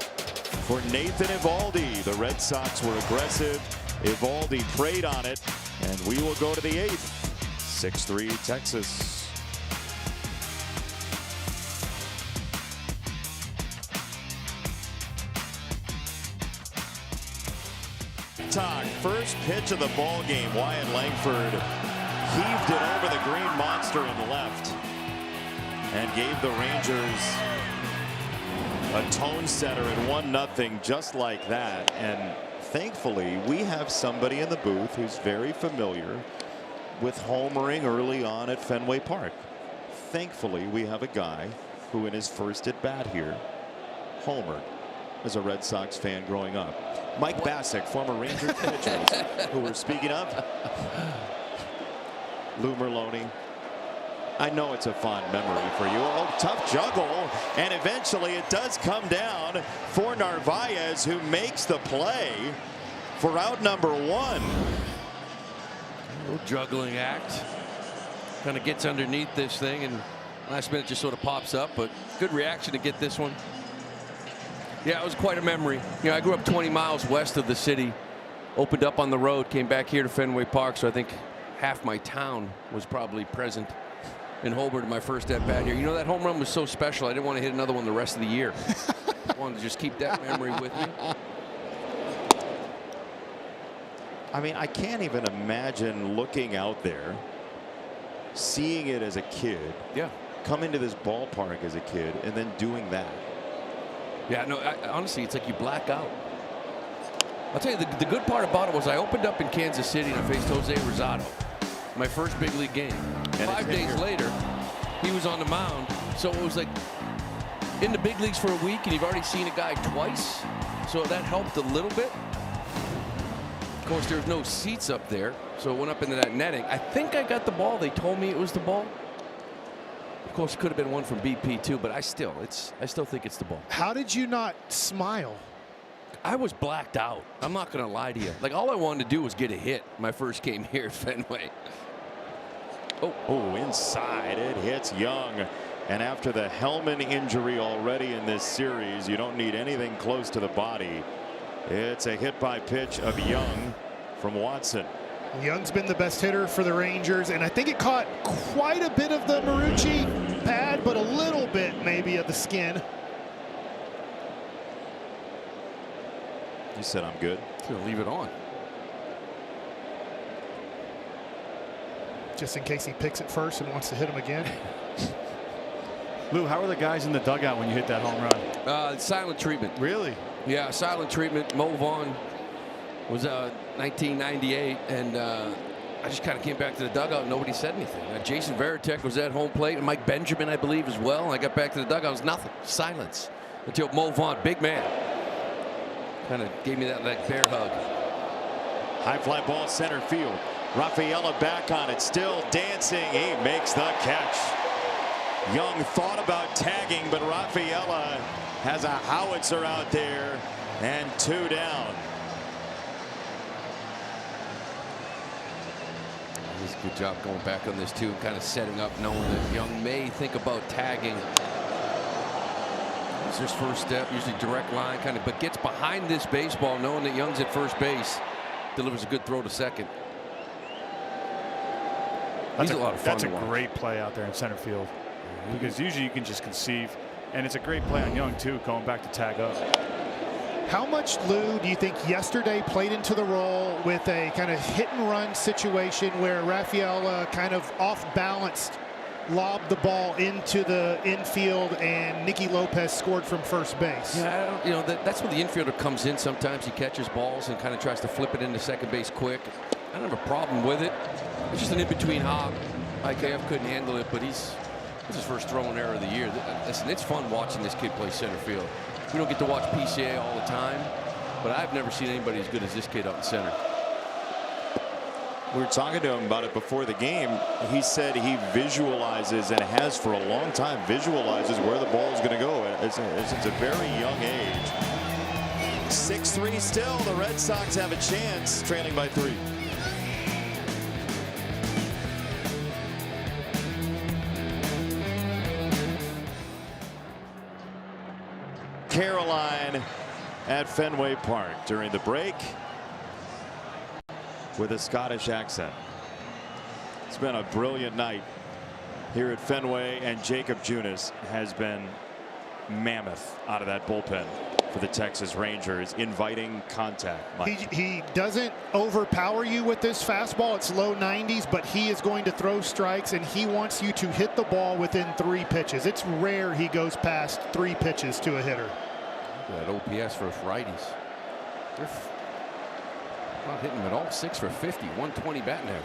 for Nathan Eovaldi. The Red Sox were aggressive. Eovaldi preyed on it, and we will go to the 8th. 6-3 Texas. First pitch of the ball game. Wyatt Langford heaved it over the green monster in left and gave the Rangers a tone setter at 1-0 just like that. And thankfully we have somebody in the booth who's very familiar with homering early on at Fenway Park. Thankfully we have a guy who in his first at bat here homered as a Red Sox fan growing up. Mike Bassick, former Rangers pitchers who we're speaking of. Lou Merlone. I know it's a fond memory for you. Oh, tough juggle, and eventually it does come down for Narvaez, who makes the play for out number 1. A little juggling act. Kind of gets underneath this thing, and last minute just sort of pops up, but good reaction to get this one. Yeah, it was quite a memory. You know, I grew up 20 miles west of the city, opened up on the road, came back here to Fenway Park, so I think half my town was probably present in Hobart in my first at bat here. You know, that home run was so special, I didn't want to hit another one the rest of the year. I wanted to just keep that memory with me. I mean, I can't even imagine looking out there, seeing it as a kid, come into this ballpark as a kid, and then doing that. Yeah, no, honestly, it's like you black out. I'll tell you, the good part about it was I opened up in Kansas City and I faced Jose Rosado, my first big league game. And 5 days later, he was on the mound. So it was like in the big leagues for a week, and you've already seen a guy twice. So that helped a little bit. Of course, there's no seats up there, so it went up into that netting. I think I got the ball. They told me it was the ball. Of course, it could have been one from BP too, but I still think it's the ball. How did you not smile? I was blacked out. I'm not going to lie to you. Like, all I wanted to do was get a hit my first game here at Fenway. Oh, inside. It hits Young. And after the Hellman injury already in this series, you don't need anything close to the body. It's a hit by pitch of Young from Watson. Young's been the best hitter for the Rangers, and I think it caught quite a bit of the Marucci pad, but a little bit maybe of the skin. He said, I'm good. He's going to leave it on. Just in case he picks it first and wants to hit him again. Lou, how are the guys in the dugout when you hit that home run? Silent treatment. Really? Yeah, silent treatment. Mo Vaughn was 1998, and I just kind of came back to the dugout and nobody said anything. Jason Varitek was at home plate, and Mike Benjamin, I believe, as well. And I got back to the dugout, it was nothing. Silence. Until Mo Vaughn, big man, kind of gave me that bear hug. High fly ball center field. Rafaela back on it, still dancing. He makes the catch. Young thought about tagging, but Rafaela has a howitzer out there, and 2 down. He's a good job going back on this too, kind of setting up, knowing that Young may think about tagging. It's his first step, usually direct line, kind of, but gets behind this baseball, knowing that Young's at first base. Delivers a good throw to second. That's a lot of fun. That's a great play out there in center field, because usually you can just conceive, and it's a great play on Young too, going back to tag up. How much, Lou, do you think yesterday played into the role with a kind of hit and run situation where Rafaela kind of off balance lobbed the ball into the infield and Nicky Lopez scored from first base? Yeah, you know, that's where the infielder comes in. Sometimes he catches balls and kind of tries to flip it into second base quick. I don't have a problem with it. It's just an in-between hop. IKF couldn't handle it, but he's This is his first throwing error of the year. Listen, it's fun watching this kid play center field. We don't get to watch PCA all the time, but I've never seen anybody as good as this kid up in center. We were talking to him about it before the game. He said he visualizes, and has for a long time, visualizes where the ball is going to go. It's a very young age. 6-3 still. The Red Sox have a chance, trailing by 3. Caroline at Fenway Park during the break with a Scottish accent. It's been a brilliant night here at Fenway, and Jacob Junis has been mammoth out of that bullpen for the Texas Rangers, inviting contact. He doesn't overpower you with this fastball. It's low 90s, but he is going to throw strikes, and he wants you to hit the ball within 3 pitches. It's rare he goes past 3 pitches to a hitter. That OPS for righties. They're not hitting him at all. 6 for 50, 120 batting average.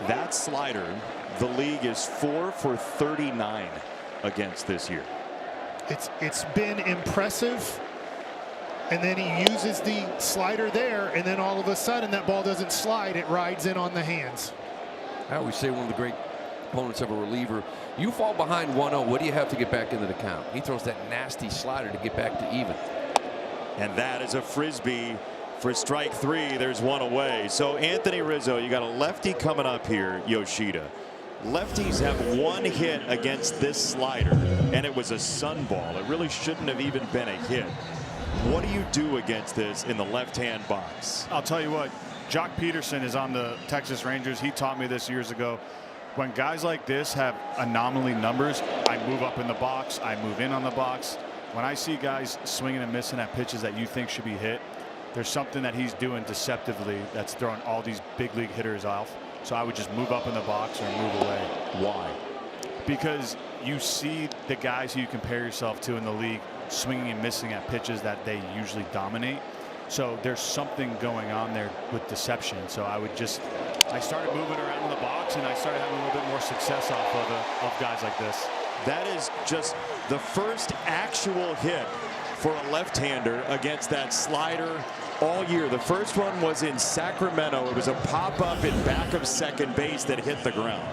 That slider, the league is 4 for 39 against this year. It's been impressive, and then he uses the slider there, and then all of a sudden that ball doesn't slide. It rides in on the hands. I always say one of the great opponents of a reliever, you fall behind 1-0, what do you have to get back into the count? He throws that nasty slider to get back to even. And that is a frisbee for strike 3. There's one away. So Anthony Rizzo, you got a lefty coming up here, Yoshida. Lefties have 1 hit against this slider, and it was a sun ball. It really shouldn't have even been a hit. What do you do against this in the left-hand box? I'll tell you what, Jock Peterson is on the Texas Rangers. He taught me this years ago. When guys like this have anomaly numbers, I move up in the box, I move in on the box. When I see guys swinging and missing at pitches that you think should be hit, there's something that he's doing deceptively that's throwing all these big league hitters off. So I would just move up in the box or move away. Why? Because you see the guys who you compare yourself to in the league swinging and missing at pitches that they usually dominate. So there's something going on there with deception. So I started moving around in the box, and I started having a little bit more success off of guys like this. That is just the first actual hit for a left-hander against that slider all year. The first one was in Sacramento. It was a pop-up in back of second base that hit the ground.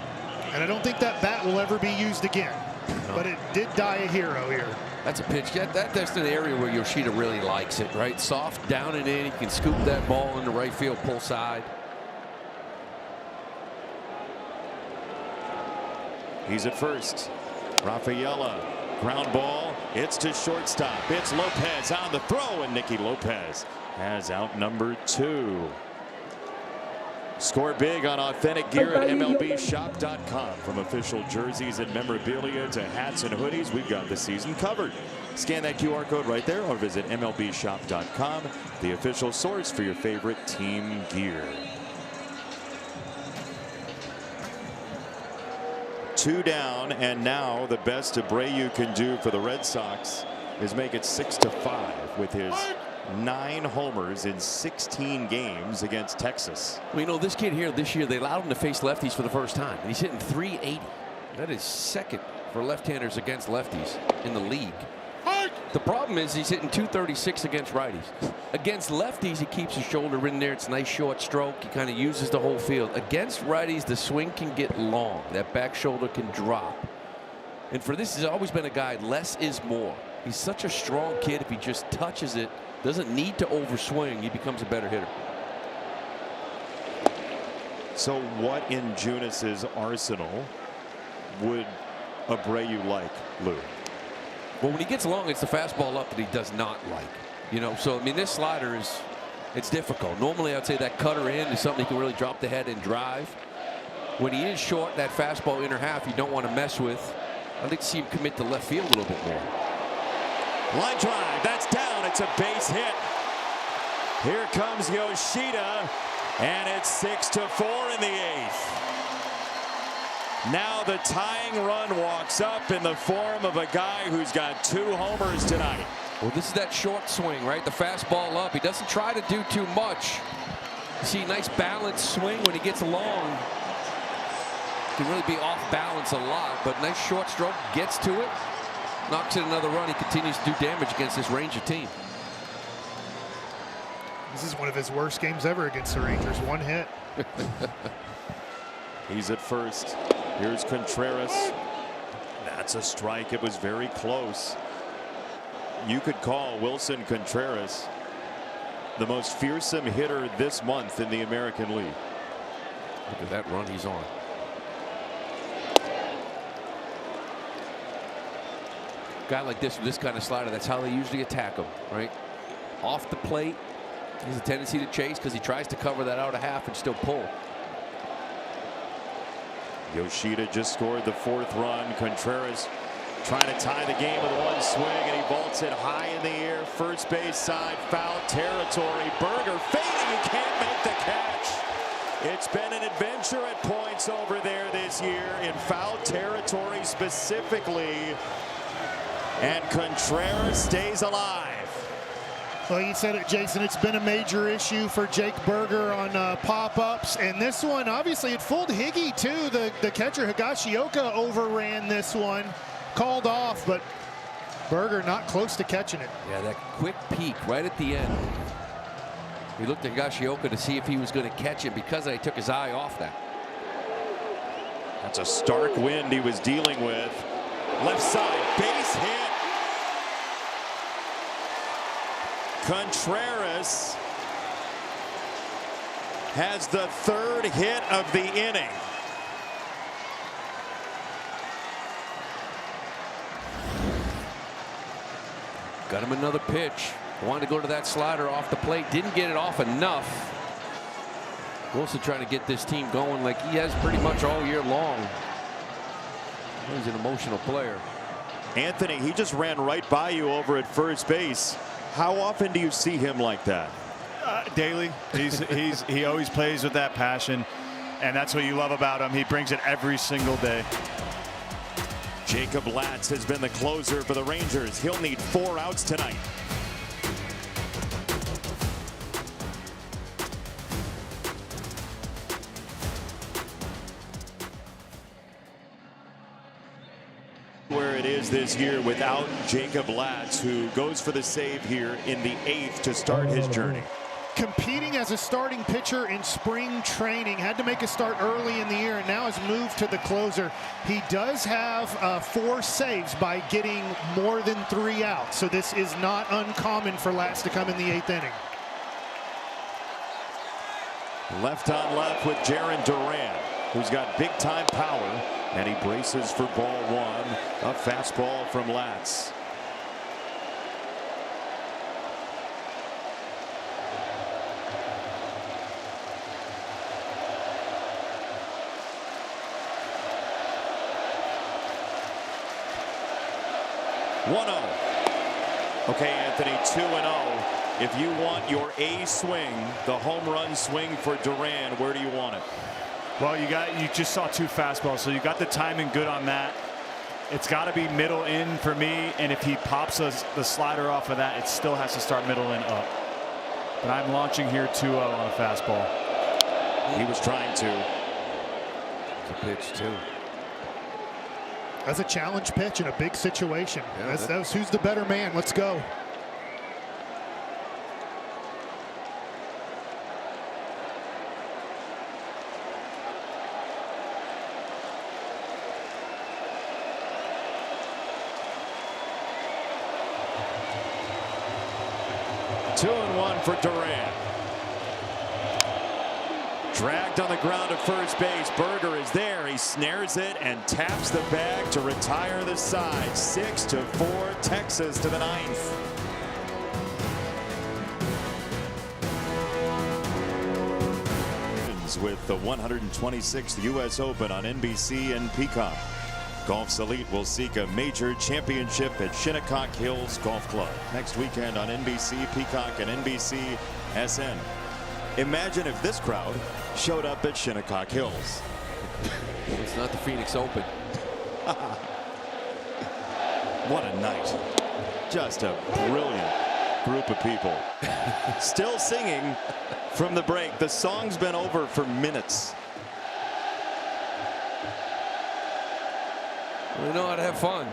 And I don't think that bat will ever be used again. No. But it did die a hero here. That's a pitch. That's an area where Yoshida really likes it, right? Soft, down and in. He can scoop that ball into right field, pull side. He's at first. Rafaela, ground ball. It's to shortstop. It's Lopez on the throw, and Nicky Lopez has out number 2. Score big on authentic gear at MLBshop.com. From official jerseys and memorabilia to hats and hoodies, we've got the season covered. Scan that QR code right there or visit MLBshop.com, the official source for your favorite team gear. 2 down, and now the best Abreu can do for the Red Sox is make it 6-5 with his 9 homers in 16 games against Texas. Well, you know, this kid here this year, they allowed him to face lefties for the first time. He's hitting .380. That is second for left-handers against lefties in the league. The problem is he's hitting .236 against righties. Against lefties, he keeps his shoulder in there. It's a nice short stroke. He kind of uses the whole field. Against righties, the swing can get long. That back shoulder can drop. And for this, he's always been a guy, less is more. He's such a strong kid. If he just touches it, doesn't need to overswing, he becomes a better hitter. So what in Junis's arsenal would Abreu like, Lou? Well, when he gets long, it's the fastball up that he does not like. You know, so I mean, this slider it's difficult. Normally, I'd say that cutter in is something he can really drop the head and drive. When he is short, that fastball inner half you don't want to mess with. I'd like to see him commit to left field a little bit more. Line drive, that's down. It's a base hit. Here comes Yoshida, and it's 6-4 in the 8th. Now the tying run walks up in the form of a guy who's got 2 homers tonight. Well, this is that short swing, right? The fastball up. He doesn't try to do too much. You see a nice balanced swing when he gets along. can really be off balance a lot, but nice short stroke, gets to it, knocks in another run. He continues to do damage against this Ranger team. This is one of his worst games ever against the Rangers. One hit. He's at first. Here's Contreras. That's a strike. It was very close. You could call Wilson Contreras the most fearsome hitter this month in the American League. Look at that run he's on. Guy like this with this kind of slider, that's how they usually attack him, right? Off the plate. He has a tendency to chase because he tries to cover that out a half and still pull. Yoshida just scored the 4th run. Contreras trying to tie the game with one swing, and he vaults it high in the air. First base side, foul territory. Berger fading, he can't make the catch. It's been an adventure at points over there this year in foul territory specifically. And Contreras stays alive. Well, you said it, Jason. It's been a major issue for Jake Berger on pop-ups. And this one, obviously, it fooled Higgy, too. The catcher, Higashioka, overran this one. Called off, but Berger not close to catching it. Yeah, that quick peek right at the end. He looked at Higashioka to see if he was going to catch it because he took his eye off that. That's a stark wind he was dealing with. Left side, base hit. Contreras has the 3rd hit of the inning. Got him another pitch. Wanted to go to that slider off the plate. Didn't get it off enough. Wilson trying to get this team going like he has pretty much all year long. He's an emotional player. Anthony, he just ran right by you over at first base. How often do you see him like that? Daily. He always plays with that passion, and that's what you love about him. He brings it every single day. Jacob Latz has been the closer for the Rangers. He'll need 4 outs tonight. Where it is this year without Jacob Latz, who goes for the save here in the 8th to start his journey. Competing as a starting pitcher in spring training, had to make a start early in the year and now has moved to the closer. He does have 4 saves by getting more than 3 outs, so this is not uncommon for Latz to come in the 8th inning. Left on left with Jarren Duran, who's got big time power, and he braces for ball 1. A fastball from Latz. Okay, Anthony, 2-0. If you want your A swing, the home run swing for Duran, where do you want it? Well, you just saw 2 fastballs, so you got the timing good on that. It's got to be middle in for me, and if he pops the slider off of that, it still has to start middle in up. But I'm launching here 2-0 on a fastball. He was trying to. It's a pitch too. That's a challenge pitch in a big situation. Yeah, that's who's the better man. Let's go. Two and one for Duran. Dragged on the ground to first base. Berger is there. He snares it and taps the bag to retire the side. 6-4, Texas to the 9th. With the 126th U.S. Open on NBC and Peacock. Golf's elite will seek a major championship at Shinnecock Hills Golf Club next weekend on NBC, Peacock, and NBC SN. Imagine if this crowd showed up at Shinnecock Hills. It's not the Phoenix Open. What a night. Just a brilliant group of people. Still singing from the break. The song's been over for minutes. They know how to have fun.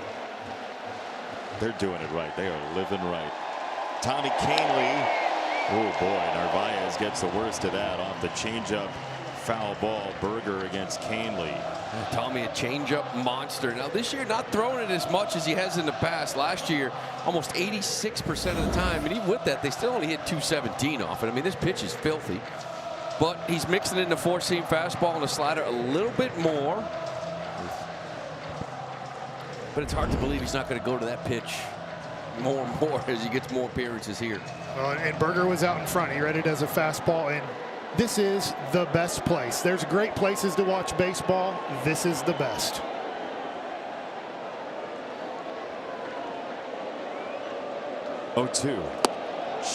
They're doing it right. They are living right. Tommy Canley. Oh boy, Narvaez gets the worst of that off the changeup foul ball. Berger against Canley. Tommy, a changeup monster. Now this year, not throwing it as much as he has in the past. Last year, almost 86% of the time, and even with that, they still only hit 217 off it. I mean, this pitch is filthy. But he's mixing it in the four-seam fastball and a slider a little bit more. But it's hard to believe he's not going to go to that pitch more and more as he gets more appearances here. And Berger was out in front. He read it as a fastball, and this is the best place. There's great places to watch baseball. This is the best. Oh, 2.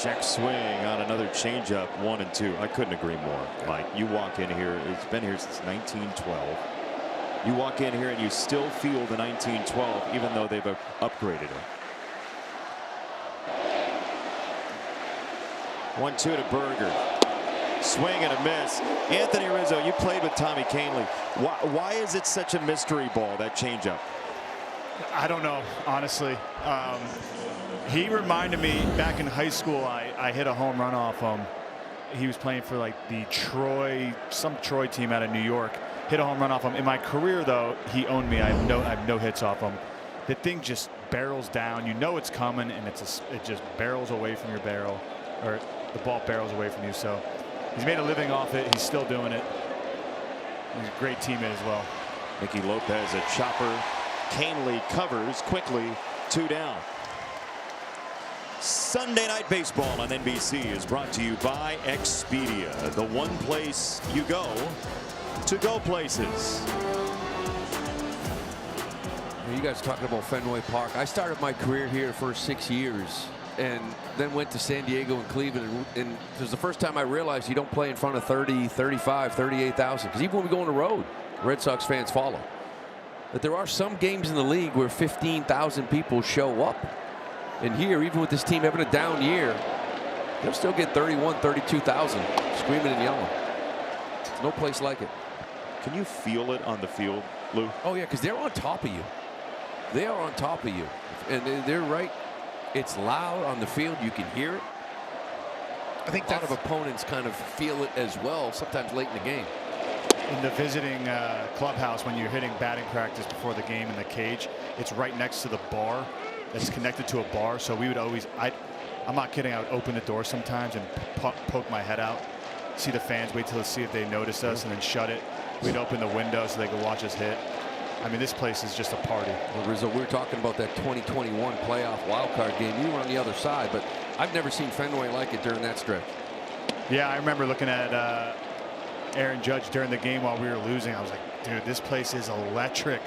Check swing on another changeup. 1 and 2. I couldn't agree more. Mike, you walk in here. It's been here since 1912. You walk in here and you still feel the 1912, even though they've upgraded it. 1-2 to Berger. Swing and a miss. Anthony Rizzo, you played with Tommy Canley. Why is it such a mystery ball, that changeup? I don't know, honestly. He reminded me back in high school, I hit a home run off him. He was playing for like the some Troy team out of New York. Hit a home run off him. In my career, though, he owned me. I have no hits off him. The thing just barrels down. You know it's coming, and it just barrels away from your barrel, or the ball barrels away from you. So he's made a living off it. He's still doing it. He's a great teammate as well. Nicky Lopez, a chopper. Canley covers quickly. 2 down. Sunday Night Baseball on NBC is brought to you by Expedia, the one place you go to go places. You guys talking about Fenway Park. I started my career here for 6 years and then went to San Diego and Cleveland. And it was the first time I realized you don't play in front of 30, 35, 38,000. Because even when we go on the road, Red Sox fans follow. But there are some games in the league where 15,000 people show up. And here, even with this team having a down year, they'll still get 31, 32,000 screaming and yelling. There's no place like it. Can you feel it on the field, Lou? Oh, yeah, because they're on top of you. They are on top of you. And they're right. It's loud on the field. You can hear it. I think a lot of opponents kind of feel it as well, sometimes late in the game. In the visiting clubhouse, when you're hitting batting practice before the game in the cage, it's right next to the bar that's connected to a bar. So we would always, I'm not kidding, I would open the door sometimes and poke my head out, see the fans, wait till to see if they notice us, and then shut it. We'd open the window so they could watch us hit. I mean, this place is just a party. Well, Rizzo, we were talking about that 2021 playoff wildcard game. You were on the other side, but I've never seen Fenway like it during that stretch. Yeah, I remember looking at Aaron Judge during the game while we were losing. I was like, dude, this place is electric.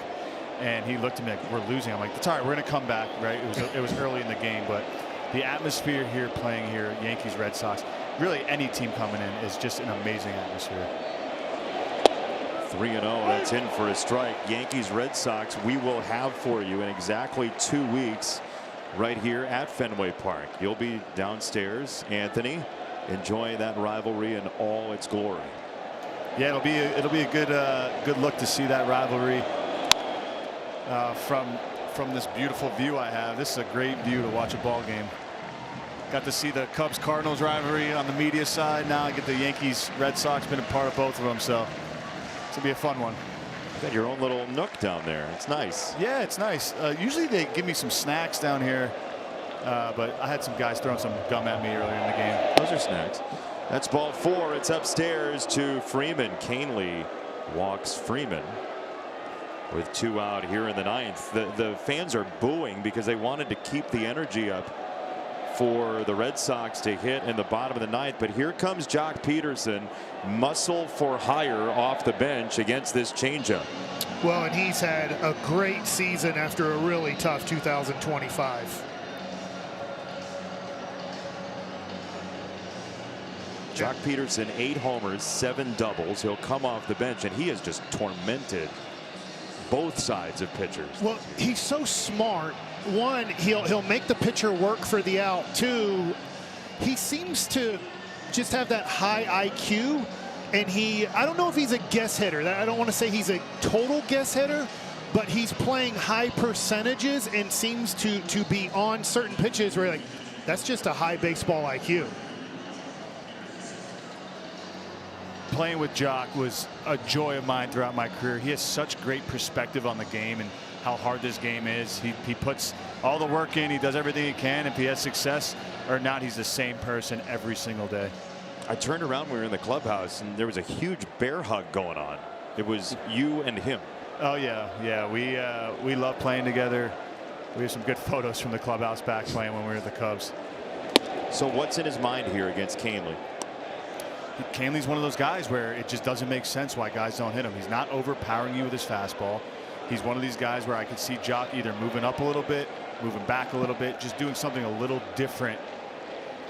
And he looked at me like, we're losing. I'm like, it's all right, we're going to come back, right? It was early in the game, but the atmosphere here, playing here, Yankees, Red Sox, really any team coming in is just an amazing atmosphere. 3-0, that's in for a strike. Yankees, Red Sox, we will have for you in exactly 2 weeks right here at Fenway Park. You'll be downstairs, Anthony, enjoying that rivalry in all its glory. Yeah, it'll be a good look to see that rivalry from this beautiful view I have. This is a great view to watch a ball game. Got to see the Cubs-Cardinals rivalry on the media side. Now I get the Yankees-Red Sox. Been a part of both of them, so it's gonna be a fun one. You got your own little nook down there. It's nice. Yeah, it's nice. Usually they give me some snacks down here, but I had some guys throwing some gum at me earlier in the game. Those are snacks. That's ball 4. It's upstairs to Freeman. Canley walks Freeman with 2 out here in the 9th. The fans are booing because they wanted to keep the energy up for the Red Sox to hit in the bottom of the 9th. But here comes Jock Peterson, muscle for hire off the bench against this changeup. Well, and he's had a great season after a really tough 2025. Jock Peterson, 8 homers, 7 doubles. He'll come off the bench, and he has just tormented both sides of pitchers. Well, he's so smart. One, he'll make the pitcher work for the out. 2, he seems to just have that high IQ, and I don't know if he's a guess hitter. I don't want to say he's a total guess hitter, but he's playing high percentages and seems to be on certain pitches where you're like, that's just a high baseball IQ. Playing with Jock was a joy of mine throughout my career. He has such great perspective on the game and how hard this game is. He puts all the work in. He does everything he can. If he has success or not, he's the same person every single day. I turned around when we were in the clubhouse and there was a huge bear hug going on. It was you and him. Oh yeah. We love playing together. We have some good photos from the clubhouse back playing when we were at the Cubs. So what's in his mind here against Kahnle? Kahnle's one of those guys where it just doesn't make sense why guys don't hit him. He's not overpowering you with his fastball. He's one of these guys where I could see Jock either moving up a little bit, moving back a little bit, just doing something a little different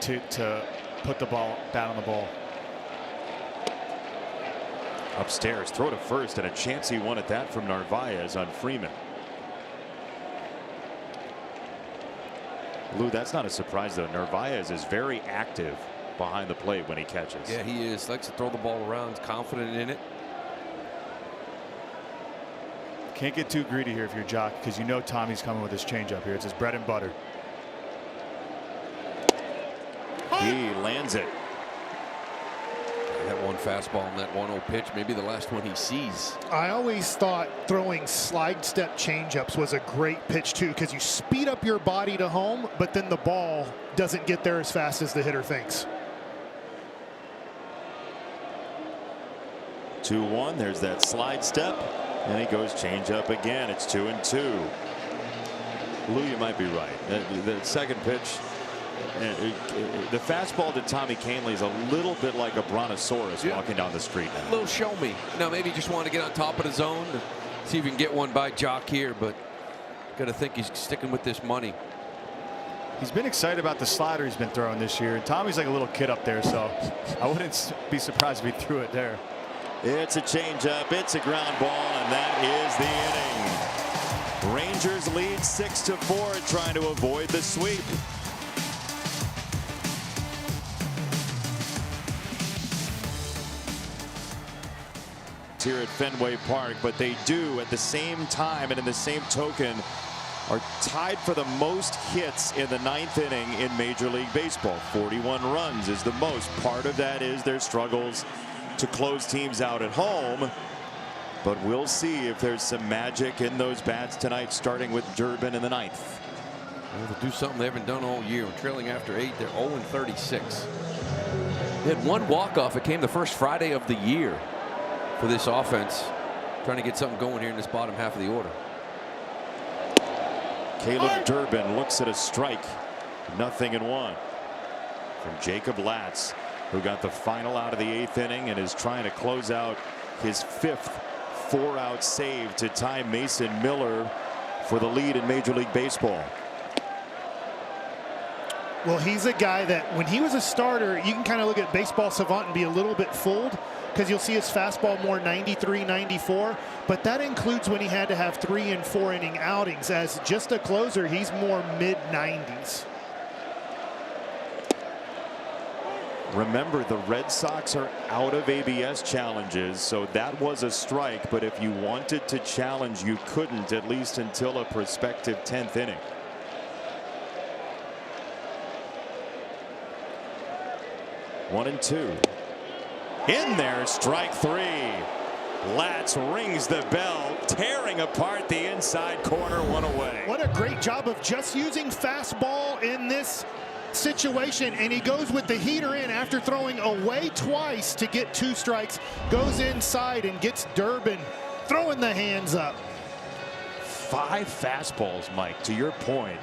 to put the bat on the ball. Upstairs, throw to first, and a chance he won at that from Narvaez on Freeman. Lou, that's not a surprise though. Narvaez is very active behind the plate when he catches. Yeah, he is. Likes to throw the ball around. He's confident in it. Can't get too greedy here if you're Jock, because you know Tommy's coming with his changeup here. It's his bread and butter. He lands it. That one fastball and that 1-0 pitch, maybe the last one he sees. I always thought throwing slide step changeups was a great pitch too, because you speed up your body to home, but then the ball doesn't get there as fast as the hitter thinks. 2-1. There's that slide step, and he goes changeup again. It's 2-2. Lou, you might be right. The second pitch. The fastball to Tommy Kahnle is a little bit like a brontosaurus walking down the street. A little show me. Now maybe he just wanted to get on top of the zone and see if he can get one by Jock here, but got to think he's sticking with this money. He's been excited about the slider he's been throwing this year, and Tommy's like a little kid up there, so I wouldn't be surprised if he threw it there. It's a changeup. It's a ground ball, and that is the inning. Rangers lead 6-4, trying to avoid the sweep. Here at Fenway Park, but they do at the same time and in the same token are tied for the most hits in the 9th inning in Major League Baseball. 41 runs is the most. Part of that is their struggles to close teams out at home, but we'll see if there's some magic in those bats tonight, starting with Durbin in the 9th. Well, to do something they haven't done all year. Trailing after 8, they're 0-36. They had one walk-off. It came the first Friday of the year for this offense, trying to get something going here in this bottom half of the order. Caleb Durbin looks at a strike. 0-1 from Jacob Latz, who got the final out of the 8th inning and is trying to close out his 5th 4-out save to tie Mason Miller for the lead in Major League Baseball. Well, he's a guy that when he was a starter, you can kind of look at Baseball Savant and be a little bit fooled, because you'll see his fastball more 93, 94, but that includes when he had to have 3- and 4-inning outings. As just a closer, he's more mid-90s. Remember, the Red Sox are out of ABS challenges, so that was a strike, but if you wanted to challenge, you couldn't, at least until a prospective 10th inning. One and two. In there, strike 3. Latz rings the bell, tearing apart the inside corner, 1 away. What a great job of just using fastball in this situation, and he goes with the heater in after throwing away twice to get 2 strikes, goes inside and gets Durbin throwing the hands up. 5 fastballs, Mike, to your point.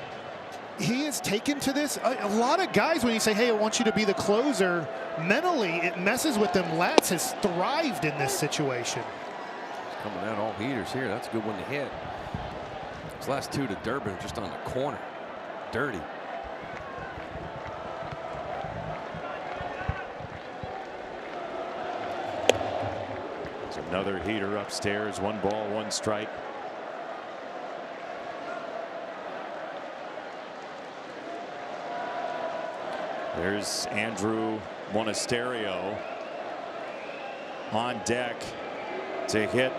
He is taken to this. A lot of guys, when you say, hey, I want you to be the closer, mentally it messes with them. Latz has thrived in this situation. He's coming out all heaters here. That's a good one to hit. His last 2 to Durbin just on the corner. Dirty. There's another heater upstairs. 1 ball, 1 strike. There's Andrew Monasterio on deck to hit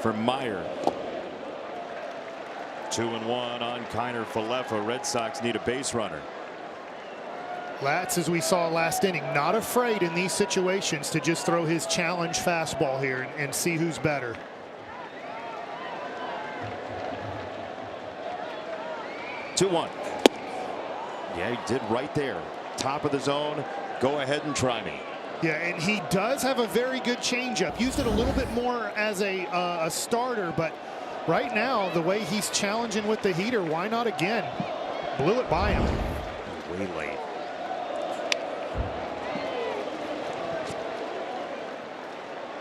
for Meyer. 2-1 on Kiner Falefa. Red Sox need a base runner. Latz, as we saw last inning, not afraid in these situations to just throw his challenge fastball here and see who's better. Two-one. Yeah, he did right there. Top of the zone. Go ahead and try me. Yeah, and he does have a very good changeup. Used it a little bit more as a starter, but right now, the way he's challenging with the heater, why not again? Blew it by him. Way late.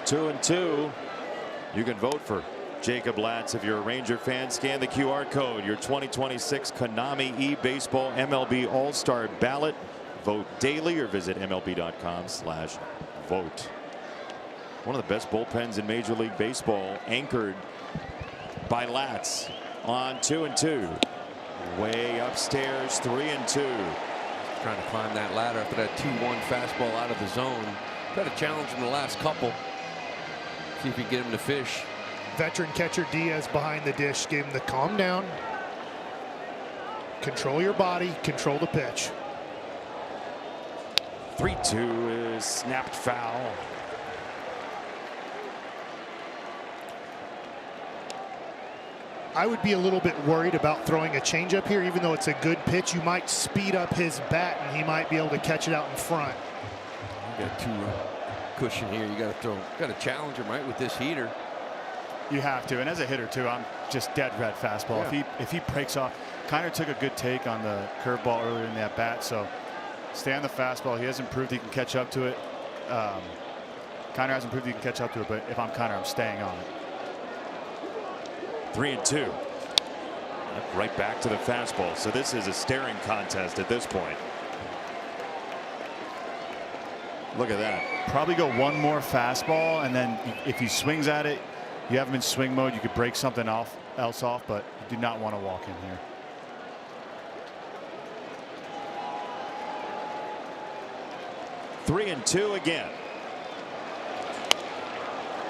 Two and two. You can vote for Jacob Latz if you're a Ranger fan. Scan the QR code. Your 2026 Konami eBaseball MLB All-Star ballot. Vote daily or visit MLB.com/vote. One of the best bullpens in Major League Baseball, anchored by Latz on 2-2. Way upstairs, 3-2. Trying to climb that ladder after that 2-1 fastball out of the zone. Got to challenge him the last couple. See if he can get him to fish. Veteran catcher Diaz behind the dish gave him the calm down. Control your body, control the pitch. 3-2 is snapped foul. I would be a little bit worried about throwing a changeup here, even though it's a good pitch. You might speed up his bat and he might be able to catch it out in front. You got two cushion here. You got to throw, got to challenge him right with this heater. You have to, and as a hitter too, I'm just dead red fastball. Yeah. If he breaks off, Kiner took a good take on the curveball earlier in that bat, so stay on the fastball. He hasn't proved he can catch up to it. Kiner hasn't proved he can catch up to it, but if I'm Kiner, I'm staying on it. 3-2. Right back to the fastball. So this is a staring contest at this point. Look at that. Probably go one more fastball, and then if he swings at it, you have him in swing mode. You could break something else off, but you do not want to walk in here. Three and two again.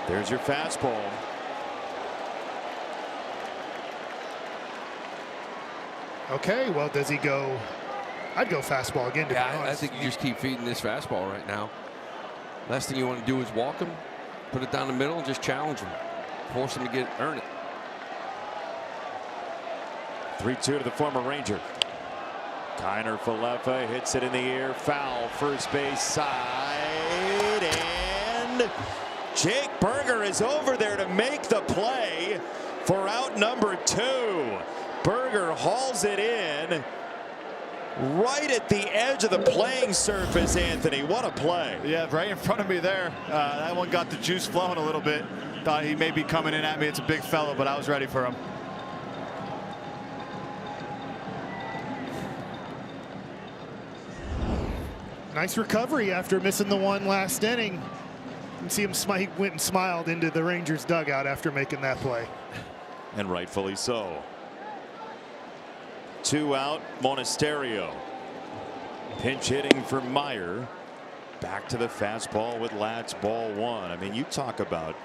There's your fastball. Okay, well, does he go? I'd go fastball again, to be honest. I think you just keep feeding this fastball right now. Last thing you want to do is walk him, put it down the middle, and just challenge him. Force him to earn it. 3-2 to the former Ranger. Kiner Falefa hits it in the air. Foul, first base side. And Jake Burger is over there to make the play for out number 2. Burger hauls it in right at the edge of the playing surface, Anthony. What a play. Yeah, right in front of me there. That one got the juice flowing a little bit. Thought he may be coming in at me. It's a big fellow, but I was ready for him. Nice recovery after missing the one last inning. You can see him he went and smiled into the Rangers dugout after making that play. And rightfully so. 2 out, Monasterio. Pinch hitting for Meyer. Back to the fastball with Latz, ball 1. I mean, you talk about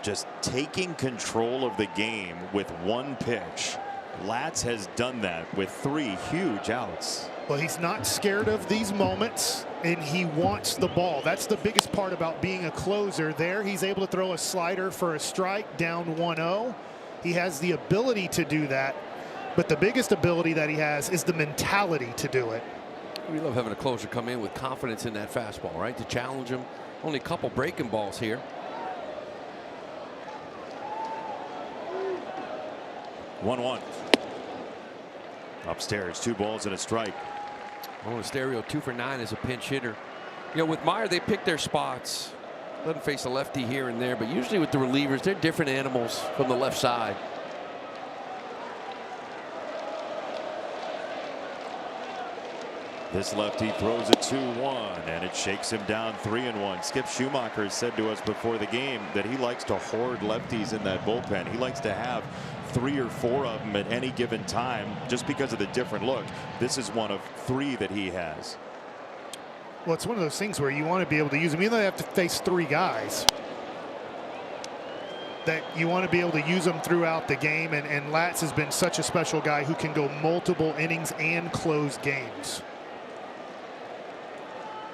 just taking control of the game with one pitch. Latz has done that with 3 huge outs. Well, he's not scared of these moments, and he wants the ball. That's the biggest part about being a closer. There, he's able to throw a slider for a strike, down 1-0. He has the ability to do that, but the biggest ability that he has is the mentality to do it. We love having a closer come in with confidence in that fastball, right? To challenge him. Only a couple breaking balls here. 1-1. Upstairs, 2 balls and a strike. Monasterio 2 for 9 as a pinch hitter. You know, with Meyer, they pick their spots. Let him face a lefty here and there, but usually with the relievers, they're different animals from the left side. This lefty throws a 2-1, and it shakes him down 3-1. Skip Schumacher said to us before the game that he likes to hoard lefties in that bullpen. He likes to have 3 or 4 of them at any given time just because of the different look. This is one of 3 that he has. Well, it's one of those things where you want to be able to use them, even though they have to face 3 guys. that you want to be able to use them throughout the game, and Latz has been such a special guy who can go multiple innings and close games.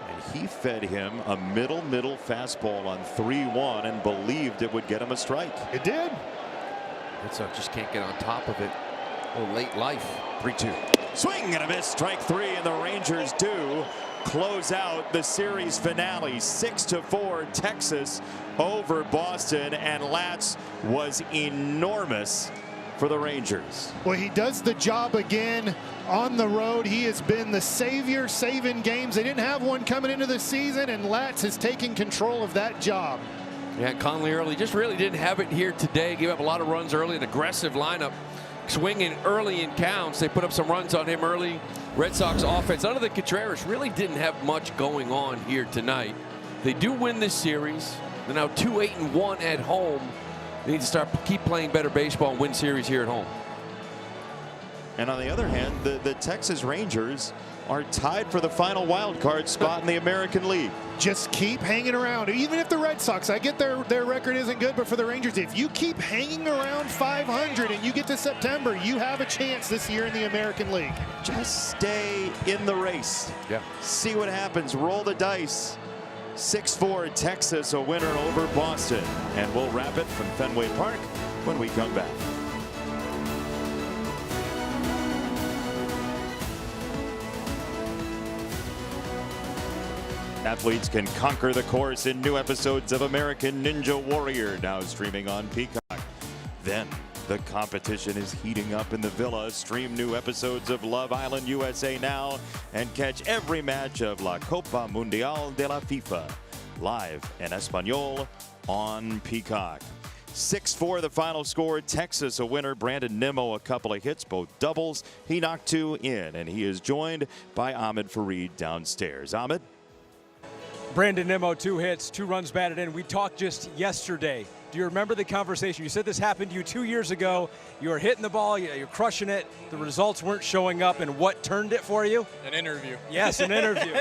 And he fed him a middle fastball on 3-1 and believed it would get him a strike. It did. Red Sox just can't get on top of it. Oh, late life. 3-2. Swing and a miss, strike 3, and the Rangers do close out the series finale. 6-4 Texas over Boston, and Latz was enormous for the Rangers. Well, he does the job again on the road. He has been the savior, saving games. They didn't have one coming into the season, and Latz is taking control of that job. Yeah, Conley early just really didn't have it here today. Gave up a lot of runs early, an aggressive lineup. Swinging early in counts. They put up some runs on him early. Red Sox offense under the Contreras really didn't have much going on here tonight. They do win this series. They're now 2-8-1 at home. They need to keep playing better baseball and win series here at home. And on the other hand, the Texas Rangers are tied for the final wild card spot in the American League. Just keep hanging around. Even if the Red Sox, I get their record isn't good, but for the Rangers, if you keep hanging around 500 and you get to September, you have a chance this year in the American League. Just stay in the race. Yeah. See what happens. Roll the dice. 6-4 Texas, a winner over Boston. And we'll wrap it from Fenway Park when we come back. Athletes can conquer the course in new episodes of American Ninja Warrior, now streaming on Peacock. Then the competition is heating up in the Villa. Stream new episodes of Love Island USA now and catch every match of La Copa Mundial de la FIFA live in Espanol on Peacock. 6-4 the final score. Texas a winner. Brandon Nimmo a couple of hits, both doubles. He knocked 2 in, and he is joined by Ahmed Fareed downstairs. Ahmed? Brandon Nimmo, 2 hits, 2 runs batted in. We talked just yesterday. Do you remember the conversation? You said this happened to you 2 years ago. You were hitting the ball, you're crushing it. The results weren't showing up, and what turned it for you? An interview. Yes, an interview.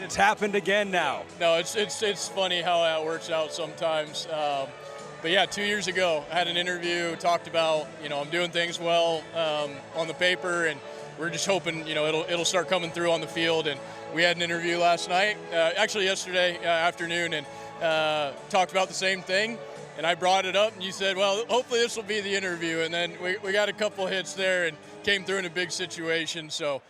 It's happened again now. No, it's funny how that works out sometimes. But yeah, 2 years ago, I had an interview, talked about, I'm doing things well on the paper, and we're just hoping, it'll start coming through on the field. And we had an interview last night, actually yesterday afternoon, and talked about the same thing. And I brought it up, and you said, well, hopefully this will be the interview. And then we got a couple hits there and came through in a big situation. So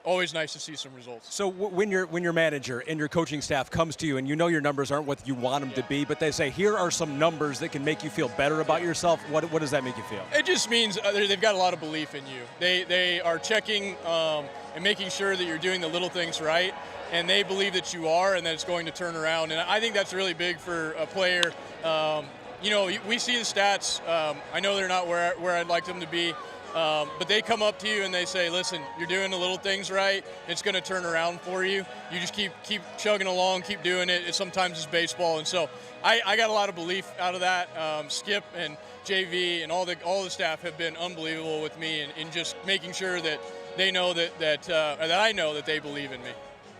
always nice to see some results. So when your manager and your coaching staff comes to you and you know your numbers aren't what you want them to be, but they say, here are some numbers that can make you feel better about yourself, what does that make you feel? It just means they've got a lot of belief in you. They are checking and making sure that you're doing the little things right, and they believe that you are and that it's going to turn around. And I think that's really big for a player. We see the stats. I know they're not where I'd like them to be. But they come up to you and they say, listen, you're doing the little things right. It's going to turn around for you. You just keep chugging along, keep doing it. Sometimes it's baseball. And so I got a lot of belief out of that. Skip and JV and all the staff have been unbelievable with me in just making sure that they know that I know that they believe in me.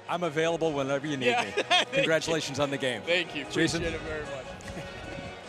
I'm available whenever you need me. Congratulations on the game. Thank you. Jason? Appreciate it very much.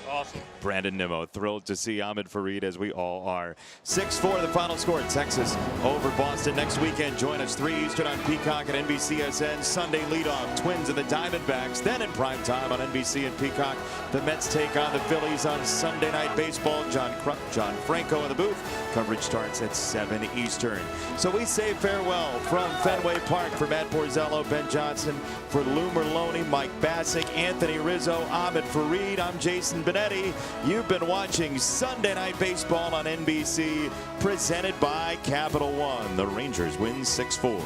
Awesome. Brandon Nimmo, thrilled to see Ahmed Fareed, as we all are. 6-4 the final score. Texas over Boston next weekend. Join us 3 Eastern on Peacock and NBCSN. Sunday leadoff, Twins and the Diamondbacks. Then in prime time on NBC and Peacock, the Mets take on the Phillies on Sunday Night Baseball. John Kruk, John Franco in the booth. Coverage starts at 7 Eastern. So we say farewell from Fenway Park. For Matt Borzello, Ben Johnson, for Lou Merlone, Mike Bassick, Anthony Rizzo, Ahmed Fareed, I'm Jason Benetti. You've been watching Sunday Night Baseball on NBC, presented by Capital One. The Rangers win 6-4.